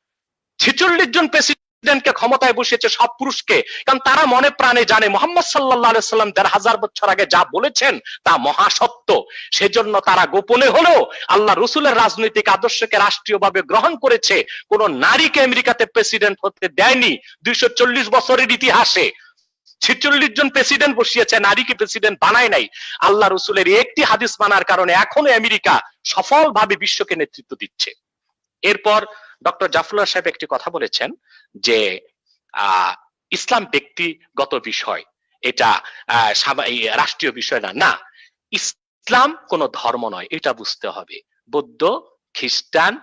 46 জন প্রেসিডেন্টকে ক্ষমতায় বসিয়েছে, সব পুরুষকে, কারণ তারা মনে প্রাণে জানে মুহাম্মদ সাল্লাল্লাহু আলাইহি সাল্লাম 1500 বছর আগে যা বলেছেন তা মহাসত্য। সেজন্য তারা গোপনে হলেও আল্লাহ রাসূলের রাজনৈতিক আদর্শকে রাষ্ট্রীয়ভাবে গ্রহণ করেছে। কোন নারীকে আমেরিকাতে প্রেসিডেন্ট হতে দেয়নি 240 বছরের ইতিহাসে। 46 জন প্রেসিডেন্ট বসিয়েছে, নারীকে প্রেসিডেন্ট বানায় নাই। আল্লাহ রাসূলের একটি হাদিস মানার কারণে এখনো আমেরিকা সফলভাবে বিশ্বকে নেতৃত্ব দিচ্ছে। এরপর ডক্টর জাফরুল্লাহ সাহেব একটি কথা বলেছেন যে ইসলাম ব্যক্তিগত বিষয়, এটা রাষ্ট্রীয় বিষয় না। না, ইসলাম কোন ধর্ম নয়, এটা বুঝতে হবে। বৌদ্ধ, খ্রিস্টান,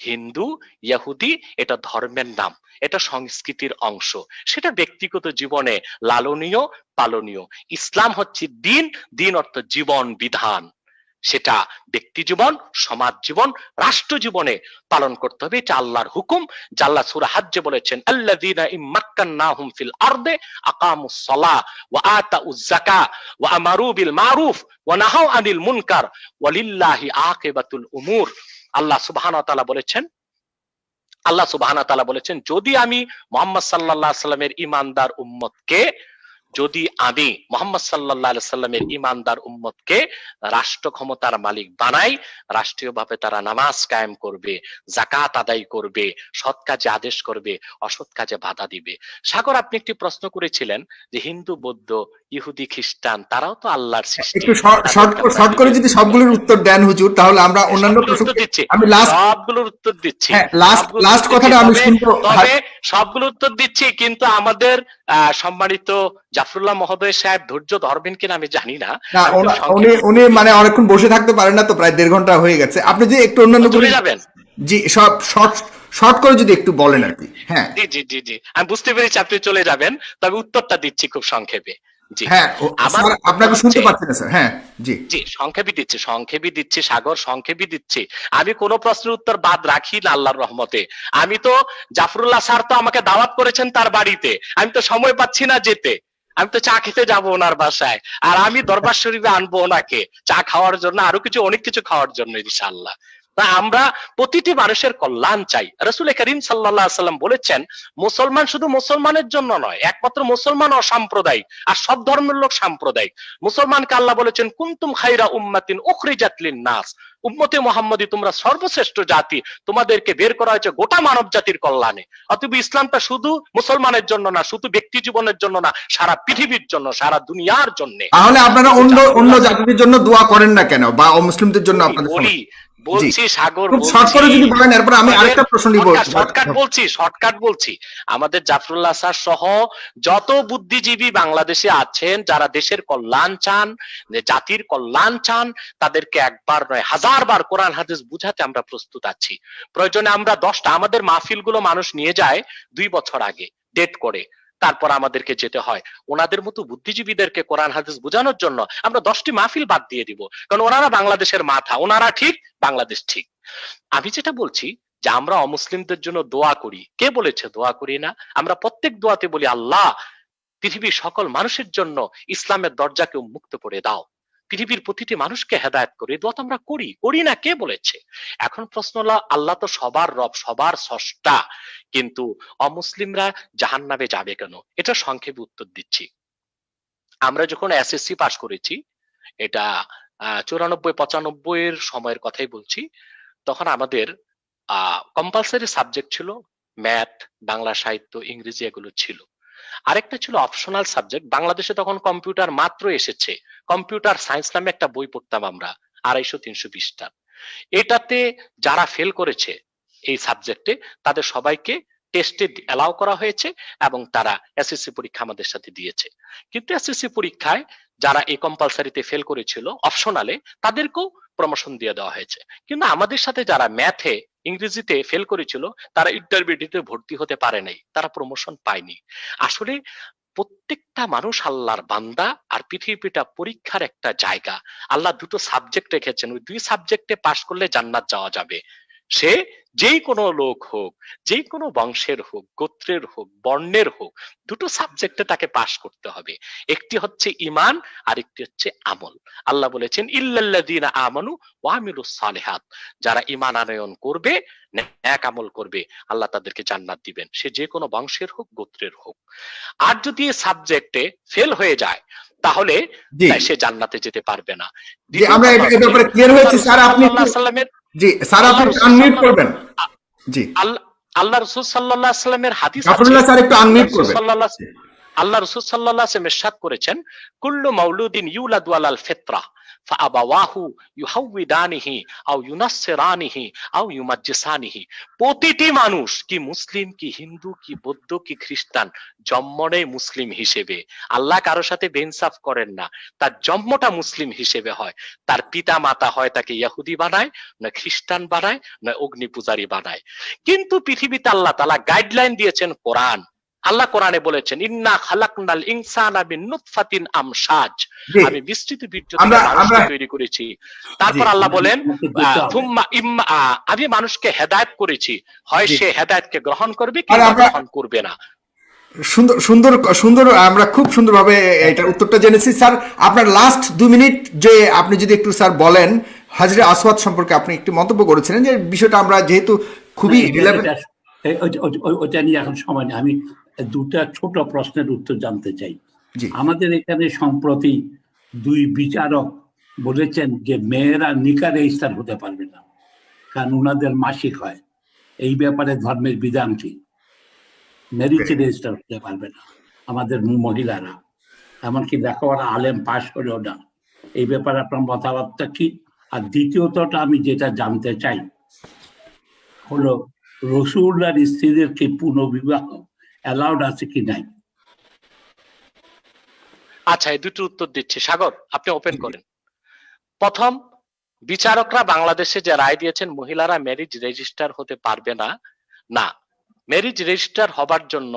হিন্দু, ইহুদি এটা ধর্মের নাম, এটা সংস্কৃতির অংশ, সেটা ব্যক্তিগত জীবনে লালনীয় পালনীয়। ইসলাম হচ্ছে দিন, দিন অর্থ জীবন বিধান, সেটা ব্যক্তি জীবন, সমাজ জীবন, রাষ্ট্র জীবনে পালন করতে হবে। এটা আল্লাহর হুকুম। আল্লাহ সূরা হজ্জে বলেছেন, আল্লাযীনা ইম্মাক্কান্নাহুম ফিল আরদে আকামুস সালাহ ওয়া আতাউয যাকাহ ওয়া আমারু বিল মারুফ ওয়া নাহাউ আনিল মুনকার ওয়ালিল্লাহি আকিবাতুল উমুর। আল্লাহ সুবহানাহু ওয়া তাআলা বলেছেন, যদি আমি মুহাম্মদ সাল্লাল্লাহু আলাইহি সাল্লামের ঈমানদার উম্মতকে যদি আমি মোহাম্মদ সাল্লাল্লাহু আলাইহি সাল্লামের ইমানদার উম্মতকে রাষ্ট্র ক্ষমতার মালিক বানাই, রাষ্ট্রীয়ভাবে তারা নামাজ কায়েম করবে, যাকাত আদায় করবে, সৎ কাজে আদেশ করবে, অসৎ কাজে বাধা দিবে। সাগর, আপনি একটি প্রশ্ন করেছিলেন যে হিন্দু, বৌদ্ধ, ইহুদি, খ্রিস্টান তারাও তো আল্লাহর সৃষ্টি। একটু শর্ট করে যদি সবগুলোর উত্তর দেন হুজুর, তাহলে আমরা অন্যান্য উত্তর দিচ্ছি, আমি সবগুলোর উত্তর দিচ্ছি, লাস্ট কথাটা আমি শুনবো। তবে সবগুলো উত্তর দিচ্ছি, কিন্তু আমাদের সম্মানিত জাফরুল্লাহ মহোদয় সাহেব ধৈর্য ধরবেন কিনা আমি জানি না। উনি মানে অনেকক্ষণ বসে থাকতে পারেন না তো, প্রায় 1.5 ঘন্টা হয়ে গেছে। আপনি যদি একটু অন্যান্য চলে যাবেন, জি সব শর্ট করে যদি একটু বলেন আর কি। হ্যাঁ জি জি জি, আমি বুঝতে পেরেছি আপনি চলে যাবেন, তবে উত্তরটা দিচ্ছি খুব সংক্ষেপে। জি, হ্যাঁ স্যার আপনাকে শুনতে পাচ্ছি না স্যার। হ্যাঁ জি জি, সংক্ষেপে দিচ্ছি সাগর, সংক্ষেপে দিচ্ছি। আমি কোনো প্রশ্নের উত্তর বাদ রাখি না আল্লাহর রহমতে। আমি তো জাফরুল্লাহ স্যার তো আমাকে দাওয়াত করেছেন তার বাড়িতে, আমি তো সময় পাচ্ছি না যেতে। আমি তো চা খেতে যাবো ওনার বাসায়, আর আমি দরবার শরীফে আনবো ওনাকে চা খাওয়ার জন্য, আরো কিছু অনেক কিছু খাওয়ার জন্য ইনশাআল্লাহ। তা আমরা প্রতিটি মানুষের কল্যাণ চাই। রাসূল করিম সাল্লাল্লাহু আলাইহি ওয়াসাল্লাম বলেছেন, মুসলমান শুধু মুসলমানের জন্য নয়, একমাত্র মুসলমান অসাম্প্রদায়িক, আর সব ধর্মের লোক সাম্প্রদায়িক। মুসলমানকে আল্লাহ বলেছেন, কুনতুম খায়রা উম্মাতিন উখরিজাত লিন-নাস, উম্মতে মুহাম্মাদি তোমরা সর্বশ্রেষ্ঠ জাতি, তোমাদেরকে বের করা হয়েছে গোটা মানব জাতির কল্যাণে। অতএব ইসলামটা শুধু মুসলমানের জন্য না, শুধু ব্যক্তি জীবনের জন্য না, সারা পৃথিবীর জন্য, সারা দুনিয়ার জন্য। তাহলে আপনারা অন্য জাতিদের জন্য দোয়া করেন না কেন, বা অমুসলিমদের জন্য? আপনাদের বলছি সাগর, যদি বলেন, এরপর আমি আরেকটা প্রশ্ন নিব। শর্টকাট বলছি, আমাদের জাফরুল্লাহ স্যার সহ যত বুদ্ধিজীবী বাংলাদেশে আছেন, যারা দেশের কল্যাণ চান, জাতির কল্যাণ চান, তাদেরকে একবার নয় 1000 বার কোরআন হাদিস বুঝাতে আমরা প্রস্তুত আছি। প্রয়োজনে আমরা 10টা, আমাদের মাহফিল গুলো মানুষ নিয়ে যায় 2 বছর আগে ডেট করে, তারপর আমাদেরকে যেতে হয়। ওনাদের মতো বুদ্ধিজীবীদেরকে কোরআন হাদিস বোঝানোর জন্য আমরা 10টি মাহফিল বাদ দিয়ে দিব, কারণ ওনারা বাংলাদেশের মাথা, ওনারা ঠিক, বাংলাদেশ ঠিক। আমি যেটা বলছি যে আমরা অমুসলিমদের জন্য দোয়া করি, কে বলেছে দোয়া করি না? আমরা প্রত্যেক দোয়াতে বলি, আল্লাহ পৃথিবীর সকল মানুষের জন্য ইসলামের দরজাকে উন্মুক্ত করে দাও, পৃথিবীর প্রতিটি মানুষকে হেদায়েত করে। দোয়া তো আমরা করি না, কে বলেছে? এখন প্রশ্ন হলো, আল্লাহ তো সবার রব, সবার স্রষ্টা, কিন্তু অমুসলিমরা জাহান্নামে যাবে কেন? এটা সংক্ষেপে উত্তর দিচ্ছি। আমরা যখন এসএসসি পাস করেছি, এটা 94-95 এর সময়ের কথাই বলছি, তখন আমাদের কম্পালসারি সাবজেক্ট ছিল ম্যাথ, বাংলা সাহিত্য, ইংরেজি, এগুলো ছিল। আরেকটা ছিল অপশনাল সাবজেক্ট। বাংলাদেশে তখন কম্পিউটার মাত্র এসেছে, কম্পিউটার সায়েন্স নামে একটা বই পড়তাম আমরা 250-300 পৃষ্ঠার। এটাতে যারা ফেল করেছে এই সাবজেক্টে, তাদের সবাইকে টেস্টে অ্যালাউ করা হয়েছে এবং তারা এসএসসি পরীক্ষা আমাদের সাথে দিয়েছে। কিন্তু এসএসসি পরীক্ষায় যারা এই কম্পালসারিতে ফেল করেছিল অপশনালে, তাদেরকেও প্রমোশন দিয়ে দেওয়া হয়েছে। কিন্তু আমাদের সাথে যারা ম্যাথে, ইংরেজিতে ফেল করেছিল, তারা ইন্টারমিডিয়েটে ভর্তি হতে পারে নাই, তারা প্রমোশন পায়নি। আসলে প্রত্যেকটা মানুষ আল্লাহর বান্দা, আর পৃথিবীটা পরীক্ষার একটা জায়গা। আল্লাহ 2টো সাবজেক্ট রেখেছেন, ওই 2 সাবজেক্টে পাশ করলে জান্নাত যাওয়া যাবে। সে যেই কোনো লোক হোক, যেই কোনো বংশের হোক, গোত্রের হোক, বর্ণের হোক, 2টো সাবজেক্টে তাকে পাশ করতে হবে। একটি হচ্ছে ঈমান, আর একটি হচ্ছে আমল। আল্লাহ বলেছেন, ইল্লাল্লাযীনা আমানু ওয়া আমিলুস সালিহাত, যারা ঈমান আনয়ন করবে, নেক আমল করবে, আল্লাহ তাদেরকে জান্নাত দিবেন, সে যে কোনো বংশের হোক, গোত্রের হোক। আর যদি এই সাবজেক্টে ফেল হয়ে যায়, তাহলে সে জান্নাতে যেতে পারবে না। আমরা এটা ব্যাপারে ক্লিয়ার হয়েছে স্যার। আপনি জি স্যার, আপনি আনমিউট করবেন। জি, আল্লাহ রাসূল সাল্লাল্লাহু আলাইহি ওয়াসাল্লামের হাদিস আছে, আব্দুল্লাহ স্যার একটু আনমিউট করবেন। আল্লাহ রাসূল সাল্লাল্লাহু আলাইহি ওয়াসাল্লাম ইরশাদ করেছেন, কুল্লু মাউলুদিন ইউলাদু আলাল ফিতরা ফাআবাওয়াহু ইউহাউইদানিহি আও ইউনাসসিরানিহি আও ইউমাজ্জিসানিহি। প্রতিটি মানুষ, কি মুসলিম, কি হিন্দু, কি বৌদ্ধ, কি খ্রিস্টান, জন্মনে মুসলিম হিসেবে। আল্লাহ কারোর সাথে বেইনসাফ করেন না, তার জন্মটা মুসলিম হিসেবে হয়। তার পিতা মাতা হয় তাকে ইহুদি বানায়, না খ্রিস্টান বানায়, না অগ্নি পূজারী বানায়। কিন্তু পৃথিবীতে আল্লাহ তাআলা গাইডলাইন দিয়েছেন কোরআন। আল্লাহ কোরআনে বলেছেন, ইন্না খালাকনাল ইনসানা মিন নুতফাতিন আমশাজ, আমি বিস্তৃত বীর্য থেকে মানুষকে তৈরি করেছি। তারপর আল্লাহ বলেন, আমি মানুষকে হেদায়েত করেছি, হয় সে হেদায়েতকে গ্রহণ করবে কিংবা গ্রহণ করবে না। সুন্দর, আমরা খুব সুন্দরভাবে এটা উত্তরটা জেনেছি স্যার। আপনার লাস্ট 2 মিনিট যে আপনি যদি একটু স্যার বলেন, হাজরে আসওয়াদ সম্পর্কে আপনি একটু মন্তব্য করেছিলেন, যে বিষয়টা আমরা যেহেতু খুবই ওটা নিয়ে এখন সময় নেই। আমি 2টা ছোট প্রশ্নের উত্তর জানতে চাই। জি। আমাদের এখানে সম্প্রতি 2 বিচারক বলেছেন যে মেয়েরা নিকাহ রেজিস্টার হতে পারবে না, কারণ ওনাদের মাসিক হয়। এই ব্যাপারে ধর্মের বিধান কি? ম্যারিজ রেজিস্টার হতে পারবে না আমাদের মহিলারা, এমনকি লেখাপড়া আলেম পাশ করেও না। এই ব্যাপারে আপনার মতামতটা কি? আর দ্বিতীয়তটা আমি যেটা জানতে চাই হলো, রাসূলুল্লাহর স্ত্রীদের কি পুনর্বিবাহ অ্যালাউড আছে কি নাই? আচ্ছা, এই দুটো উত্তর দিচ্ছি। সাগর, আপনি ওপেন করেন। প্রথম, বিচারকরা বাংলাদেশে যে রায় দিয়েছেন মহিলারা ম্যারিজ রেজিস্টার হতে পারবে না, না, ম্যারিজ রেজিস্টার হবার জন্য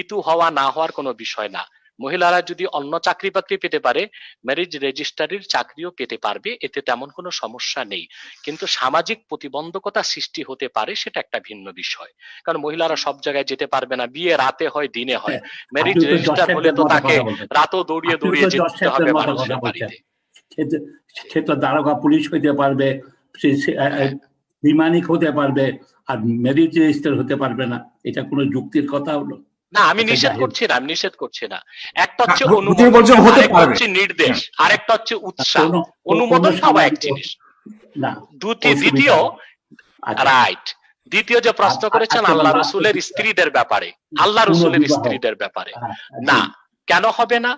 ঋতু হওয়া না হওয়ার কোনো বিষয় না। মহিলারা যদি অন্য চাকরি বাকরি পেতে পারে, ম্যারিজ রেজিস্ট্রারির চাকরিও পেতে পারবে, এতে তেমন কোনো সমস্যা নেই। কিন্তু সামাজিক প্রতিবন্ধকতা সৃষ্টি হতে পারে, সেটা একটা ভিন্ন বিষয়। কারণ মহিলারা সব জায়গায় যেতে পারবে না, বিয়ে রাতে হয় দিনে হয়। ম্যারিজ আপনি তো রেজিস্টার জজ হলে তো সাহেবদের মতো তাকে কথা বলছেন, রাতও দৌড়িয়ে আপনি দৌড়িয়ে তো জজ যেতে হবে সাহেবদের মতো কথা মানুষের বলছেন। বাড়িতে। সে তো দারোগা পুলিশ হইতে পারবে, হ্যাঁ, বিমানিক হতে পারবে, আর ম্যারিজ রেজিস্টার হতে পারবে না, এটা কোনো যুক্তির কথা হলো? না, আমি একটা নিষেধ জাহেল। করছি না, আমি নিষেধ করছি না। একটা হচ্ছে তিনি অনুমোদন, বলছেন হতে আরেকটা পারবে। হচ্ছে নির্দেশ, হ্যাঁ। আরেকটা হচ্ছে উৎসাহ। কোনো অনুমোদন পাওয়া এক জিনিস, না, দ্বিতীয়, অসুবিধা নেই। আচ্ছা, রাইট, দ্বিতীয় যে প্রশ্ন করেছেন আচ্ছা, আল্লাহ রসুলের স্ত্রীদের ব্যাপারে, আল্লাহ রসুলের পুনর্বিবাহ, স্ত্রীদের ব্যাপারে, জি, না, কেন হবে না?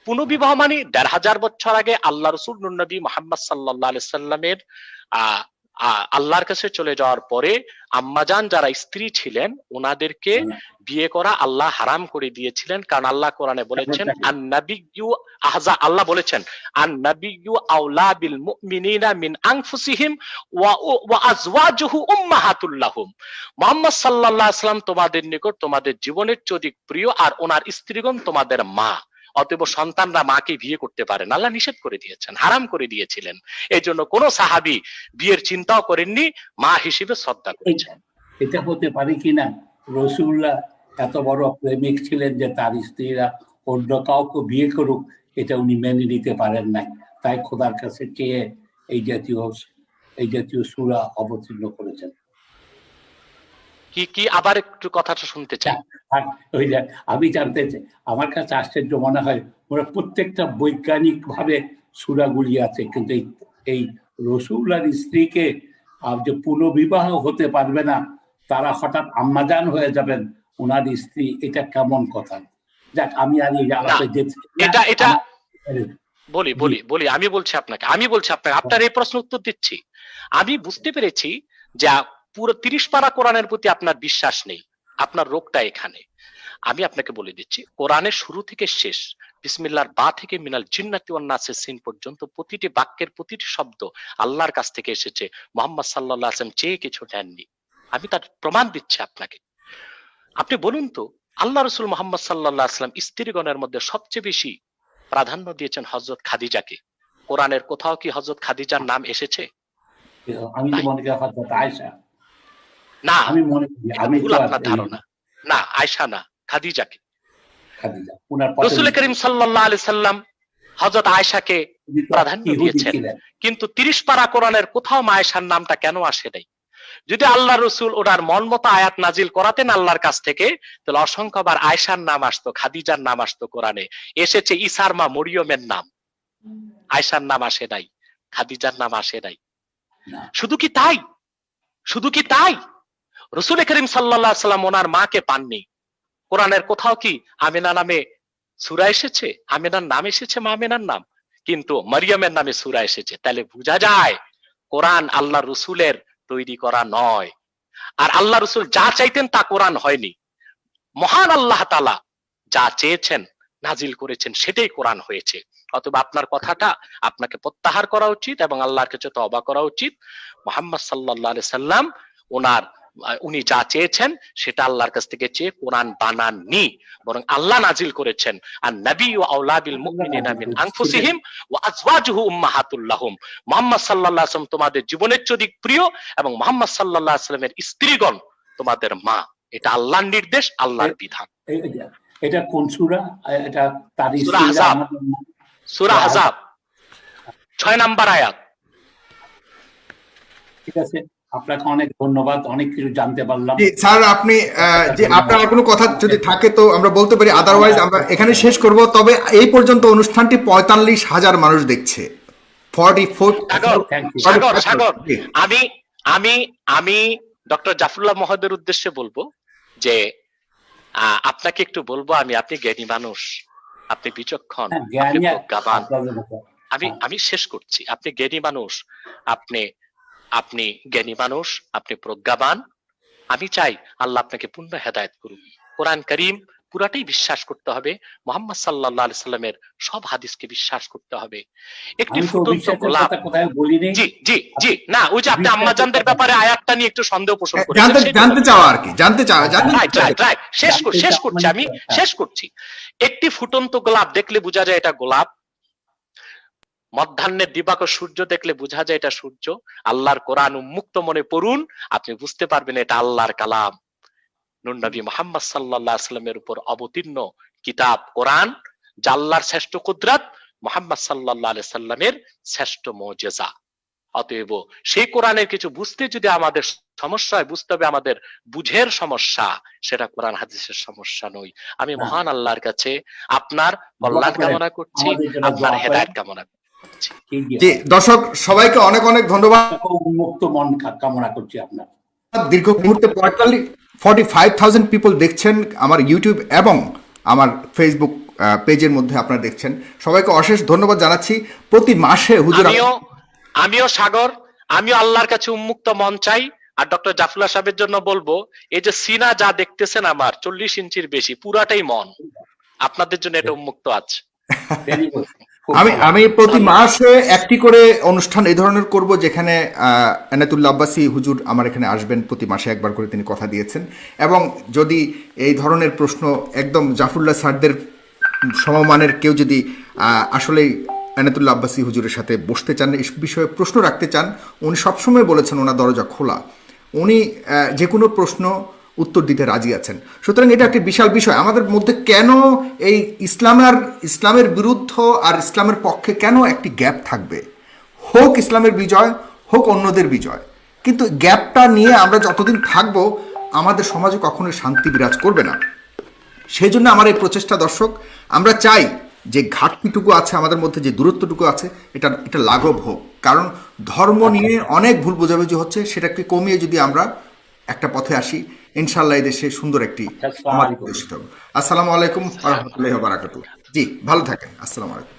পুনর্বিবাহ মানে 1500 বছর আগে আল্লাহ রসুল নবী মোহাম্মদ সাল্লাল্লাহু আলাইহি সাল্লামের আল্লাহর কাছে চলে যাওয়ার পরে আম্মাজান যারা স্ত্রী ছিলেন ওনাদেরকে বিয়ে করা আল্লাহ হারাম করে দিয়েছিলেন। কারণ আল্লাহ কোরআনে বলেছেন আল্লাহ বলেছেন আন-নাবিয়্যু আওলা বিল মুমিনিনা মিন আনফুসিহিম ওয়া আজওয়াজুহু উম্মাহাতুল লাহুম। মুহাম্মদ সাল্লাল্লাহু আলাইহি সাল্লাম তোমাদের নিকট তোমাদের জীবনের চেয়ে অধিক প্রিয়, আর ওনার স্ত্রীগণ তোমাদের মা। অতএব সন্তানরা মাকে বিয়ে করতে পারে না, আল্লাহ নিষেধ করে দিয়েছেন, হারাম করে দিয়েছিলেন। এই জন্য কোন সাহাবী বিয়ের চিন্তাও করেননি, মা হিসেবে শ্রদ্ধা করেছেন। এটা হতে পারে কিনা রাসূলুল্লাহ এত বড় প্রেমিক ছিলেন যে তার স্ত্রীরা অন্য কাউকে বিয়ে করুক, এটা উনি মেনে নিতে পারেন নাই, তাই খোদার কাছে চেয়ে এই জাতীয় সূরা অবতীর্ণ করেছেন। কি কি আবার একটু কথাটা শুনতে চাই। ওই যে আমি জানতে চাই, আমার কাছে আশ্চর্য মনে হয় ওরা প্রত্যেকটা বৈজ্ঞানিক ভাবে সূরাগুলি আছে, কিন্তু এই রাসূলুল্লাহর স্ত্রীকে যে পুনর্বিবাহ হতে পারবে না, তারা হঠাৎ আম্মাজান হয়ে যাবেন ওনার স্ত্রী, এটা কেমন কথা? যাক, আমি আর এই আলাপে যেতে এটা বলি আমি বলছি আপনাকে আপনার এই প্রশ্ন উত্তর দিচ্ছি। আমি বুঝতে পেরেছি যে পুরো 30 পারা কোরআনের প্রতি আপনার বিশ্বাস নেই, আপনার রোগটা এখানে। আমি আপনাকে বলে দিচ্ছি, কোরআনের শুরু থেকে শেষ, বিসমিল্লাহর বা থেকে মিনাল জিন্নাতি ওয়ান নাসের সিন পর্যন্ত প্রতিটি বাক্যের প্রতিটি শব্দ আল্লাহর কাছ থেকে এসেছে। মুহাম্মদ সাল্লাল্লাহু আলাইহি ওয়াসাল্লাম চেয়ে কিছু নেননি। আমি তার প্রমাণ দিচ্ছি আপনাকে। আপনি বলুন তো, আল্লাহ রাসূল মুহাম্মদ সাল্লাল্লাহু আলাইহি ওয়াসাল্লাম স্ত্রীগণের মধ্যে সবচেয়ে বেশি প্রাধান্য দিয়েছেন হযরত খাদিজাকে। কোরআনের কোথাও কি হযরত খাদিজার নাম এসেছে? আমি তো মনে করি হযরত আয়েশা। না, আমি মনে করি, আমি ভুল আপনার ধারণা। না, আয়েশা না, খাদিজাকে। খাদিজা রাসূল করিম সাল্লাল্লাহু আলাইহি সাল্লাম হযরত আয়েশাকে প্রাধান্য দিয়েছেন, কিন্তু 30 পারা কোরআনের কোথাও আয়েশার নামটা কেন আসে নাই? যদি আল্লাহ রসুল ওনার মন মতো আয়াত নাজিল করাতেন আল্লাহর কাছ থেকে, তাহলে অসংখ্যবার আয়েশার নাম আসতো, খাদিজার নাম আসতো। কোরআনে এসেছে ঈসার মা মরিয়মের নাম, আয়েশার নাম আসে নাই, খাদিজার নাম আসে নাই। শুধু কি তাই রাসূল করিম সাল্লাল্লাহু আলাইহি সাল্লাম ওনার মাকে পাননি। কোরআনের কোথাও কি আমিনা নামে সূরা এসেছে? আমিনার নাম এসেছে, মা আমিনার নাম, কিন্তু মারিয়ামের নামে সূরা এসেছে। তাহলে বোঝা যায় কোরআন আল্লাহ রসুলের তৈরি করা নয়। আর আল্লাহ রসুল যা চাইতেন তা কোরআন হয়নি। মহান আল্লাহ তাআলা যা চেয়েছেন নাজিল করেছেন সেটাই কোরআন হয়েছে। অথবা আপনার কথাটা আপনাকে প্রত্যাহার করা উচিত এবং আল্লাহর কাছে তওবা করা উচিত। মুহাম্মদ সাল্লাল্লাহু আলাইহি সাল্লাম উনি যা চেয়েছেন সেটা আল্লাহর কাছ থেকে চেয়ে কোরআন বানাননি, বরং আল্লাহ নাজিল করেছেন আর নাবিয়্যু আওলা বিল মুমিনিনা মিন আনফুসিহিম ওয়া আজওয়াজুহু উম্মাহাতুল লাহুম। মুহাম্মদ সাল্লাল্লাহু আলাইহি ওয়াসাল্লাম তোমাদের জীবনের চেয়ে অধিক প্রিয় এবং মুহাম্মদ সাল্লাল্লাহু আলাইহি ওয়াসাল্লামের স্ত্রীগণ তোমাদের মা। এটা আল্লাহর নির্দেশ, আল্লাহর বিধান। এটা কোন সূরা? এটা সূরা আহজাব 6 নাম্বার আয়াত। ঠিক আছে, আপনাকে অনেক ধন্যবাদ, অনেক কিছু জানতে পারলাম। জি স্যার, আপনি যে আপনার আর কোনো কথা যদি থাকে তো আমরা বলতে পারি, আদারওয়াইজ আমরা এখানে শেষ করব। তবে এই পর্যন্ত অনুষ্ঠানটি 45,000 মানুষ দেখছে। 44 সাগর সাগর আমি আমি আমি ডক্টর জাফরুল্লাহ মহোদয়ের উদ্দেশ্যে বলবো যে আপনাকে একটু বলবো, আপনি জ্ঞানী মানুষ, আপনি বিচক্ষণ, আপনি প্রজ্ঞাবান। আমি শেষ করছি। আপনি জ্ঞানী মানুষ, আপনি আপনি জ্ঞানী মানুষ, আপনি প্রজ্ঞাবান। আমি চাই আল্লাহ আপনাকে পূর্ণ হেদায়েত করুন। কোরআন কারীম পুরাটাই বিশ্বাস করতে হবে, মুহাম্মদ সাল্লাল্লাহু আলাইহি সাল্লামের সব হাদিসকে বিশ্বাস করতে হবে। একটি ফুটন্ত গোলাপ, জি জি জি, না ওই যে আপনি আম্মাজানদের ব্যাপারে আয়াতটা নিয়ে একটু সন্দেহ পোষণ করেছেন, জানতে চাওয়া আর কি, জানতে চাওয়া। রাইট, শেষ করছি, আমি শেষ করছি। একটি ফুটন্ত গোলাপ দেখলে বোঝা যায় এটা গোলাপ, মধ্যাহ্নের দিবাকর সূর্য দেখলে বোঝা যায় এটা সূর্য। আল্লাহর কোরআন উন্মুক্ত মনে পড়ুন, আপনি বুঝতে পারবেন এটা আল্লাহর কালাম। নূর নবী মুহাম্মদ সাল্লাল্লাহু আলাইহি সাল্লামের উপর অবতীর্ণ কিতাব কোরআন, যা আল্লাহর শ্রেষ্ঠ কুদরত, মুহাম্মদ সাল্লাল্লাহু আলাইহি সাল্লামের শ্রেষ্ঠ মুজিজা। অতএব সেই কোরআনের কিছু বুঝতে যদি আমাদের সমস্যা হয়, বুঝতে হবে আমাদের বুঝের সমস্যা, সেটা কোরআন হাদিসের সমস্যা নয়। আমি মহান আল্লাহর কাছে আপনার কল্যাণ কামনা করছি, আপনার হেদায়েত কামনা করছি। জি দর্শক সবাইকে অনেক অনেক ধন্যবাদ। মুক্ত মন কামনা করছি আপনার। দীর্ঘ মুহূর্তে 45,000 পিপল দেখছেন আমার ইউটিউব এবং আমার ফেসবুক পেজের মধ্যে আপনারা দেখছেন। সবাইকে অশেষ ধন্যবাদ জানাচ্ছি। প্রতি মাসে হুজুর, আমিও সাগর, আমিও আল্লাহর কাছে উন্মুক্ত মন চাই। আর ডক্টর জাফরুল্লাহ সাহেবের জন্য বলবো, এই যে সিনা যা দেখতেছেন আমার 40 ইঞ্চির বেশি, পুরাটাই মন, আপনাদের জন্য এটা উন্মুক্ত আছে। আমি প্রতি মাসে একটি করে অনুষ্ঠান এই ধরনের করব, যেখানে এনায়েতুল্লাহ আব্বাসী হুজুর আমার এখানে আসবেন, প্রতি মাসে একবার করে তিনি কথা দিয়েছেন। এবং যদি এই ধরনের প্রশ্ন একদম জাফরুল্লাহ স্যারদের সমমানের কেউ যদি আসলেই এনায়েতুল্লাহ আব্বাসী হুজুরের সাথে বসতে চান, এই বিষয়ে প্রশ্ন রাখতে চান, উনি সবসময় বলেছেন ওনার দরজা খোলা, উনি যে কোনো প্রশ্ন উত্তর দিতে রাজি আছেন। সুতরাং এটা একটি বিশাল বিষয়। আমাদের মধ্যে কেন এই ইসলামের বিরুদ্ধ আর ইসলামের পক্ষে কেন একটি গ্যাপ থাকবে? হোক ইসলামের বিজয়, হোক অন্যদের বিজয়, কিন্তু গ্যাপটা নিয়ে আমরা যতদিন থাকবো আমাদের সমাজে কখনোই শান্তি বিরাজ করবে না। সেই জন্য আমার এই প্রচেষ্টা। দর্শক, আমরা চাই যে ঘাটতিটুকু আছে আমাদের মধ্যে, যে দূরত্বটুকু আছে, এটা লাঘব হোক। কারণ ধর্ম নিয়ে অনেক ভুল বোঝাবুঝি হচ্ছে, সেটাকে কমিয়ে যদি আমরা একটা পথে আসি, ইনশাআল্লাহ এই দেশে সুন্দর একটি সমাজ প্রতিষ্ঠিত হবে। আসসালামু আলাইকুম ওয়া রাহমাতুল্লাহি ওয়া বারাকাতুহু। জি ভালো থাকেন। আসসালামু আলাইকুম।